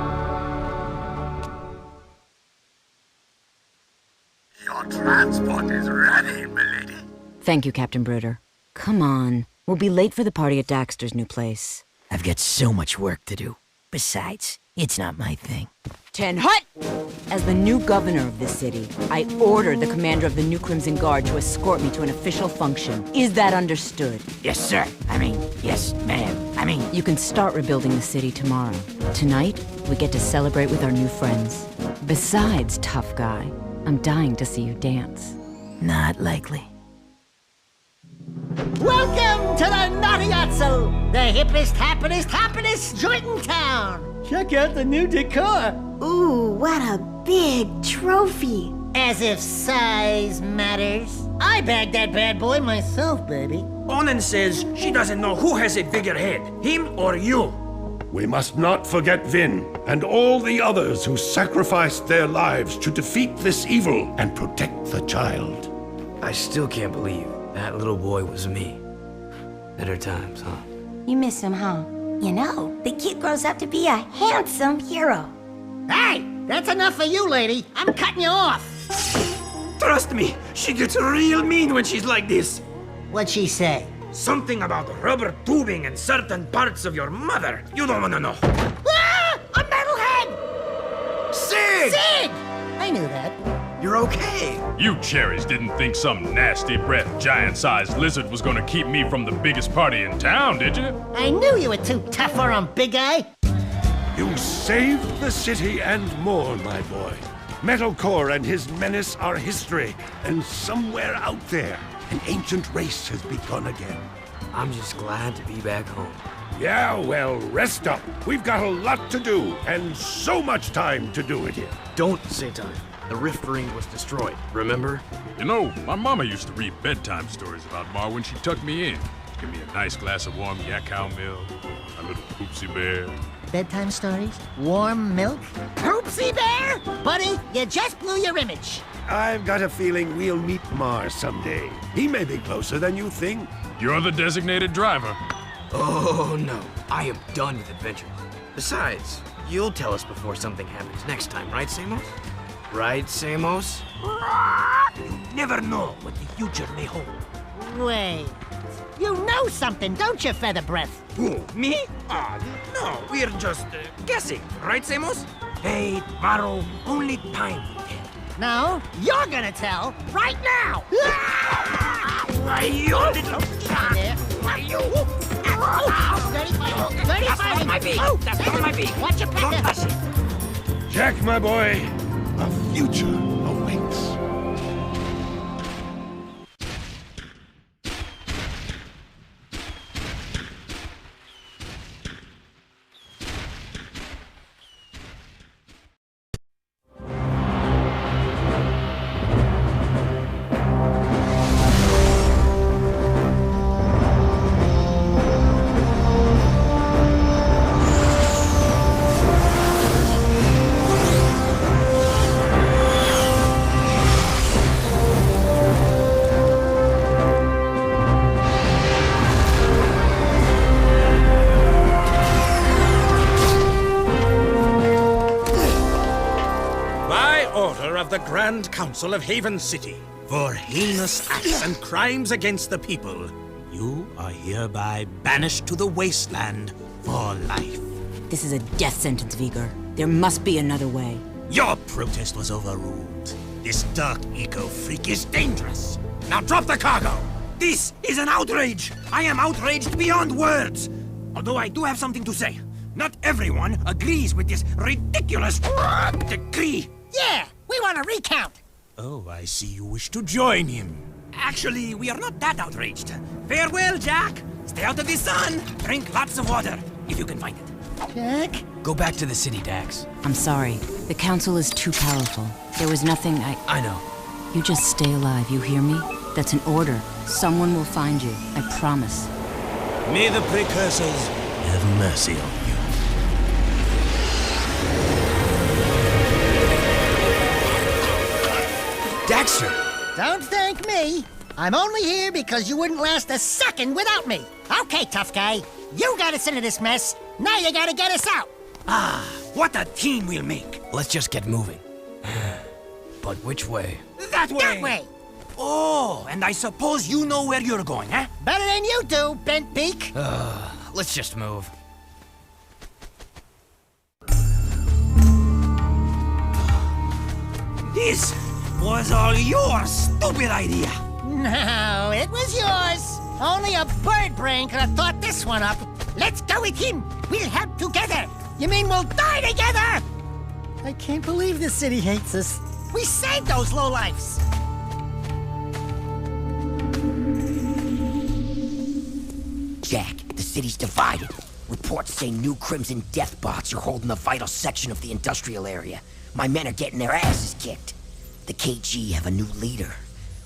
Your transport is ready, milady. Thank you, Captain Brooder. Come on. We'll be late for the party at Daxter's new place. I've got so much work to do. Besides, it's not my thing. Ten Hut! As the new governor of this city, I ordered the commander of the New Crimson Guard to escort me to an official function. Is that understood? Yes, sir. Yes, ma'am. You can start rebuilding the city tomorrow. Tonight, we get to celebrate with our new friends. Besides, tough guy, I'm dying to see you dance. Not likely. Welcome to the Naughty Otso, the hippest, happiest joint in town. Check out the new decor. Ooh, what a big trophy. As if size matters. I bagged that bad boy myself, baby. Onin says she doesn't know who has a bigger head, him or you. We must not forget Vin and all the others who sacrificed their lives to defeat this evil and protect the child. I still can't believe that little boy was me. Better times, huh? You miss him, huh? You know, the kid grows up to be a handsome hero. Hey, that's enough for you, lady. I'm cutting you off. Trust me, she gets real mean when she's like this. What'd she say? Something about rubber tubing and certain parts of your mother. You don't want to know. Ah! A metalhead! Sig! Sig! I knew that. You're okay. You cherries didn't think some nasty-breathed, giant-sized lizard was gonna keep me from the biggest party in town, did you? I knew you were too tough for him, big guy. You saved the city and more, my boy. Metalcore and his menace are history, and somewhere out there, an ancient race has begun again. I'm just glad to be back home. Yeah, well, rest up. We've got a lot to do, and so much time to do it in. Don't say time. The Rift Ring was destroyed, remember? You know, my mama used to read bedtime stories about Ma when she tucked me in. Give me a nice glass of warm yak cow milk, a little poopsie bear. Bedtime stories? Warm milk? Poopsie bear? Buddy, you just blew your image. I've got a feeling we'll meet Mar someday. He may be closer than you think. You're the designated driver. Oh, no. I am done with adventures. Besides, you'll tell us before something happens next time, right, Samos? Right, Samos? You never know what the future may hold. Wait. You know something, don't you, Feather Breath? Who, me? No, we're just guessing, right, Samos? Fate, tomorrow, only time will tell. No, you're gonna tell right now! Why, you little... Why, you... That's not my beak! That's not my beak! Watch your Don't pet. touch it! Jack, my boy, a future awaits. Of the Grand Council of Haven City for heinous acts and crimes against the people. You are hereby banished to the wasteland for life. This is a death sentence, Vigor. There must be another way. Your protest was overruled. This dark eco-freak is dangerous. Now drop the cargo! This is an outrage! I am outraged beyond words! Although I do have something to say. Not everyone agrees with this ridiculous decree. Yeah, we want a recount. Oh, I see you wish to join him. Actually, we are not that outraged. Farewell, Jack. Stay out of the sun. Drink lots of water, if you can find it. Jack? Go back to the city, Dax. I'm sorry. The council is too powerful. There was nothing I know. You just stay alive, you hear me? That's an order. Someone will find you. I promise. May the Precursors have mercy on you. Daxter! Don't thank me. I'm only here because you wouldn't last a second without me. Okay, tough guy. You got us into this mess. Now you gotta get us out. Ah, what a team we'll make. Let's just get moving. But which way? That way! That way. Oh, and I suppose you know where you're going, eh? Better than you do, bent beak. Let's just move. This was all your stupid idea. No, it was yours. Only a bird brain could have thought this one up. Let's go with him. We'll help together. You mean we'll die together? I can't believe this city hates us. We saved those lowlifes. Jack, the city's divided. Reports say new Crimson death bots are holding a vital section of the industrial area. My men are getting their asses kicked. The KG have a new leader.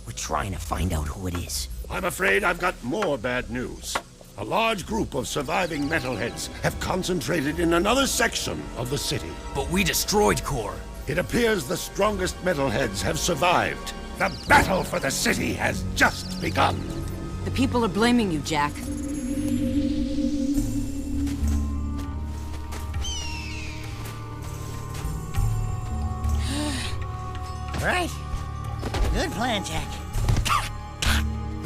We're trying to find out who it is. I'm afraid I've got more bad news. A large group of surviving metalheads have concentrated in another section of the city. But we destroyed Core. It appears the strongest metalheads have survived. The battle for the city has just begun. The people are blaming you, Jack. Right. Good plan, Jack.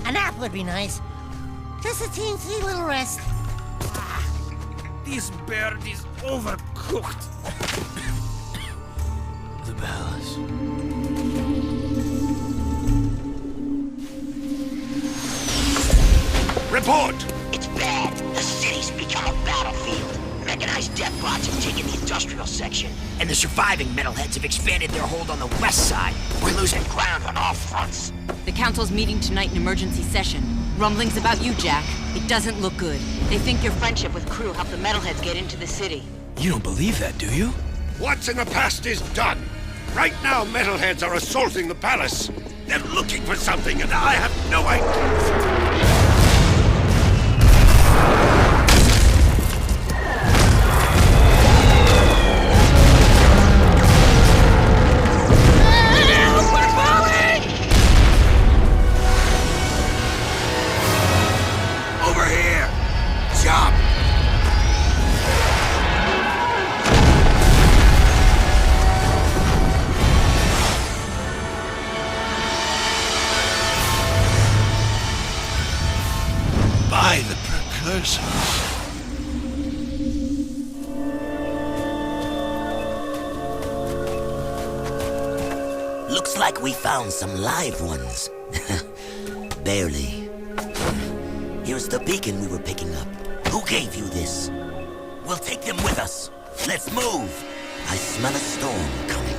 A nap would be nice. Just a teensy little rest. This bird is overcooked. The bells. Report! It's bad. The city's become a battlefield. Mechanized deathbots have taken the industrial section, and the surviving metalheads have expanded their hold on the west side. We're losing ground on all fronts. The council's meeting tonight in emergency session. Rumblings about you, Jak. It doesn't look good. They think your friendship with Crew helped the metalheads get into the city. You don't believe that, do you? What's in the past is done. Right now, metalheads are assaulting the palace. They're looking for something, and I have no idea. By the Precursors. Looks like we found some live ones. Barely. Here's the beacon we were picking up. Who gave you this? We'll take them with us. Let's move. I smell a storm coming.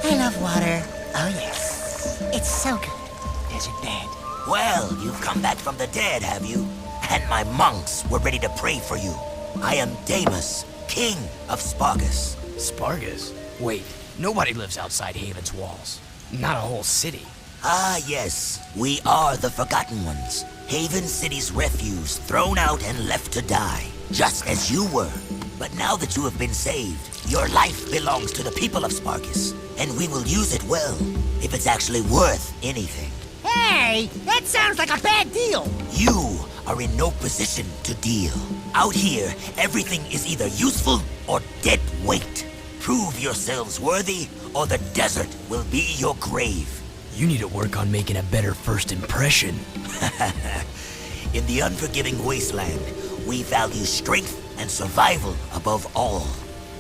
I love water. Oh, yes. It's so good. Desert bed. Well, you've come back from the dead, have you? And my monks were ready to pray for you. I am Damus, king of Spargus. Spargus? Wait, nobody lives outside Haven's walls. Not a whole city. Ah, yes. We are the Forgotten Ones. Haven City's refuse, thrown out and left to die. Just as you were. But now that you have been saved, your life belongs to the people of Spargus. And we will use it well, if it's actually worth anything. Hey, that sounds like a bad deal. You are in no position to deal. Out here, everything is either useful or dead weight. Prove yourselves worthy, or the desert will be your grave. You need to work on making a better first impression. In the unforgiving wasteland, we value strength and survival above all.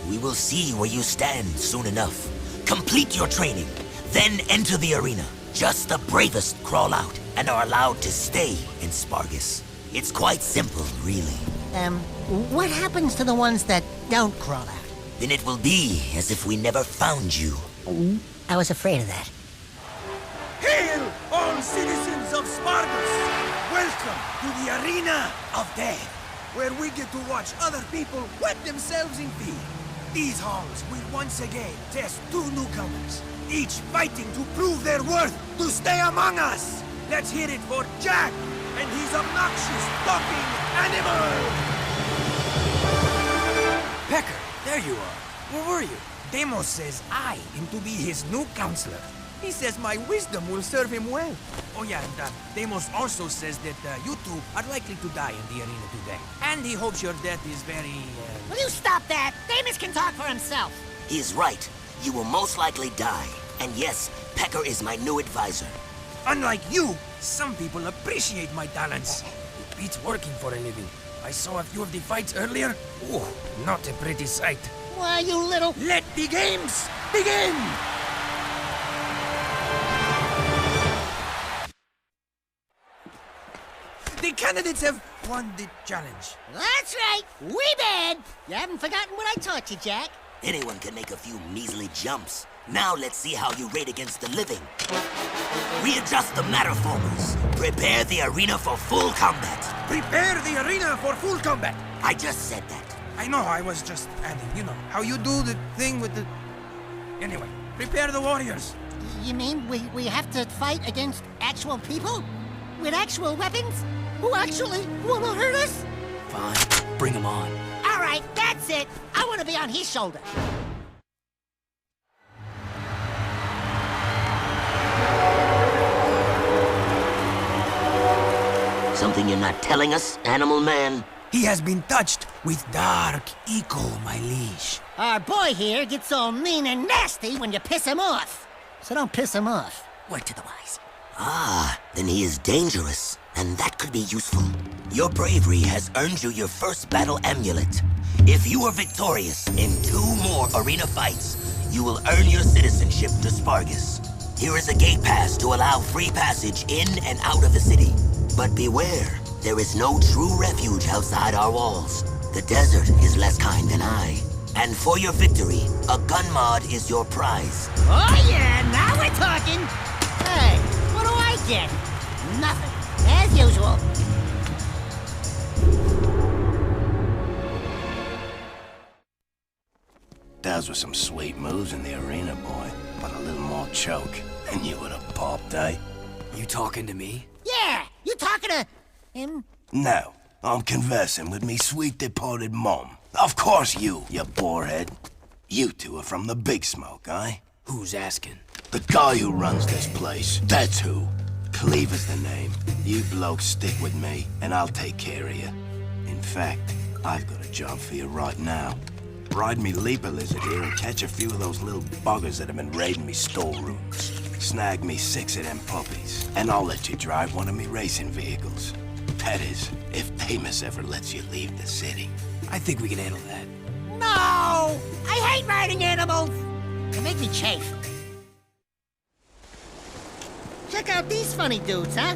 We will see where you stand soon enough. Complete your training, then enter the arena. Just the bravest crawl out and are allowed to stay in Spargus. It's quite simple, really. What happens to the ones that don't crawl out? Then it will be as if we never found you. I was afraid of that. Hail, all citizens of Spargus! Welcome to the Arena of Death, where we get to watch other people wet themselves in fear. These halls will once again test two newcomers, each fighting to prove their worth to stay among us. Let's hear it for Jak and his obnoxious talking animal! Pecker, there you are. Where were you? Demos says I am to be his new counselor. He says my wisdom will serve him well. Oh yeah, and Demos also says that you two are likely to die in the arena today. And he hopes your death is very, Will you stop that? Damus can talk for himself. He is right. You will most likely die. And yes, Pecker is my new advisor. Unlike you, some people appreciate my talents. It beats working for a living. I saw a few of the fights earlier. Oh, not a pretty sight. Why, you little... Let the games begin! The candidates have won the challenge. That's right. We bad. You haven't forgotten what I taught you, Jak. Anyone can make a few measly jumps. Now let's see how you rate against the living. Readjust the matterformers. Prepare the arena for full combat. Prepare the arena for full combat. I just said that. I know, I was just adding. You know, how you do the thing with the... Anyway, prepare the warriors. You mean we have to fight against actual people? With actual weapons? Who actually want to hurt us? Fine, bring them on. All right, that's it. I want to be on his shoulder. Something you're not telling us, Animal Man? He has been touched with dark eco, my liege. Our boy here gets all mean and nasty when you piss him off. So don't piss him off. Word to the wise. Ah, then he is dangerous, and that could be useful. Your bravery has earned you your first battle amulet. If you are victorious in 2 more arena fights, you will earn your citizenship to Spargus. Here is a gate pass to allow free passage in and out of the city. But beware, there is no true refuge outside our walls. The desert is less kind than I. And for your victory, a gun mod is your prize. Oh yeah, now we're talking! Hey, what do I get? Nothing, as usual. Those were some sweet moves in the arena, boy. But a little more choke, and you would have popped, eh? You talking to me? Yeah, you talking to him? No, I'm conversing with me sweet departed mom. Of course you borehead. You two are from the Big Smoke, eh? Who's asking? The guy who runs this place, that's who. Cleaver's the name. You blokes stick with me, and I'll take care of you. In fact, I've got a job for you right now. Ride me leaper lizard here and catch a few of those little buggers that have been raiding me storerooms. Snag me 6 of them puppies, and I'll let you drive one of me racing vehicles. That is, if Amos ever lets you leave the city. I think we can handle that. No! I hate riding animals! They make me chafe. Check out these funny dudes, huh?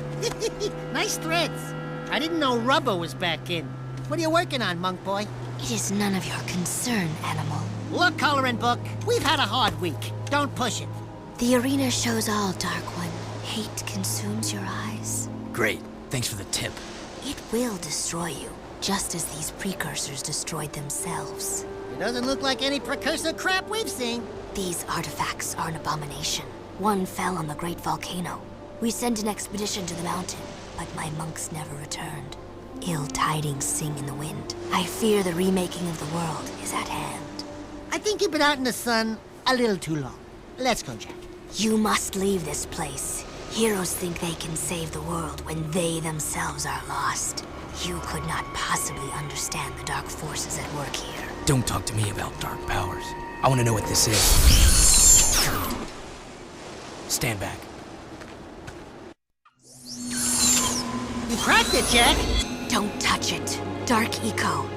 Nice threads. I didn't know rubber was back in. What are you working on, monk boy? It is none of your concern, animal. Look, coloring book, we've had a hard week. Don't push it. The arena shows all, Dark One. Hate consumes your eyes. Great. Thanks for the tip. It will destroy you, just as these precursors destroyed themselves. It doesn't look like any precursor crap we've seen. These artifacts are an abomination. One fell on the great volcano. We sent an expedition to the mountain, but my monks never returned. Ill tidings sing in the wind. I fear the remaking of the world is at hand. I think you've been out in the sun a little too long. Let's go, Jack. You must leave this place. Heroes think they can save the world when they themselves are lost. You could not possibly understand the dark forces at work here. Don't talk to me about dark powers. I want to know what this is. Stand back. You cracked it, Jack. Don't touch it. Dark Eco.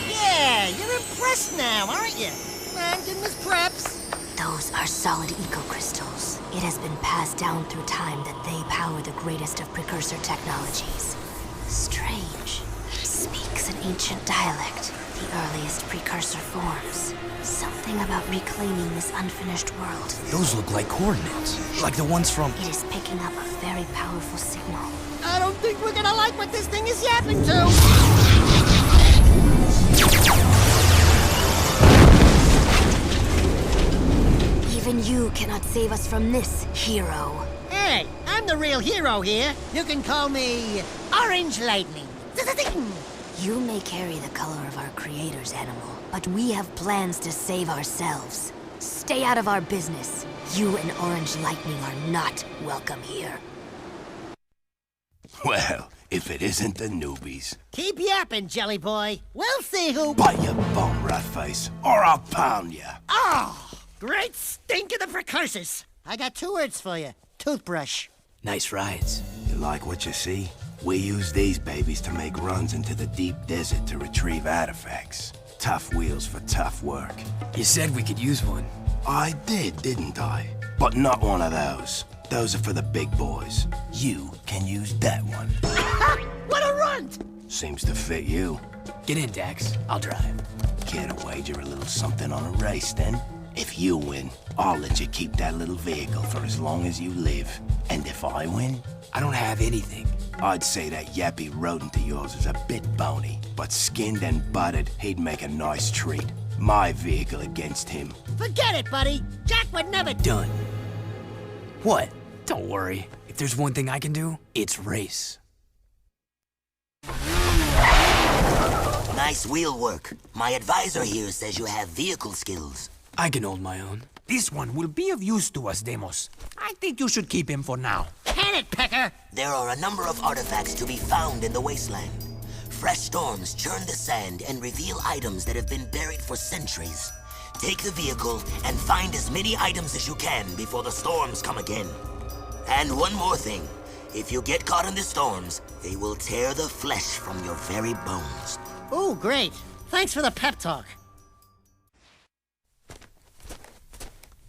Yeah, you're impressed now, aren't you? Man, give us preps. Those are solid eco crystals. It has been passed down through time that they power the greatest of precursor technologies. Strange. It speaks an ancient dialect, the earliest precursor forms. Something about reclaiming this unfinished world. Those look like coordinates, like the ones from... It is picking up a very powerful signal. I don't think we're gonna like what this thing is yapping to. Even you cannot save us from this, hero. Hey, I'm the real hero here. You can call me Orange Lightning. You may carry the color of our creator's animal, but we have plans to save ourselves. Stay out of our business. You and Orange Lightning are not welcome here. Well, if it isn't the newbies. Keep yapping, Jelly Boy. We'll see who... Bite your bum, rat face, or I'll pound you. Oh, great stink of the precursors. I got 2 words for you. Toothbrush. Nice rides. You like what you see? We use these babies to make runs into the deep desert to retrieve artifacts. Tough wheels for tough work. You said we could use one. I did, didn't I? But not one of those. Those are for the big boys. You can use that one. What a runt! Seems to fit you. Get in, Dax. I'll drive. Care to wager a little something on a race, then? If you win, I'll let you keep that little vehicle for as long as you live. And if I win? I don't have anything. I'd say that yappy rodent of yours is a bit bony, but skinned and buttered, he'd make a nice treat. My vehicle against him. Forget it, buddy. Jack would never... Done. What? Don't worry. If there's one thing I can do, it's race. Nice wheel work. My advisor here says you have vehicle skills. I can hold my own. This one will be of use to us, Deimos. I think you should keep him for now. Can it, Pecker! There are a number of artifacts to be found in the wasteland. Fresh storms churn the sand and reveal items that have been buried for centuries. Take the vehicle and find as many items as you can before the storms come again. And one more thing. If you get caught in the storms, they will tear the flesh from your very bones. Ooh, great. Thanks for the pep talk.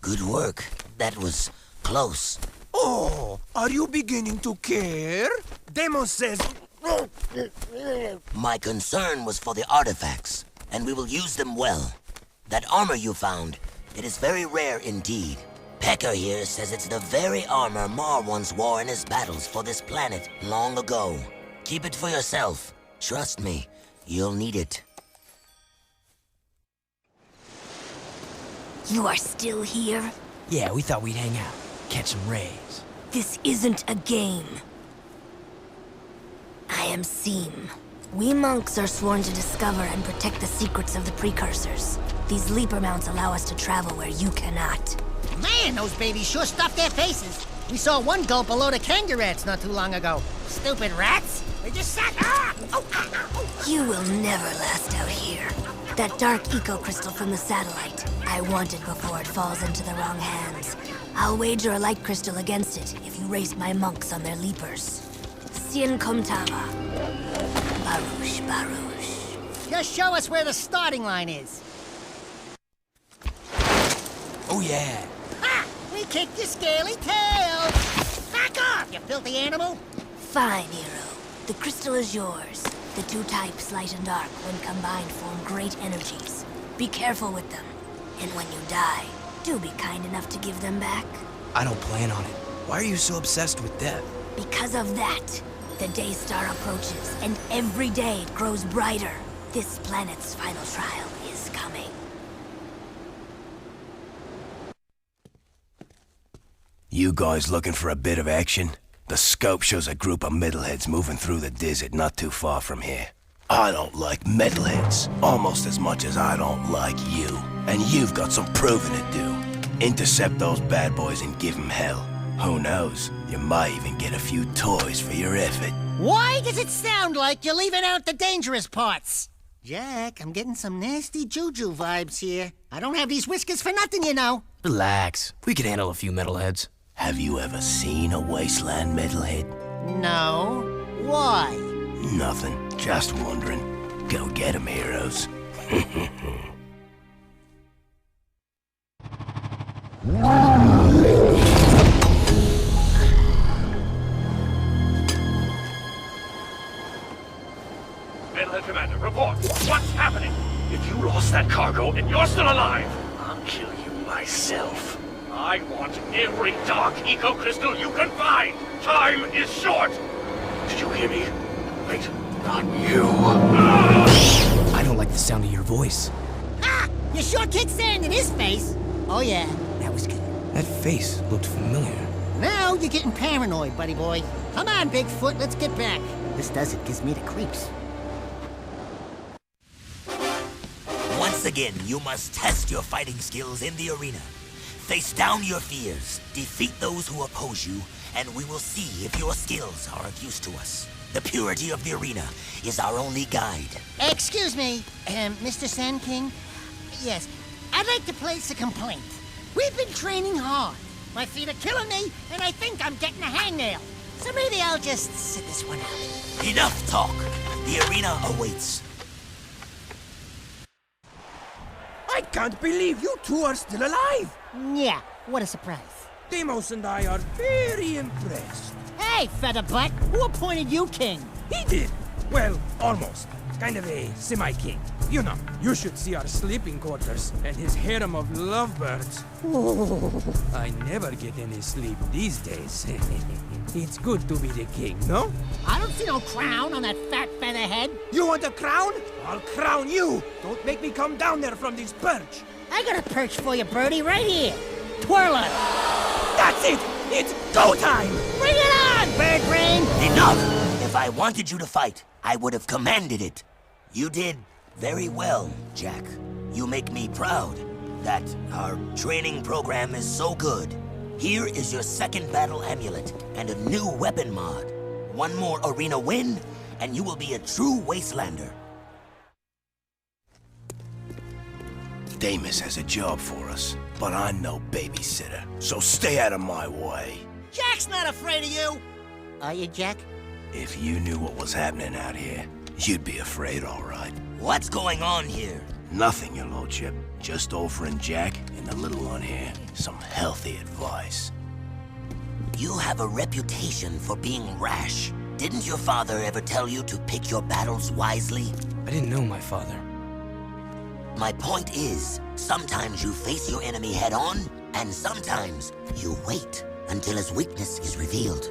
Good work. That was close. Oh, are you beginning to care? Deimos says... My concern was for the artifacts, and we will use them well. That armor you found, it is very rare indeed. Pecker here says it's the very armor Mar once wore in his battles for this planet long ago. Keep it for yourself. Trust me, you'll need it. You are still here? Yeah, we thought we'd hang out, catch some rays. This isn't a game. I am Seam. We monks are sworn to discover and protect the secrets of the Precursors. These leaper mounts allow us to travel where you cannot. Man, those babies sure stuffed their faces. We saw one gulp a load of kangaroos not too long ago. Stupid rats. They just sat... You will never last out here. That dark eco-crystal from the satellite. I want it before it falls into the wrong hands. I'll wager a light crystal against it if you race my monks on their leapers. Sien Komtava. Baruch, Baruch. Just show us where the starting line is. Oh yeah. Ha! We kicked your scaly tail! Back off, you filthy animal! Fine, hero. The crystal is yours. The two types, light and dark, when combined form great energies. Be careful with them. And when you die, do be kind enough to give them back. I don't plan on it. Why are you so obsessed with death? Because of that, the day star approaches, and every day it grows brighter. This planet's final trial is coming. You guys looking for a bit of action? The scope shows a group of metalheads moving through the desert not too far from here. I don't like metalheads, almost as much as I don't like you. And you've got some proving to do. Intercept those bad boys and give them hell. Who knows, you might even get a few toys for your effort. Why does it sound like you're leaving out the dangerous parts? Jak, I'm getting some nasty juju vibes here. I don't have these whiskers for nothing, you know. Relax. We can handle a few metalheads. Have you ever seen a wasteland metalhead? No. Why? Nothing. Just wondering. Go get 'em, heroes. Metalhead Commander, report. What's happening? If you lost that cargo and you're still alive, I'll kill you myself. I want every dark eco-crystal you can find. Time is short. Did you hear me? Wait, not you. I don't like the sound of your voice. Ah! You sure kicked sand in his face. Oh yeah, that was good. That face looked familiar. Now you're getting paranoid, buddy boy. Come on, Bigfoot, let's get back. This desert gives me the creeps. Once again, you must test your fighting skills in the arena. Face down your fears, defeat those who oppose you, and we will see if your skills are of use to us. The purity of the arena is our only guide. Excuse me, Mr. Sand King? Yes, I'd like to place a complaint. We've been training hard. My feet are killing me, and I think I'm getting a hangnail. So maybe I'll just sit this one out. Enough talk. The arena awaits. I can't believe you two are still alive! Yeah, what a surprise. Deimos and I are very impressed. Hey, Featherbutt, who appointed you king? He did! Well, almost. Kind of a semi-king. You know, you should see our sleeping quarters and his harem of lovebirds. I never get any sleep these days. It's good to be the king, no? I don't see no crown on that fat featherhead. You want a crown? I'll crown you! Don't make me come down there from this perch! I got a perch for you, birdie, right here. Twirl it! That's it! It's go time! Bring it on, bird brain! Enough! If I wanted you to fight, I would have commanded it. You did very well, Jak. You make me proud that our training program is so good. Here is your second battle amulet and a new weapon mod. One more arena win, and you will be a true wastelander. Deimos has a job for us, but I'm no babysitter, so stay out of my way. Jak's not afraid of you! Are you, Jak? If you knew what was happening out here, you'd be afraid, all right. What's going on here? Nothing, your lordship. Just offering Jak and the little one here some healthy advice. You have a reputation for being rash. Didn't your father ever tell you to pick your battles wisely? I didn't know my father. My point is, sometimes you face your enemy head-on, and sometimes you wait until his weakness is revealed.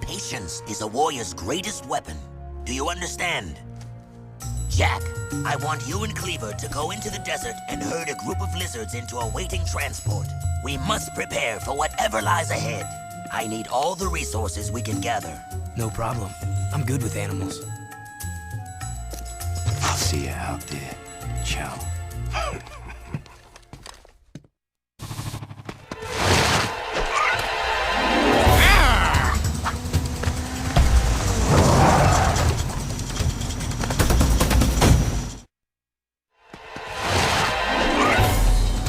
Patience is a warrior's greatest weapon. Do you understand? Jak, I want you and Cleaver to go into the desert and herd a group of lizards into a waiting transport. We must prepare for whatever lies ahead. I need all the resources we can gather. No problem. I'm good with animals. I'll see you out there, chum.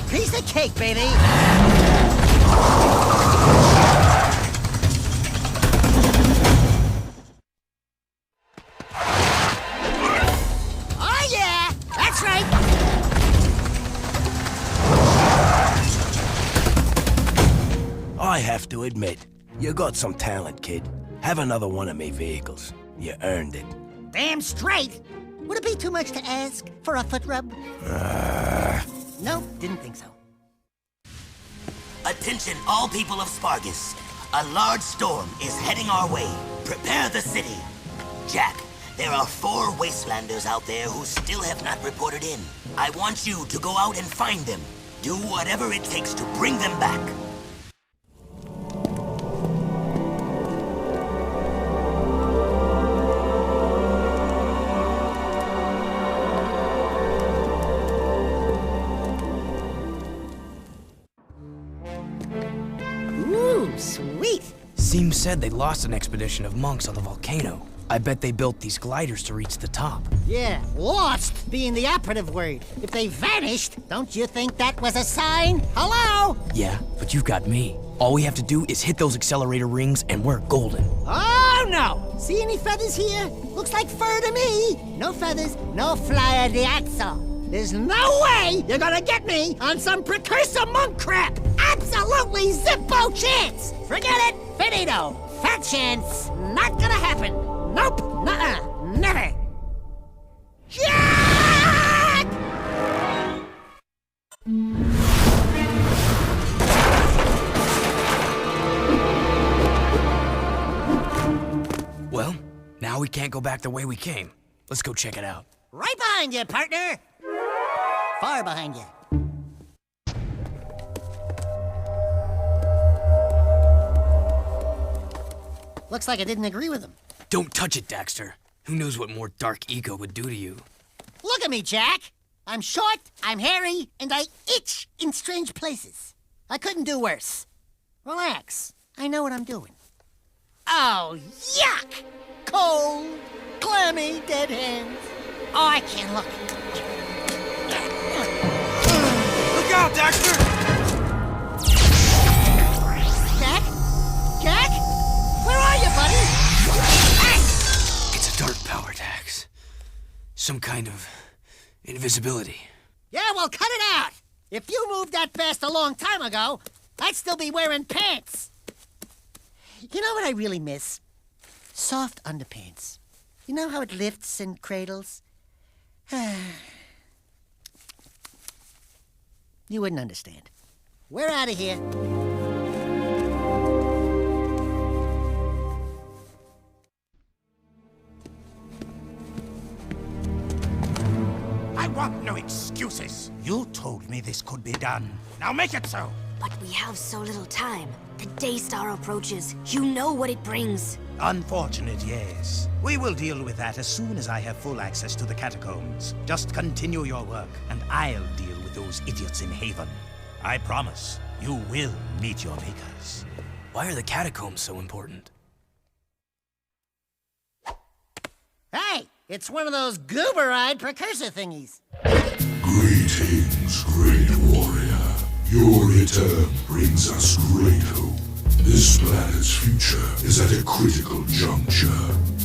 Piece of cake, baby! Oh yeah! That's right! I have to admit, you got some talent, kid. Have another one of me vehicles. You earned it. Damn straight! Would it be too much to ask for a foot rub? No, didn't think so. Attention all people of Spargus. A large storm is heading our way. Prepare the city. Jak, there are 4 wastelanders out there who still have not reported in. I want you to go out and find them. Do whatever it takes to bring them back. Ooh, sweet! Seems said they lost an expedition of monks on the volcano. I bet they built these gliders to reach the top. Yeah, lost being the operative word. If they vanished, don't you think that was a sign? Hello? Yeah, but you've got me. All we have to do is hit those accelerator rings and we're golden. Oh, no! See any feathers here? Looks like fur to me. No feathers, no flyer de axle. There's no way you're gonna get me on some Precursor monk crap! Absolutely zippo chance! Forget it, finito! Fat chance, not gonna happen! Nope, nuh-uh, never! Jak! Well, now we can't go back the way we came. Let's go check it out. Right behind you, partner! Far behind you. Looks like I didn't agree with him. Don't touch it, Daxter. Who knows what more dark ego would do to you? Look at me, Jak! I'm short, I'm hairy, and I itch in strange places. I couldn't do worse. Relax. I know what I'm doing. Oh, yuck! Cold, clammy, dead hands. Oh, I can't look. Look out, Daxter! Jak? Jak? Where are you, buddy? Hey! It's a dark power, Dax. Some kind of invisibility. Yeah, well, cut it out. If you moved that fast a long time ago, I'd still be wearing pants. You know what I really miss? Soft underpants. You know how it lifts and cradles? You wouldn't understand. We're out of here. I want no excuses. You told me this could be done. Now make it so. But we have so little time. The Daystar approaches. You know what it brings. Unfortunate, yes. We will deal with that as soon as I have full access to the catacombs. Just continue your work, and I'll deal with those idiots in Haven. I promise, you will meet your makers. Why are the catacombs so important? Hey, it's one of those goober-eyed Precursor thingies. Greetings, great warrior. Your return brings us great hope. This planet's future is at a critical juncture.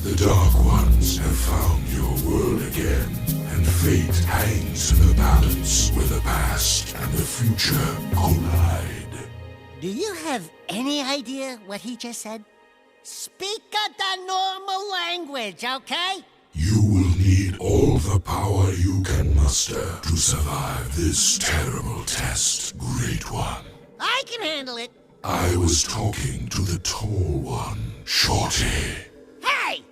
The Dark Ones have found your world again and fate hangs in the balance where the past and the future collide. Do you have any idea what he just said? Speak the normal language, okay? You will need all the power you can muster to survive this terrible test, Great One. I can handle it. I was talking to the tall one, Shorty. Hey!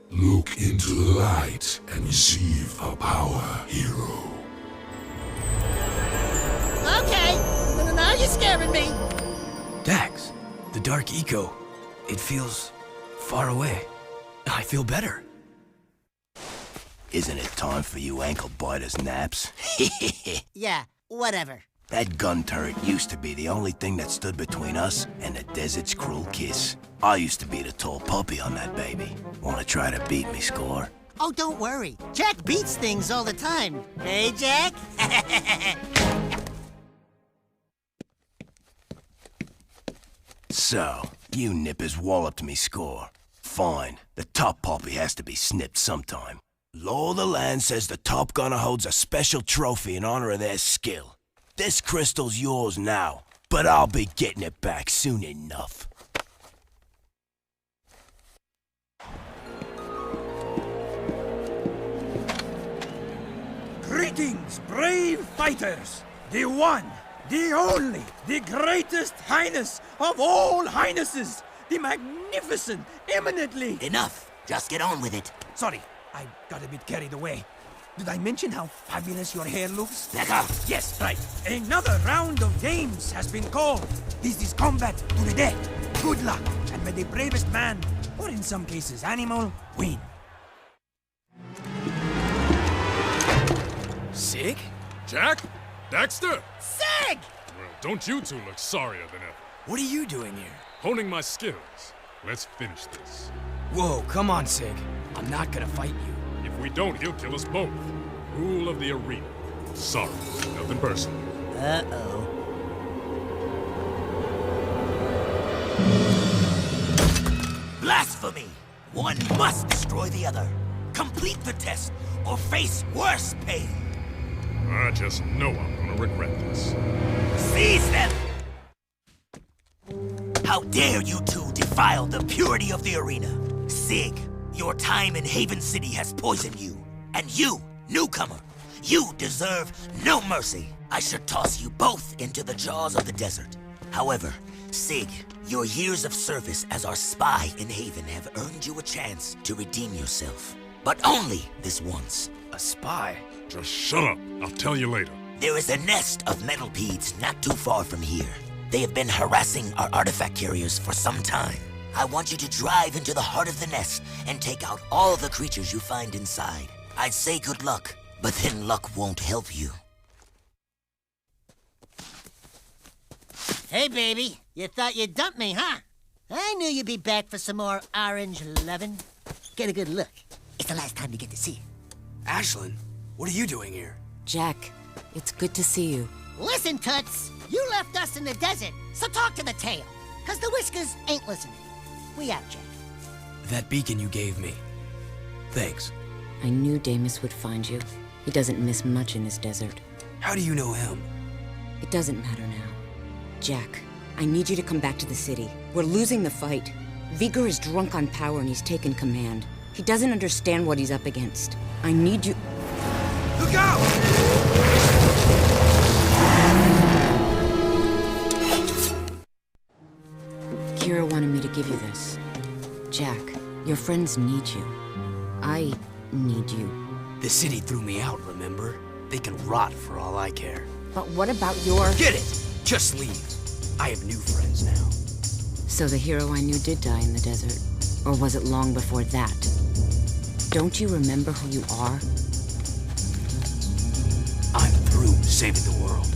Look into the light and receive a power, hero. Okay, now you're scaring me. Dax, the dark eco, it feels far away. I feel better. Isn't it time for you ankle biters naps? Yeah, whatever. That gun turret used to be the only thing that stood between us and the desert's cruel kiss. I used to be the tall puppy on that baby. Wanna try to beat me, Score? Oh, don't worry. Jack beats things all the time. Hey, Jack? So, you nippers walloped me, Score. Fine. The top puppy has to be snipped sometime. Law of the land says the top gunner holds a special trophy in honor of their skill. This crystal's yours now, but I'll be getting it back soon enough. Greetings, brave fighters! The one, the only, the greatest highness of all highnesses! The magnificent, eminently... Enough! Just get on with it. Sorry, I got a bit carried away. Did I mention how fabulous your hair looks? Back up! Yes, right. Another round of games has been called. This is combat to the death. Good luck, and may the bravest man, or in some cases animal, win. Sig? Jak? Daxter? Sig! Well, don't you two look sorrier than ever. What are you doing here? Honing my skills. Let's finish this. Whoa, come on, Sig. I'm not gonna fight you. If we don't, he'll kill us both. Rule of the arena. Sorry, nothing personal. Uh-oh. Blasphemy! One must destroy the other. Complete the test, or face worse pain. I just know I'm gonna regret this. Seize them! How dare you two defile the purity of the arena? Sig, your time in Haven City has poisoned you. And you, newcomer, you deserve no mercy. I should toss you both into the jaws of the desert. However, Sig, your years of service as our spy in Haven have earned you a chance to redeem yourself. But only this once. A spy? Just shut up. I'll tell you later. There is a nest of metalpedes not too far from here. They have been harassing our artifact carriers for some time. I want you to drive into the heart of the nest and take out all the creatures you find inside. I'd say good luck, but then luck won't help you. Hey, baby. You thought you'd dump me, huh? I knew you'd be back for some more orange lovin'. Get a good look. It's the last time you get to see it. Ashlyn, what are you doing here? Jack, it's good to see you. Listen, Toots. You left us in the desert, so talk to the tail. 'Cause the whiskers ain't listening. We out, Jack. That beacon you gave me. Thanks. I knew Damus would find you. He doesn't miss much in this desert. How do you know him? It doesn't matter now. Jack, I need you to come back to the city. We're losing the fight. Vigor is drunk on power and he's taken command. He doesn't understand what he's up against. I need you... Look out! Kira wanted me to give you this. Jack, your friends need you. I need you. The city threw me out, remember? They can rot for all I care. But what about your... Get it! Just leave. I have new friends now. So the hero I knew did die in the desert. Or was it long before that? Don't you remember who you are? I'm through saving the world.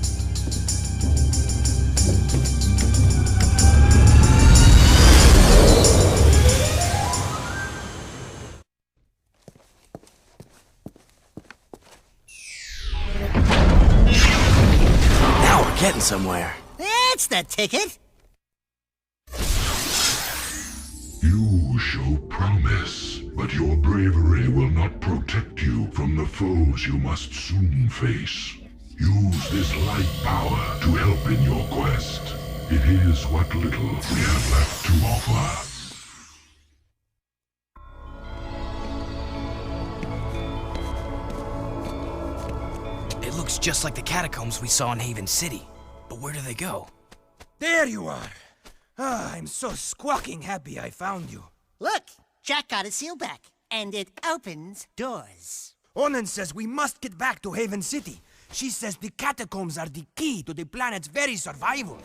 Now we're getting somewhere. That's the ticket. You show promise, but your brain bravery will not protect you from the foes you must soon face. Use this light power to help in your quest. It is what little we have left to offer. It looks just like the catacombs we saw in Haven City. But where do they go? There you are! Ah, I'm so squawking happy I found you. Look, Jack got a seal back, and it opens doors. Onan says we must get back to Haven City. She says the catacombs are the key to the planet's very survival.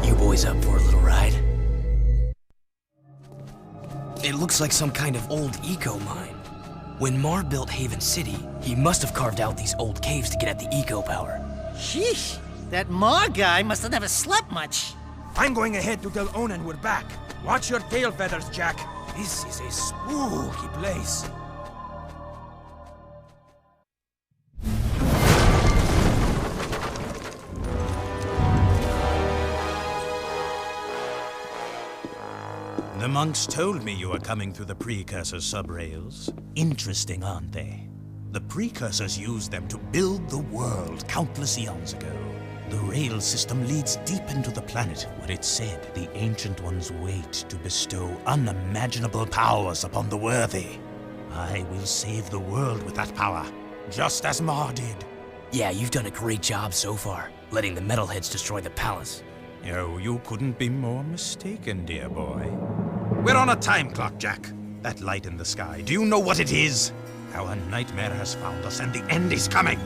You boys up for a little ride? It looks like some kind of old eco mine. When Mar built Haven City, he must have carved out these old caves to get at the eco power. Sheesh, that Mar guy must have never slept much. I'm going ahead to tell Onan we're back. Watch your tail feathers, Jack. This is a spooky place. The monks told me you were coming through the Precursor subrails. Interesting, aren't they? The Precursors used them to build the world countless eons ago. The rail system leads deep into the planet, where it's said the Ancient Ones wait to bestow unimaginable powers upon the worthy. I will save the world with that power, just as Mar did. Yeah, you've done a great job so far, letting the metalheads destroy the palace. Oh, you couldn't be more mistaken, dear boy. We're on a time clock, Jack. That light in the sky, do you know what it is? Our nightmare has found us, and the end is coming.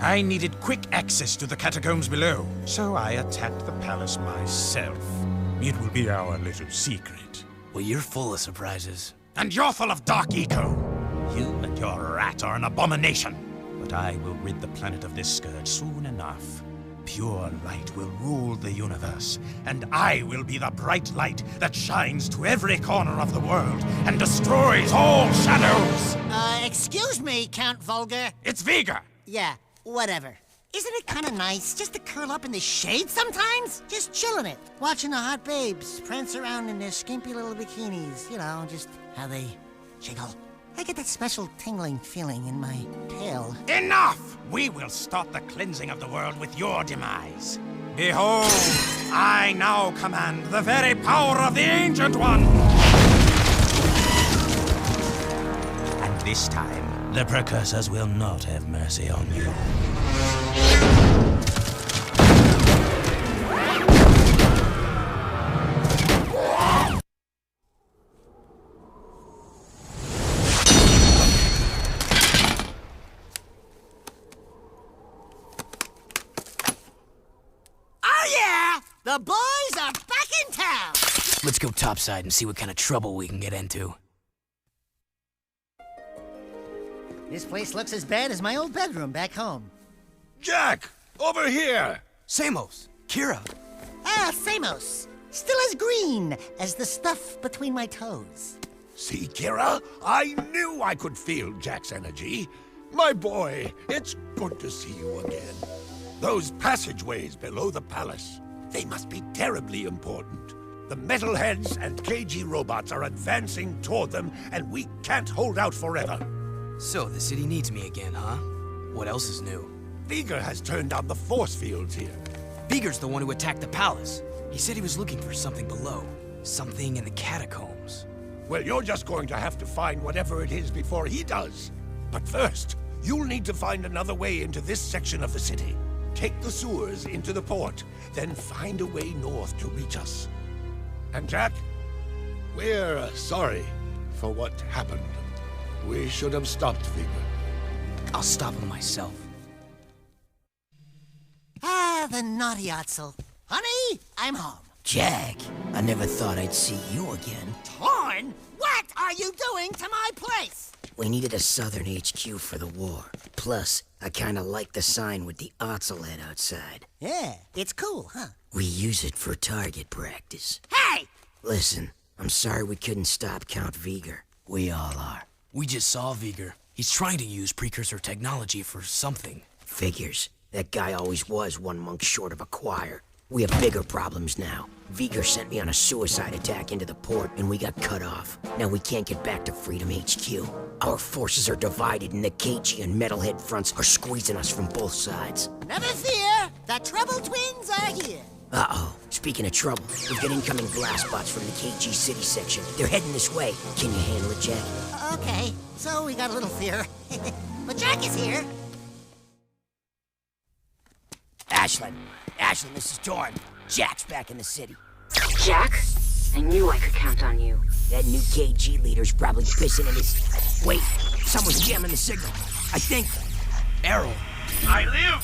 I needed quick access to the catacombs below, so I attacked the palace myself. It will be our little secret. Well, you're full of surprises. And you're full of dark eco. You and your rat are an abomination. But I will rid the planet of this scourge soon enough. Pure light will rule the universe, and I will be the bright light that shines to every corner of the world and destroys all shadows! Excuse me, Count Vulgar. It's Vigor! Yeah, whatever. Isn't it kind of nice just to curl up in the shade sometimes? Just chilling it, watching the hot babes prance around in their skimpy little bikinis. You know, just how they jiggle. I get that special tingling feeling in my tail. Enough! We will start the cleansing of the world with your demise. Behold, I now command the very power of the Ancient One! And this time, the Precursors will not have mercy on you. The boys are back in town! Let's go topside and see what kind of trouble we can get into. This place looks as bad as my old bedroom back home. Jack! Over here! Samos! Kira! Ah, Samos! Still as green as the stuff between my toes. See, Kira? I knew I could feel Jack's energy. My boy, it's good to see you again. Those passageways below the palace, they must be terribly important. The metalheads and KG robots are advancing toward them, and we can't hold out forever. So, the city needs me again, huh? What else is new? Vigor has turned on the force fields here. Vigor's the one who attacked the palace. He said he was looking for something below. Something in the catacombs. Well, you're just going to have to find whatever it is before he does. But first, you'll need to find another way into this section of the city. Take the sewers into the port, then find a way north to reach us. And Jack, we're sorry for what happened. We should have stopped Vigor. I'll stop him myself. Ah, the naughty Otzel. Honey, I'm home. Jack, I never thought I'd see you again. Torn? What are you doing to my place? We needed a southern HQ for the war. Plus, I kinda like the sign with the Otzel head outside. Yeah, it's cool, huh? We use it for target practice. Hey! Listen, I'm sorry we couldn't stop Count Vigor. We all are. We just saw Vigor. He's trying to use Precursor technology for something. Figures. That guy always was one monk short of a choir. We have bigger problems now. Vigor sent me on a suicide attack into the port, and we got cut off. Now we can't get back to Freedom HQ. Our forces are divided, and the KG and Metalhead fronts are squeezing us from both sides. Never fear, the Trouble Twins are here. Uh-oh. Speaking of trouble, we've got incoming blast bots from the KG City section. They're heading this way. Can you handle it, Jack? Okay, so we got a little fear. But Jack is here. Ashlyn, this is Torn. Jack's back in the city. Jack? I knew I could count on you. That new KG leader's probably pissing in his... Wait, someone's jamming the signal. I think... Errol. I live!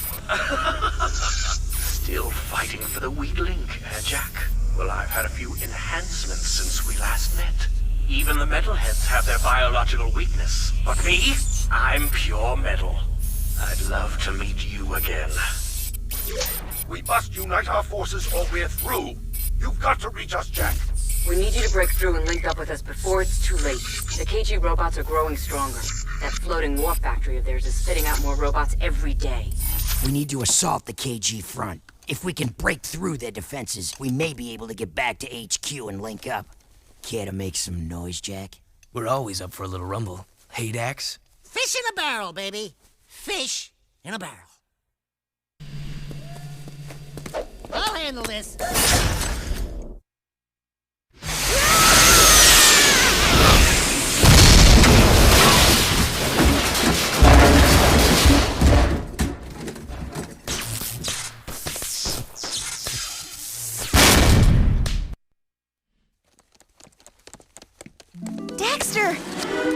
Still fighting for the weak link, Jack? Well, I've had a few enhancements since we last met. Even the metalheads have their biological weakness. But me? I'm pure metal. I'd love to meet you again. We must unite our forces or we're through. You've got to reach us, Jack. We need you to break through and link up with us before it's too late. The KG robots are growing stronger. That floating war factory of theirs is spitting out more robots every day. We need to assault the KG front. If we can break through their defenses, we may be able to get back to HQ and link up. Care to make some noise, Jack? We're always up for a little rumble. Hey, Dax? Fish in a barrel, baby. Fish in a barrel. I'll handle this. Daxter!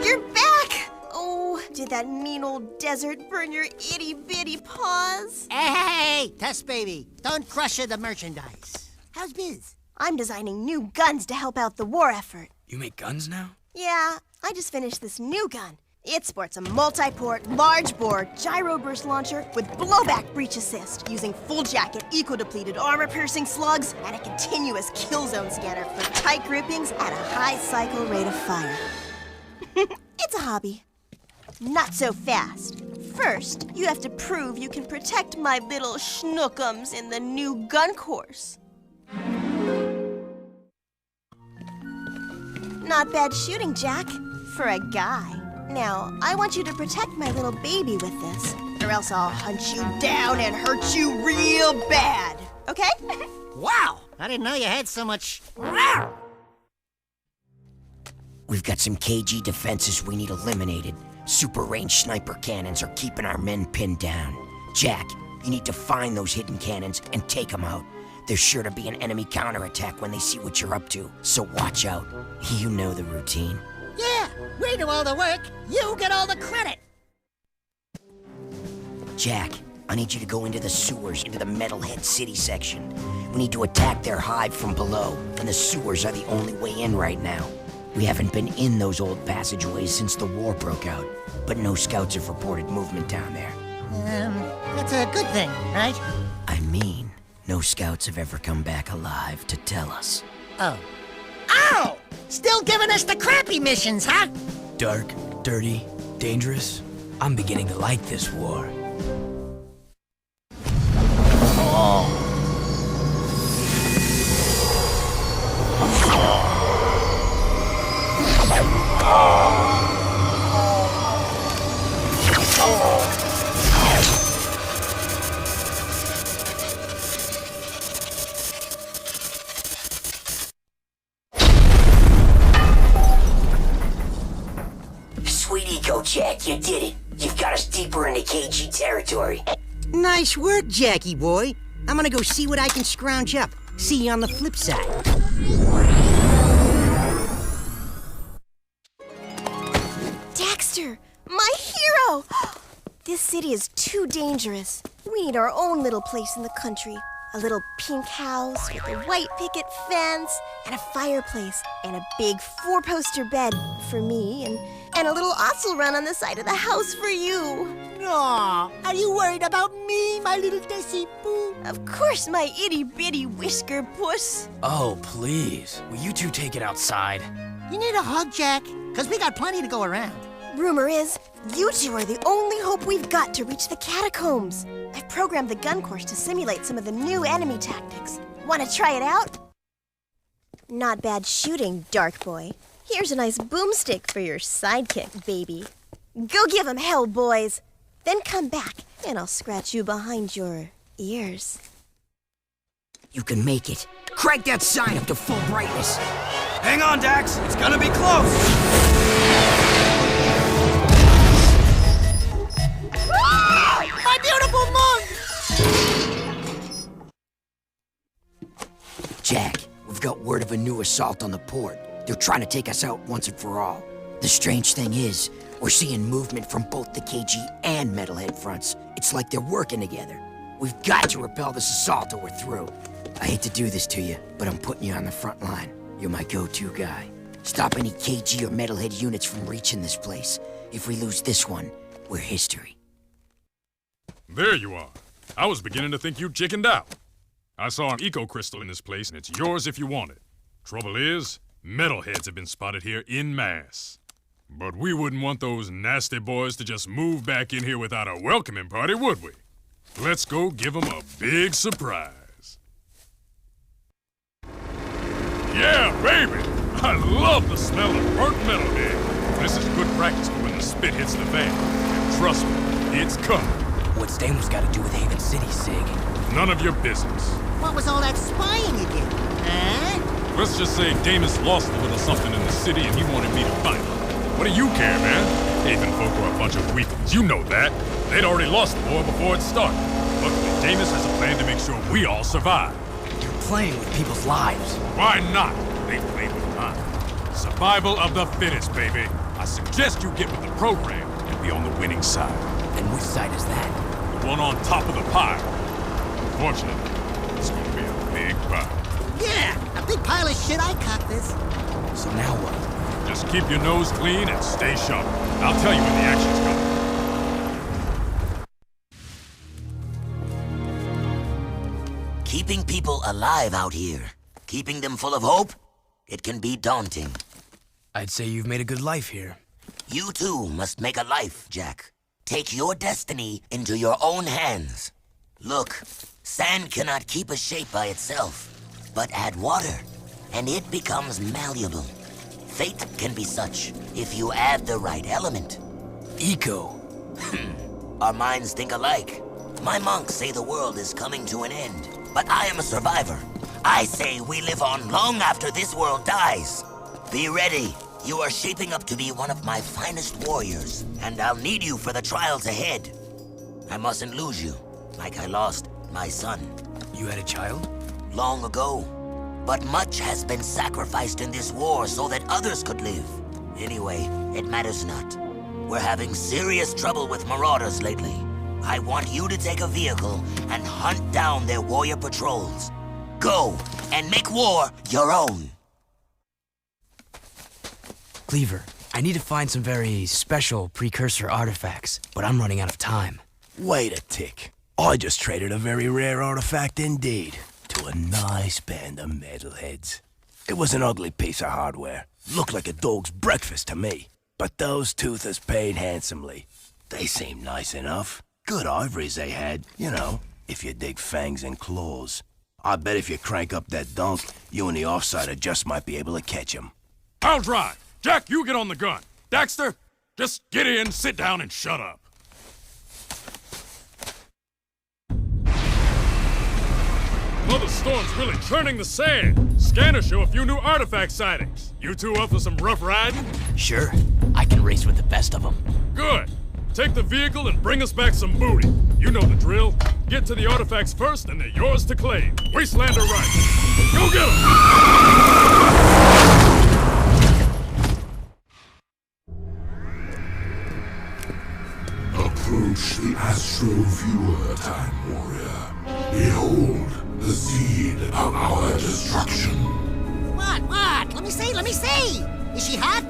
You're back! Oh, did that mean old desert burn your itty-bitty paws? Hey, Test Baby, don't crush the merchandise. How's biz? I'm designing new guns to help out the war effort. You make guns now? Yeah, I just finished this new gun. It sports a multi-port, large-bore, gyro-burst launcher with blowback breach assist, using full-jacket, eco-depleted armor-piercing slugs, and a continuous kill zone scanner for tight groupings at a high cycle rate of fire. It's a hobby. Not so fast. First, you have to prove you can protect my little schnookums in the new gun course. Not bad shooting, Jack, for a guy. Now, I want you to protect my little baby with this, or else I'll hunt you down and hurt you real bad, okay? Wow, I didn't know you had so much... We've got some KG defenses we need eliminated. Super range sniper cannons are keeping our men pinned down. Jack, you need to find those hidden cannons and take them out. There's sure to be an enemy counterattack when they see what you're up to, so watch out. You know the routine. Yeah, we do all the work, you get all the credit. Jack, I need you to go into the sewers, into the Metalhead City section. We need to attack their hive from below, and the sewers are the only way in right now. We haven't been in those old passageways since the war broke out, but no scouts have reported movement down there. That's a good thing, right? I mean, no scouts have ever come back alive to tell us. Oh. Ow! Still giving us the crappy missions, huh? Dark, dirty, dangerous. I'm beginning to like this war. Sweet eco, Jack, you did it. You've got us deeper into KG territory. Nice work, Jackie boy. I'm gonna go see what I can scrounge up. See you on the flip side. Daxter, my hero! This city is too dangerous. We need our own little place in the country. A little pink house with a white picket fence and a fireplace and a big 4-poster bed for me and a little osel run on the side of the house for you. Aw, are you worried about me, my little Desi Boo? Of course, my itty-bitty whisker puss. Oh, please. Will you two take it outside? You need a hug, Jack, because we got plenty to go around. Rumor is, you two are the only hope we've got to reach the catacombs. I've programmed the gun course to simulate some of the new enemy tactics. Want to try it out? Not bad shooting, Dark Boy. Here's a nice boomstick for your sidekick, baby. Go give 'em hell, boys. Then come back, and I'll scratch you behind your ears. You can make it. Crank that sign up to full brightness. Hang on, Dax. It's gonna be close. My beautiful monk! Jack, we've got word of a new assault on the port. They're trying to take us out once and for all. The strange thing is, we're seeing movement from both the KG and Metalhead fronts. It's like they're working together. We've got to repel this assault or we're through. I hate to do this to you, but I'm putting you on the front line. You're my go-to guy. Stop any KG or Metalhead units from reaching this place. If we lose this one, we're history. There you are. I was beginning to think you chickened out. I saw an eco crystal in this place, and it's yours if you want it. Trouble is, metalheads have been spotted here en masse. But we wouldn't want those nasty boys to just move back in here without a welcoming party, would we? Let's go give them a big surprise. Yeah, baby! I love the smell of burnt metal here. This is good practice for when the spit hits the fan. And trust me, it's coming. What's Deimos got to do with Haven City, Sig? None of your business. What was all that spying again? Huh? Let's just say Deimos lost a little something in the city and he wanted me to find it. What do you care, man? Haven folk are a bunch of weaklings, you know that. They'd already lost the war before it started. Luckily, Deimos has a plan to make sure we all survive. You're playing with people's lives. Why not? They played with mine. Survival of the fittest, baby. I suggest you get with the program and be on the winning side. And which side is that? The one on top of the pile. Unfortunately, it's gonna be a big pile. Yeah, a big pile of shit. I caught this. So now what? Just keep your nose clean and stay sharp. I'll tell you when the action's coming. Keeping people alive out here, keeping them full of hope, it can be daunting. I'd say you've made a good life here. You too must make a life, Jack. Take your destiny into your own hands. Look, sand cannot keep a shape by itself, but add water, and it becomes malleable. Fate can be such if you add the right element. Eco. Our minds think alike. My monks say the world is coming to an end, but I am a survivor. I say we live on long after this world dies. Be ready. You are shaping up to be one of my finest warriors, and I'll need you for the trials ahead. I mustn't lose you, like I lost my son. You had a child? Long ago. But much has been sacrificed in this war so that others could live. Anyway, it matters not. We're having serious trouble with marauders lately. I want you to take a vehicle and hunt down their warrior patrols. Go, and make war your own. Cleaver, I need to find some very special Precursor artifacts, but I'm running out of time. Wait a tick. I just traded a very rare artifact indeed to a nice band of metalheads. It was an ugly piece of hardware. Looked like a dog's breakfast to me. But those toothers paid handsomely. They seemed nice enough. Good ivories they had, you know, if you dig fangs and claws. I bet if you crank up that dunk, you and the offsider just might be able to catch him. I'll drive. Jack, you get on the gun. Daxter, just get in, sit down, and shut up. Mother Storm's really churning the sand. Scanners show a few new artifact sightings. You two up for some rough riding? Sure. I can race with the best of them. Good. Take the vehicle and bring us back some booty. You know the drill. Get to the artifacts first, and they're yours to claim. Wastelander right. Go get them! Approach the Astro Viewer, Time Warrior. Behold the seed of our destruction. What? Let me see! Is she hot?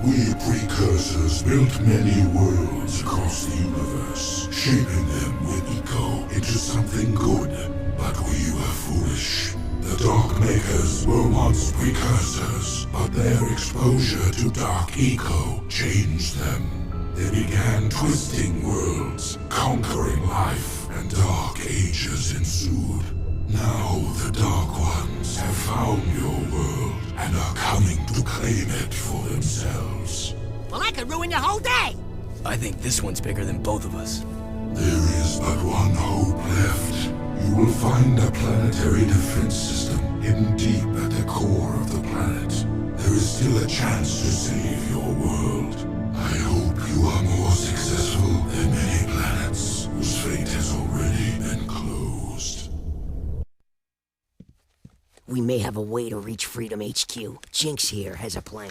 We Precursors built many worlds across the universe, shaping them with eco into something good. But we were foolish. The Dark Makers were once precursors, but their exposure to Dark Eco changed them. They began twisting worlds, conquering life, and dark ages ensued. Now the Dark Ones have found your world and are coming to claim it for themselves. Well, I could ruin your whole day! I think this one's bigger than both of us. There is but one hope left. You will find a planetary defense system hidden deep at the core of the planet. There is still a chance to save your world. I hope you are more successful than many planets whose fate has already been closed. We may have a way to reach Freedom HQ. Jinx here has a plan.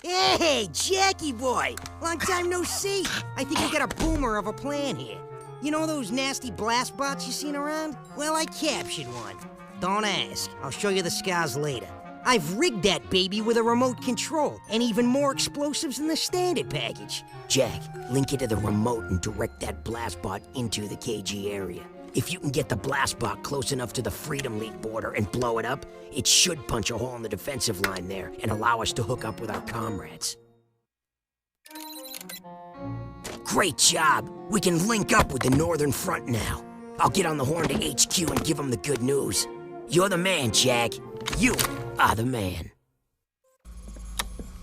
Hey, Jackie boy! Long time no see. I think we got a boomer of a plan here. You know those nasty blast bots you seen around? Well, I captured one. Don't ask. I'll show you the scars later. I've rigged that baby with a remote control, and even more explosives in the standard package. Jack, link it to the remote and direct that blast bot into the KG area. If you can get the blast bot close enough to the Freedom League border and blow it up, it should punch a hole in the defensive line there and allow us to hook up with our comrades. Great job! We can link up with the Northern Front now. I'll get on the horn to HQ and give them the good news. You're the man, Jack. You are the man.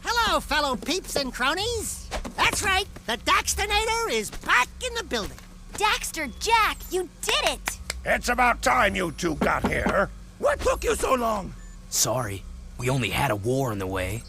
Hello, fellow peeps and cronies. That's right, the Daxternator is back in the building. Daxter, Jack, you did it! It's about time you two got here. What took you so long? Sorry, we only had a war in the way.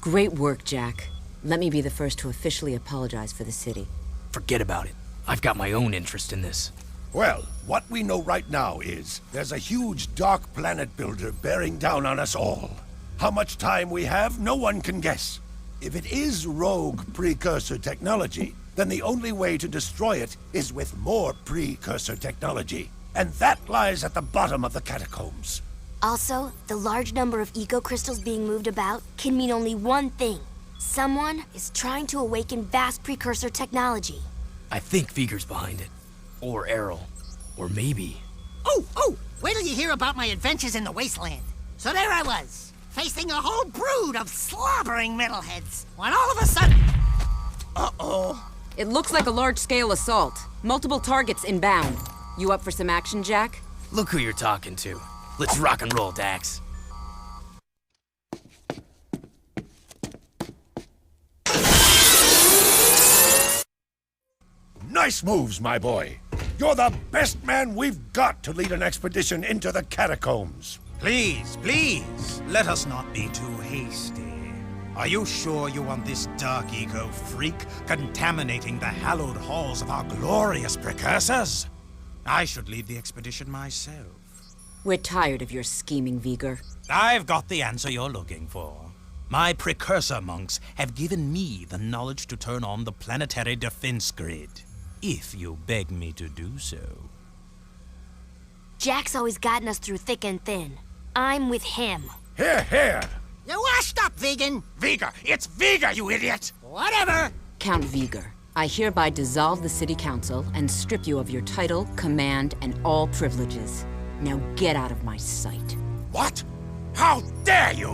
Great work, Jack. Let me be the first to officially apologize for the city. Forget about it. I've got my own interest in this. Well, what we know right now is there's a huge dark planet builder bearing down on us all. How much time we have, no one can guess. If it is rogue precursor technology, then the only way to destroy it is with more precursor technology. And that lies at the bottom of the catacombs. Also, the large number of eco-crystals being moved about can mean only one thing. Someone is trying to awaken vast precursor technology. I think Vigor's behind it. Or Errol. Or maybe... Oh! Wait till you hear about my adventures in the wasteland. So there I was, facing a whole brood of slobbering metalheads, when all of a sudden... Uh-oh. It looks like a large-scale assault. Multiple targets inbound. You up for some action, Jack? Look who you're talking to. Let's rock and roll, Dax. Nice moves, my boy. You're the best man we've got to lead an expedition into the catacombs. Please, let us not be too hasty. Are you sure you want this dark eco freak contaminating the hallowed halls of our glorious precursors? I should lead the expedition myself. We're tired of your scheming, Vigor. I've got the answer you're looking for. My precursor monks have given me the knowledge to turn on the planetary defense grid, if you beg me to do so. Jack's always gotten us through thick and thin. I'm with him. Here! You're washed up, Vegan! Vigor! It's Vigor, you idiot! Whatever! Count Vigor, I hereby dissolve the City Council and strip you of your title, command, and all privileges. Now get out of my sight. What? How dare you!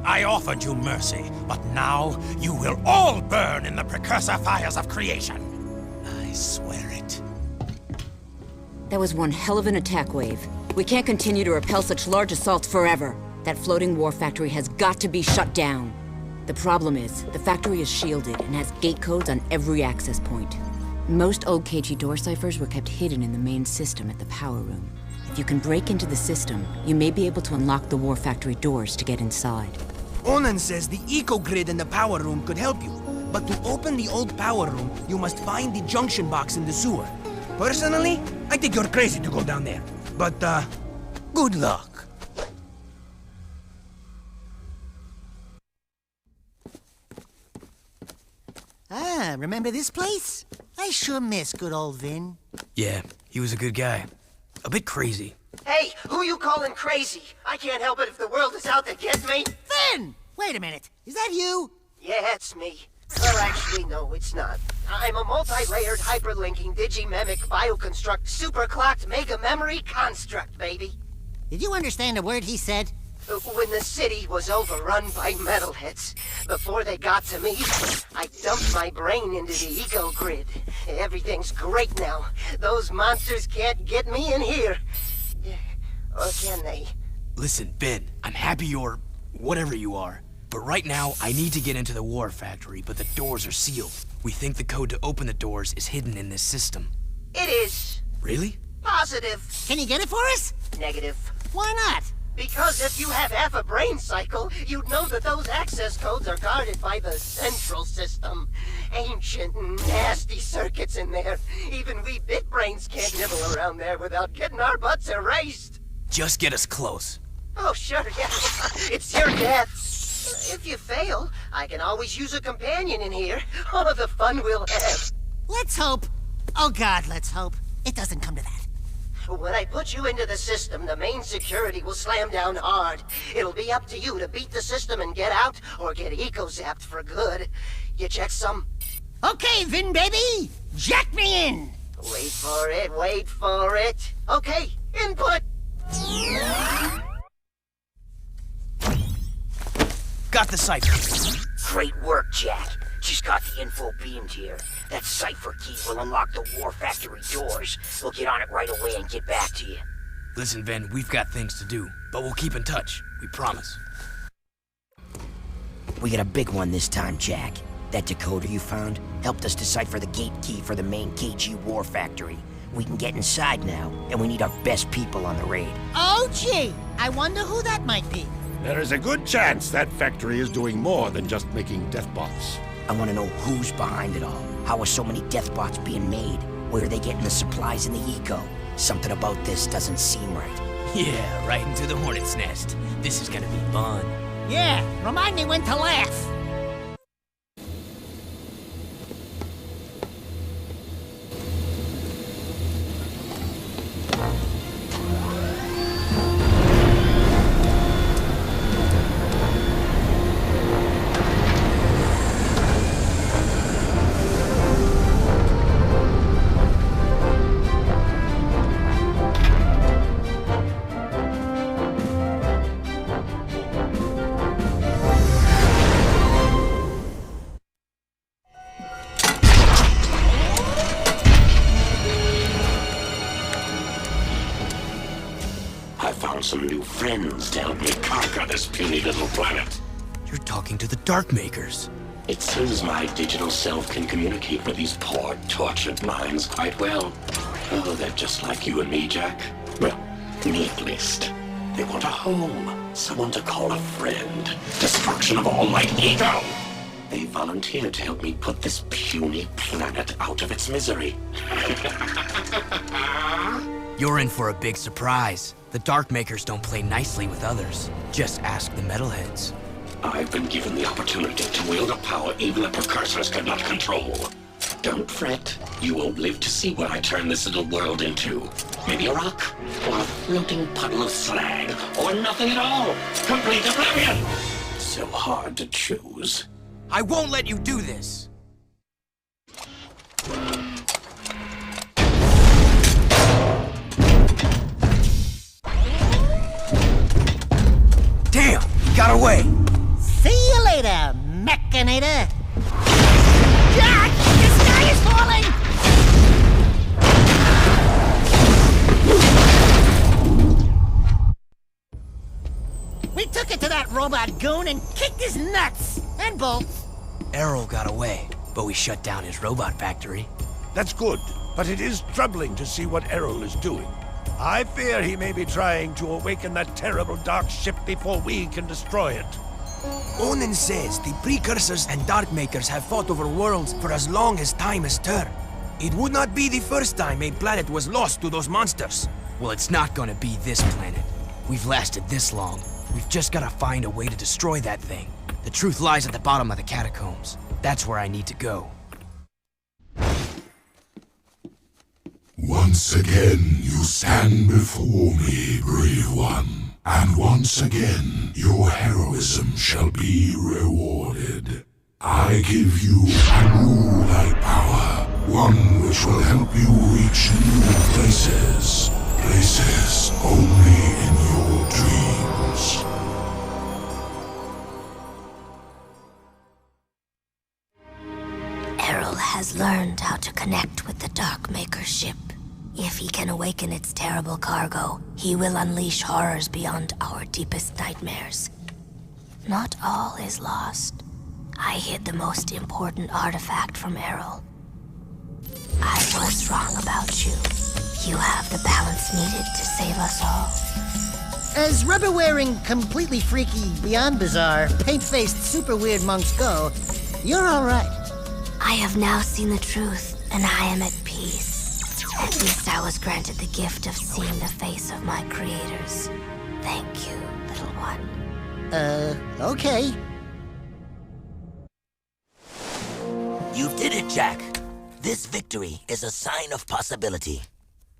I offered you mercy, but now you will all burn in the precursor fires of creation. I swear it. That was one hell of an attack wave. We can't continue to repel such large assaults forever. That floating war factory has got to be shut down. The problem is, the factory is shielded and has gate codes on every access point. Most old KG door ciphers were kept hidden in the main system at the power room. If you can break into the system, you may be able to unlock the war factory doors to get inside. Onan says the eco-grid in the power room could help you. But to open the old power room, you must find the junction box in the sewer. Personally, I think you're crazy to go down there. But, good luck. Ah, remember this place? I sure miss good old Vin. Yeah, he was a good guy. A bit crazy. Hey, who you calling crazy? I can't help it if the world is out to get me. Vin! Wait a minute, is that you? Yeah, it's me. Well, actually, no, it's not. I'm a multi-layered, hyperlinking, digimemic, bioconstruct, superclocked mega memory construct, baby. Did you understand a word he said? When the city was overrun by metalheads, before they got to me, I dumped my brain into the eco grid. Everything's great now. Those monsters can't get me in here. Or can they? Listen, Ben, I'm happy you're whatever you are. But right now, I need to get into the war factory, but the doors are sealed. We think the code to open the doors is hidden in this system. It is. Really? Positive. Can you get it for us? Negative. Why not? Because if you have half a brain cycle, you'd know that those access codes are guarded by the central system. Ancient, nasty circuits in there. Even we bit brains can't nibble around there without getting our butts erased. Just get us close. Oh, sure, yeah. It's your death. If you fail, I can always use a companion in here. Oh, the fun we'll have. Let's hope. Oh, God, let's hope. It doesn't come to that. When I put you into the system, the main security will slam down hard. It'll be up to you to beat the system and get out, or get eco-zapped for good. You check some? Okay, Vin, baby! Jack me in! Wait for it, wait for it. Okay, input! Got the cipher. Great work, Jack. She's got the info beamed here. That cipher key will unlock the war factory doors. We'll get on it right away and get back to you. Listen, Ben, we've got things to do, but we'll keep in touch. We promise. We got a big one this time, Jack. That decoder you found helped us decipher the gate key for the main KG war factory. We can get inside now, and we need our best people on the raid. Oh, gee! I wonder who that might be. There is a good chance that factory is doing more than just making death bots. I want to know who's behind it all. How are so many death bots being made? Where are they getting the supplies and the eco? Something about this doesn't seem right. Yeah, right into the hornet's nest. This is gonna be fun. Yeah, remind me when to laugh. Some new friends to help me conquer this puny little planet. You're talking to the Dark Makers. It seems my digital self can communicate with these poor, tortured minds quite well. Oh, they're just like you and me, Jack. Well, me at least. They want a home, someone to call a friend. Destruction of all light ego! They volunteered to help me put this puny planet out of its misery. You're in for a big surprise. The Dark Makers don't play nicely with others. Just ask the Metalheads. I've been given the opportunity to wield a power even the Precursors cannot control. Don't fret. You won't live to see what I turn this little world into. Maybe a rock, or a floating puddle of slag, or nothing at all. Complete oblivion! So hard to choose. I won't let you do this! Damn! He got away! See you later, Mechanator! Jack! The sky is falling! We took it to that robot goon and kicked his nuts! And bolts! Errol got away, but we shut down his robot factory. That's good, but it is troubling to see what Errol is doing. I fear he may be trying to awaken that terrible dark ship before we can destroy it. Onan says the Precursors and Dark Makers have fought over worlds for as long as time has turned. It would not be the first time a planet was lost to those monsters. Well, it's not gonna be this planet. We've lasted this long. We've just gotta find a way to destroy that thing. The truth lies at the bottom of the catacombs. That's where I need to go. Once again, you stand before me, brave one. And once again, your heroism shall be rewarded. I give you a new light power, one which will help you reach new places. places only in your dreams. Errol has learned how to connect with the Darkmaker ship. If he can awaken its terrible cargo, he will unleash horrors beyond our deepest nightmares. Not all is lost. I hid the most important artifact from Errol. I was wrong about you. You have the balance needed to save us all. As rubber-wearing, completely freaky, beyond bizarre, paint-faced, super weird monks go, you're all right. I have now seen the truth, and I am at peace. At least I was granted the gift of seeing the face of my creators. Thank you, little one. Okay. You did it, Jak. This victory is a sign of possibility.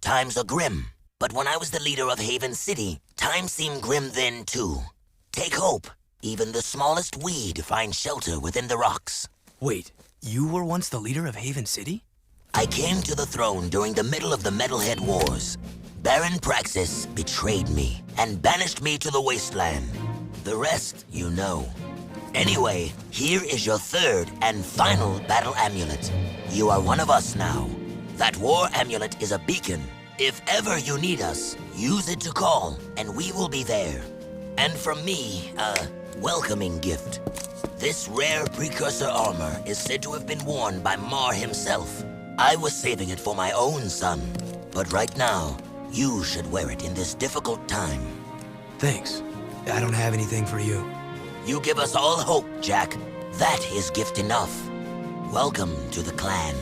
Times are grim, but when I was the leader of Haven City, times seemed grim then too. Take hope. Even the smallest weed finds shelter within the rocks. Wait, you were once the leader of Haven City? I came to the throne during the middle of the Metalhead Wars. Baron Praxis betrayed me and banished me to the wasteland. The rest, you know. Anyway, here is your third and final battle amulet. You are one of us now. That war amulet is a beacon. If ever you need us, use it to call, and we will be there. And from me, a welcoming gift. This rare Precursor armor is said to have been worn by Mar himself. I was saving it for my own son, but right now, you should wear it in this difficult time. Thanks. I don't have anything for you. You give us all hope, Jak. That is gift enough. Welcome to the clan.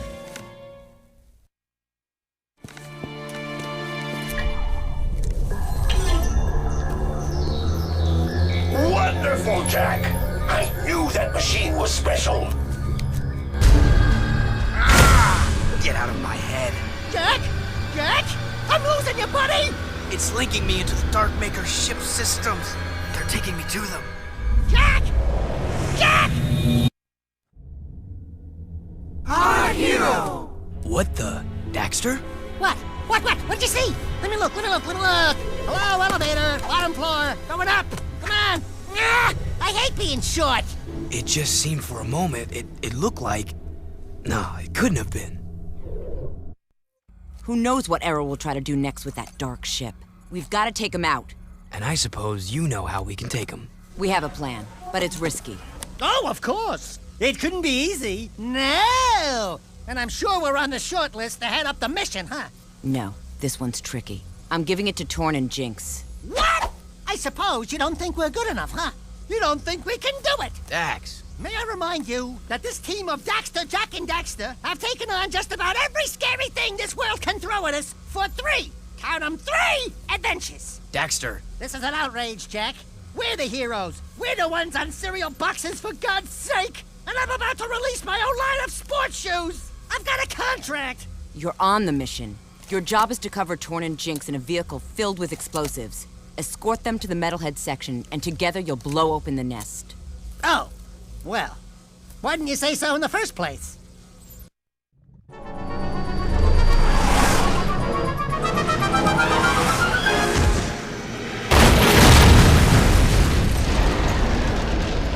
Wonderful, Jak! I knew that machine was special. Get out of my head. Jak! Jak! I'm losing you, buddy! It's linking me into the Darkmaker ship systems. They're taking me to them. Jak! Jak! Our hero! What the? Daxter? What? What'd you see? Let me look. Hello, elevator, bottom floor, going up. Come on. Ah, I hate being short. It just seemed for a moment, it looked like... No, it couldn't have been. Who knows what Errol will try to do next with that dark ship? We've got to take him out. And I suppose you know how we can take him. We have a plan, but it's risky. Oh, of course. It couldn't be easy. No! And I'm sure we're on the short list to head up the mission, huh? No, this one's tricky. I'm giving it to Torn and Jinx. What? I suppose you don't think we're good enough, huh? You don't think we can do it? Dax. May I remind you that this team of Daxter, Jak and Daxter have taken on just about every scary thing this world can throw at us for 3, count 'em, 3 adventures. Daxter. This is an outrage, Jak. We're the heroes. We're the ones on cereal boxes, for God's sake. And I'm about to release my own line of sports shoes. I've got a contract. You're on the mission. Your job is to cover Torn and Jinx in a vehicle filled with explosives. Escort them to the Metalhead section, and together you'll blow open the nest. Oh. Well, why didn't you say so in the first place?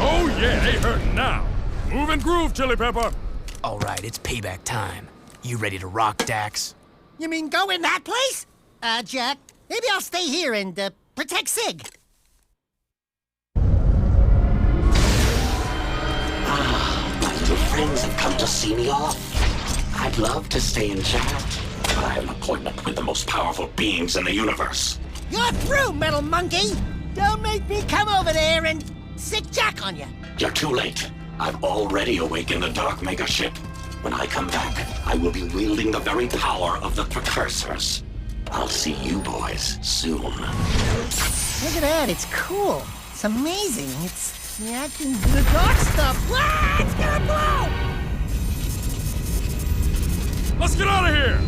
Oh yeah, they hurting now. Move and groove, Chili Pepper. All right, it's payback time. You ready to rock, Dax? You mean go in that place? Jak, maybe I'll stay here and, protect Sig. My little friends have come to see me off. I'd love to stay and chat, but I have an appointment with the most powerful beings in the universe. You're through, metal monkey! Don't make me come over there and sick Jak on you. You're too late. I've already awakened the Darkmaker ship. When I come back, I will be wielding the very power of the Precursors. I'll see you boys soon. Look at that, it's cool. It's amazing. It's reacting to the dark stuff. Ah, it's gonna blow! Let's get out of here!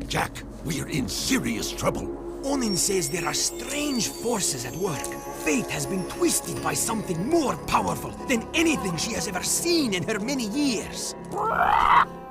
Jak, we're in serious trouble. Onin says there are strange forces at work. Fate has been twisted by something more powerful than anything she has ever seen in her many years.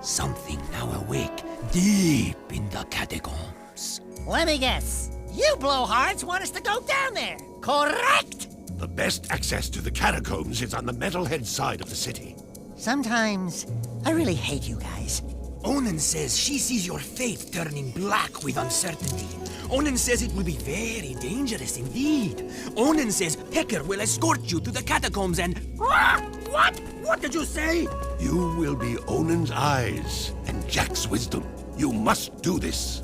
Something now awake deep in the catacombs. Let me guess. You blowhards want us to go down there, correct? The best access to the catacombs is on the metalhead side of the city. Sometimes I really hate you guys. Onin says she sees your fate turning black with uncertainty. Onin says it will be very dangerous indeed. Onin says Hecker will escort you to the catacombs and... What? What did you say? You will be Onin's eyes and Jack's wisdom. You must do this.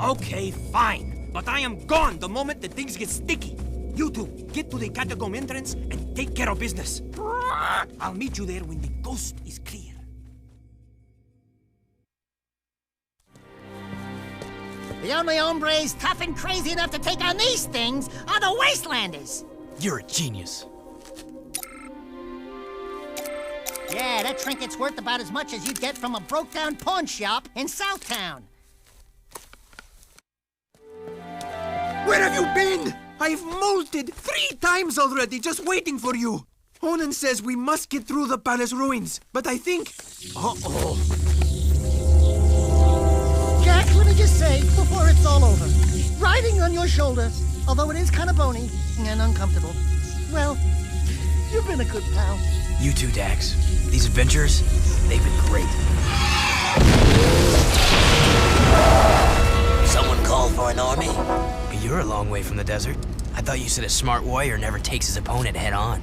Okay, fine. But I am gone the moment that things get sticky. You two, get to the catacomb entrance and take care of business. I'll meet you there when the coast is clear. The only hombres tough and crazy enough to take on these things are the Wastelanders. You're a genius. Yeah, that trinket's worth about as much as you'd get from a broke-down pawn shop in Southtown. Where have you been? I've molted 3 times already, just waiting for you. Onin says we must get through the palace ruins, but I think... Uh-oh. Jack, let me just say, before it's all over, riding on your shoulders, although it is kind of bony and uncomfortable, well, you've been a good pal. You too, Dax. These adventures, they've been great. Someone call for an army? You're a long way from the desert. I thought you said a smart warrior never takes his opponent head on.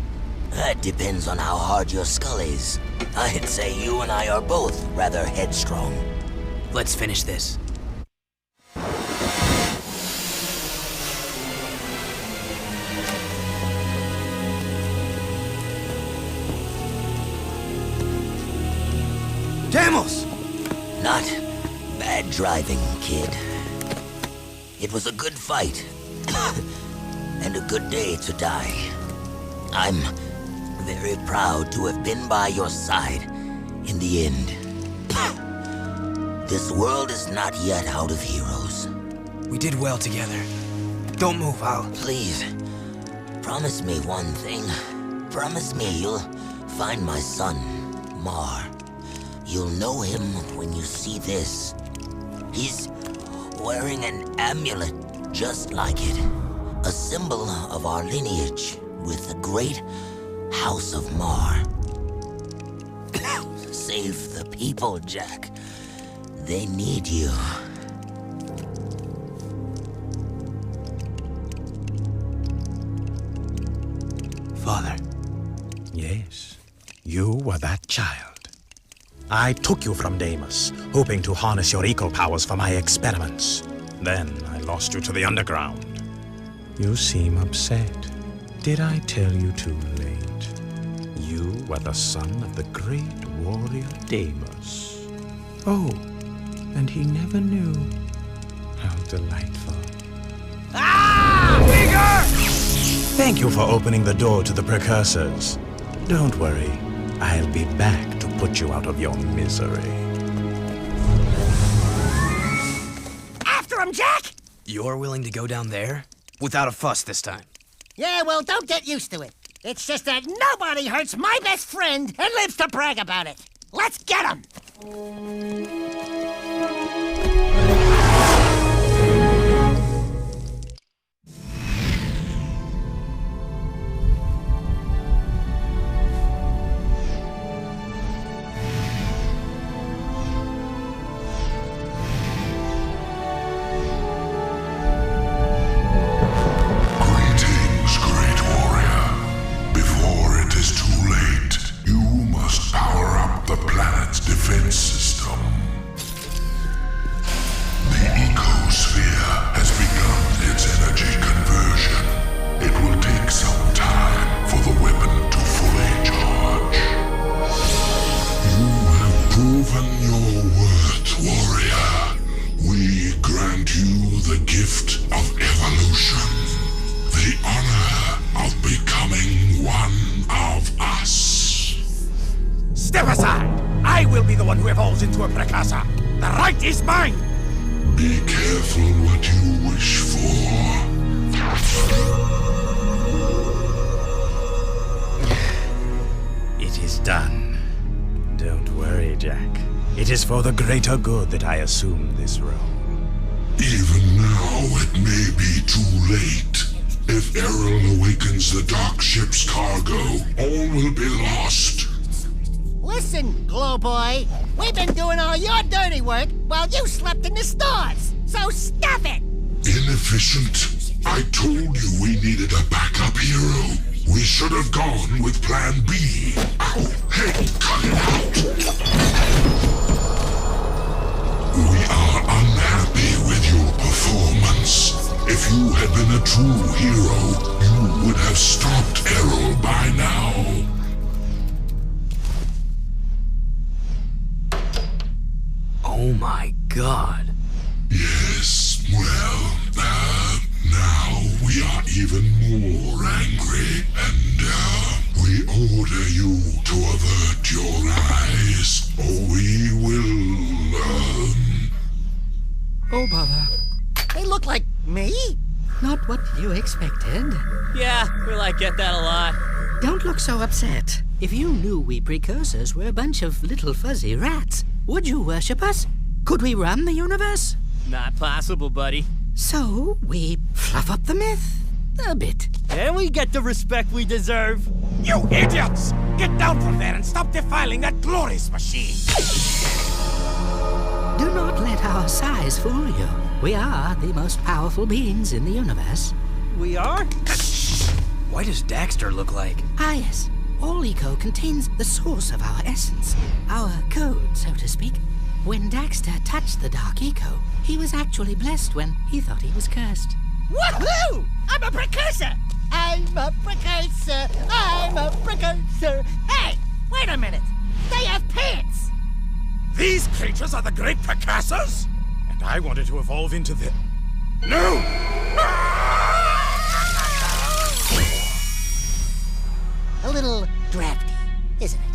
That depends on how hard your skull is. I'd say you and I are both rather headstrong. Let's finish this. Damos! Not bad driving, kid. It was a good fight. And a good day to die. I'm very proud to have been by your side in the end. This world is not yet out of heroes. We did well together. Don't move, Al. Please, promise me one thing. Promise me you'll find my son, Mar. You'll know him when you see this. He's wearing an amulet just like it. A symbol of our lineage with the great House of Mar. Save the people, Jack. They need you. Father. Yes, you were that child. I took you from Deimos, hoping to harness your eco powers for my experiments. Then I lost you to the underground. You seem upset. Did I tell you too late? You were the son of the great warrior Deimos. Oh, and he never knew. How delightful. Ah! Bigger! Thank you for opening the door to the Precursors. Don't worry, I'll be back to put you out of your misery. After him, Jack! You're willing to go down there? Without a fuss this time. Yeah, well, don't get used to it. It's just that nobody hurts my best friend and lives to brag about it. Let's get him! Step aside! I will be the one who evolves into a Precursor. The right is mine! Be careful what you wish for. It is done. Don't worry, Jack. It is for the greater good that I assume this role. Even now, it may be too late. If Errol awakens the Dark Ship's cargo, all will be lost. Listen, Glow Boy, we've been doing all your dirty work while you slept in the stars. So stop it! Inefficient. I told you we needed a backup hero. We should have gone with Plan B. Ow! Hey, cut it out! We are unhappy with your performance. If you had been a true hero, you would have stopped Errol by now. Oh my god. Yes, well, now we are even more angry, and we order you to avert your eyes, or we will, Oh, bother. They look like me? Not what you expected. Yeah, we get that a lot. Don't look so upset. If you knew we Precursors were a bunch of little fuzzy rats, would you worship us? Could we run the universe? Not possible, buddy. So, we fluff up the myth a bit. And we get the respect we deserve. You idiots! Get down from there and stop defiling that glorious machine! Do not let our size fool you. We are the most powerful beings in the universe. We are? Why does Daxter look like? Ah, yes. All eco contains the source of our essence, our code, so to speak. When Daxter touched the Dark Eco, he was actually blessed when he thought he was cursed. Woohoo! I'm a Precursor! I'm a Precursor! I'm a Precursor! Hey! Wait a minute! They have pants! These creatures are the great Precursors? And I wanted to evolve into the... No! A little drafty, isn't it?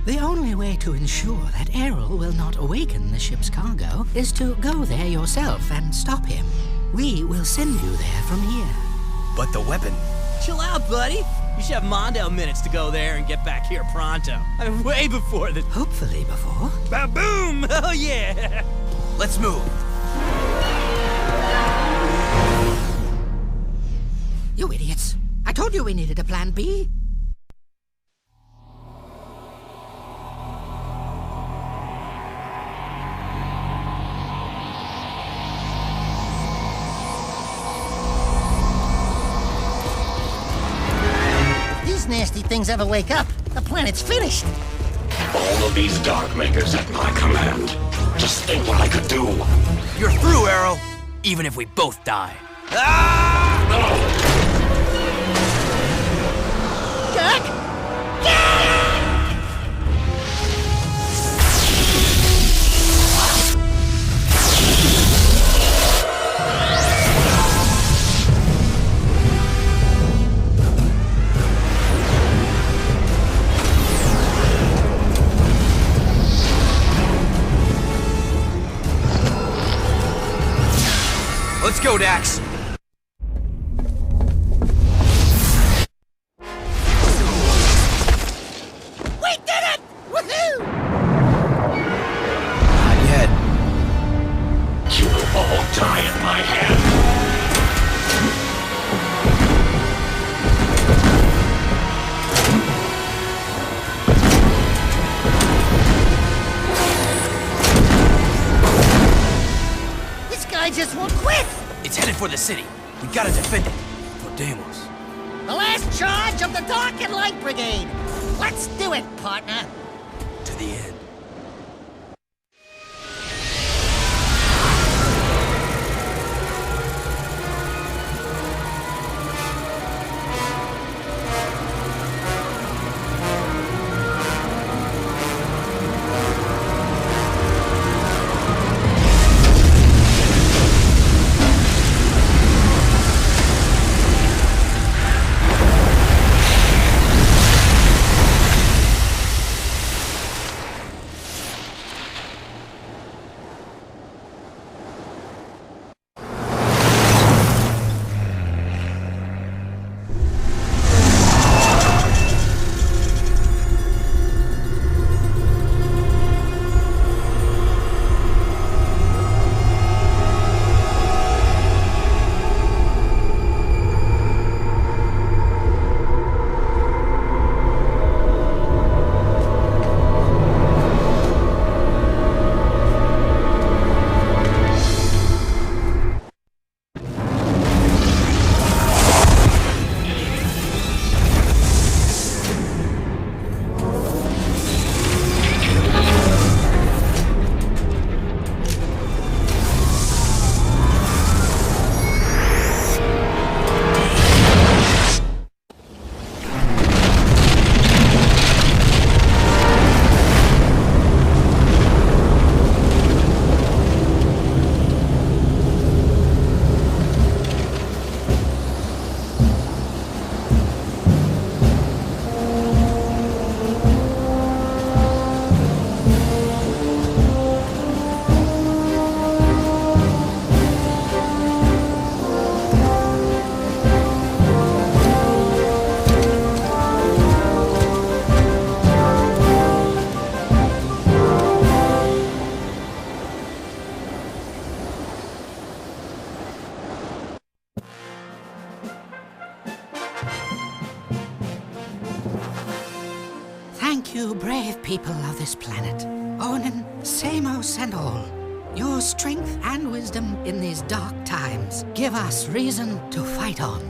The only way to ensure that Errol will not awaken the ship's cargo is to go there yourself and stop him. We will send you there from here. But the weapon... Chill out, buddy. You should have Mondale minutes to go there and get back here pronto. I mean, way before the... Hopefully before. Ba-boom! Oh, yeah! Let's move. You idiots. I told you we needed a plan B. Nasty things ever wake up, the planet's finished. All of these Dark Makers at my command. Just think what I could do. You're through, Arrow. Even if we both die. Jack! Let's go, Dax. We did it! Woohoo! Not yet. You'll all die in my hand. This guy just won't quit! It's headed for the city. We gotta defend it. For Deimos. The last charge of the Dark and Light Brigade! Let's do it, partner! To the end. you brave people of this planet, Onin, Samos and all, your strength and wisdom in these dark times give us reason to fight on.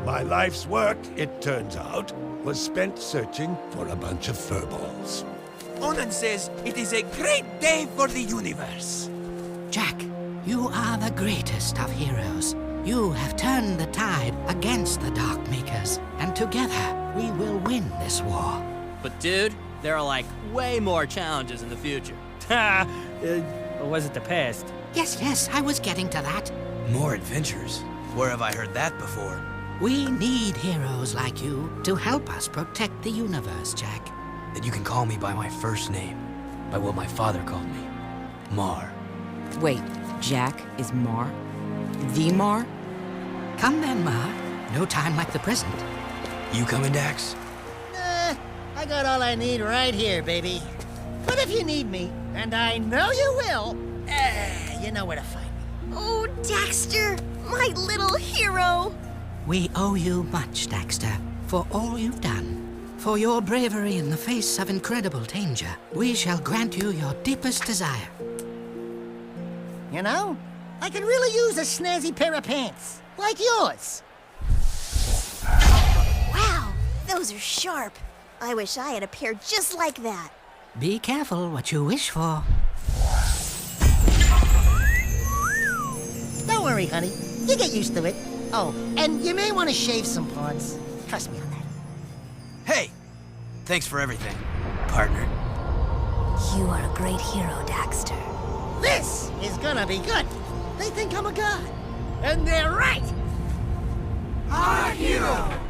My life's work, it turns out, was spent searching for a bunch of furballs. Onan says it is a great day for the universe. Jak, you are the greatest of heroes. You have turned the tide against the Dark Makers, and together we will win this war. But dude, there are like way more challenges in the future. Ha! Or was it the past? Yes, I was getting to that. More adventures? Where have I heard that before? We need heroes like you to help us protect the universe, Jak. Then you can call me by my first name, by what my father called me, Mar. Wait, Jak is Mar? The Mar? Come then, Mar. No time like the present. You coming, Dax? I got all I need right here, baby. But if you need me, and I know you will, you know where to find me. Oh, Daxter, my little hero. We owe you much, Daxter, for all you've done. For your bravery in the face of incredible danger, we shall grant you your deepest desire. You know, I could really use a snazzy pair of pants, like yours. Wow, those are sharp. I wish I had a pair just like that. Be careful what you wish for. Don't worry, honey. You get used to it. Oh, and you may want to shave some parts. Trust me on that. Hey! Thanks for everything, partner. You are a great hero, Daxter. This is gonna be good. They think I'm a god. And they're right! Our hero!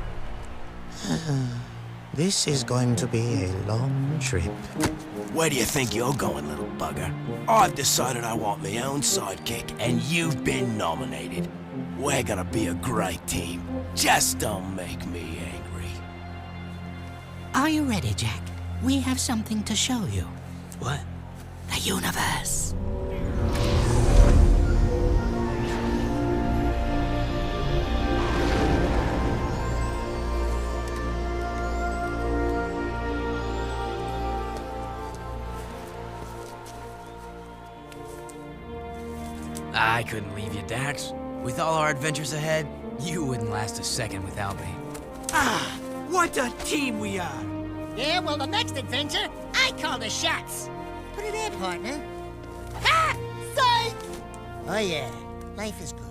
This is going to be a long trip. Where do you think you're going, little bugger? I've decided I want my own sidekick, and you've been nominated. We're gonna be a great team. Just don't make me angry. Are you ready, Jak? We have something to show you. What? The universe. I couldn't leave you, Dax. With all our adventures ahead, you wouldn't last a second without me. Ah, what a team we are! Yeah, well, the next adventure, I call the shots. Put it in, partner. Ha! Psych! Oh, yeah. Life is good.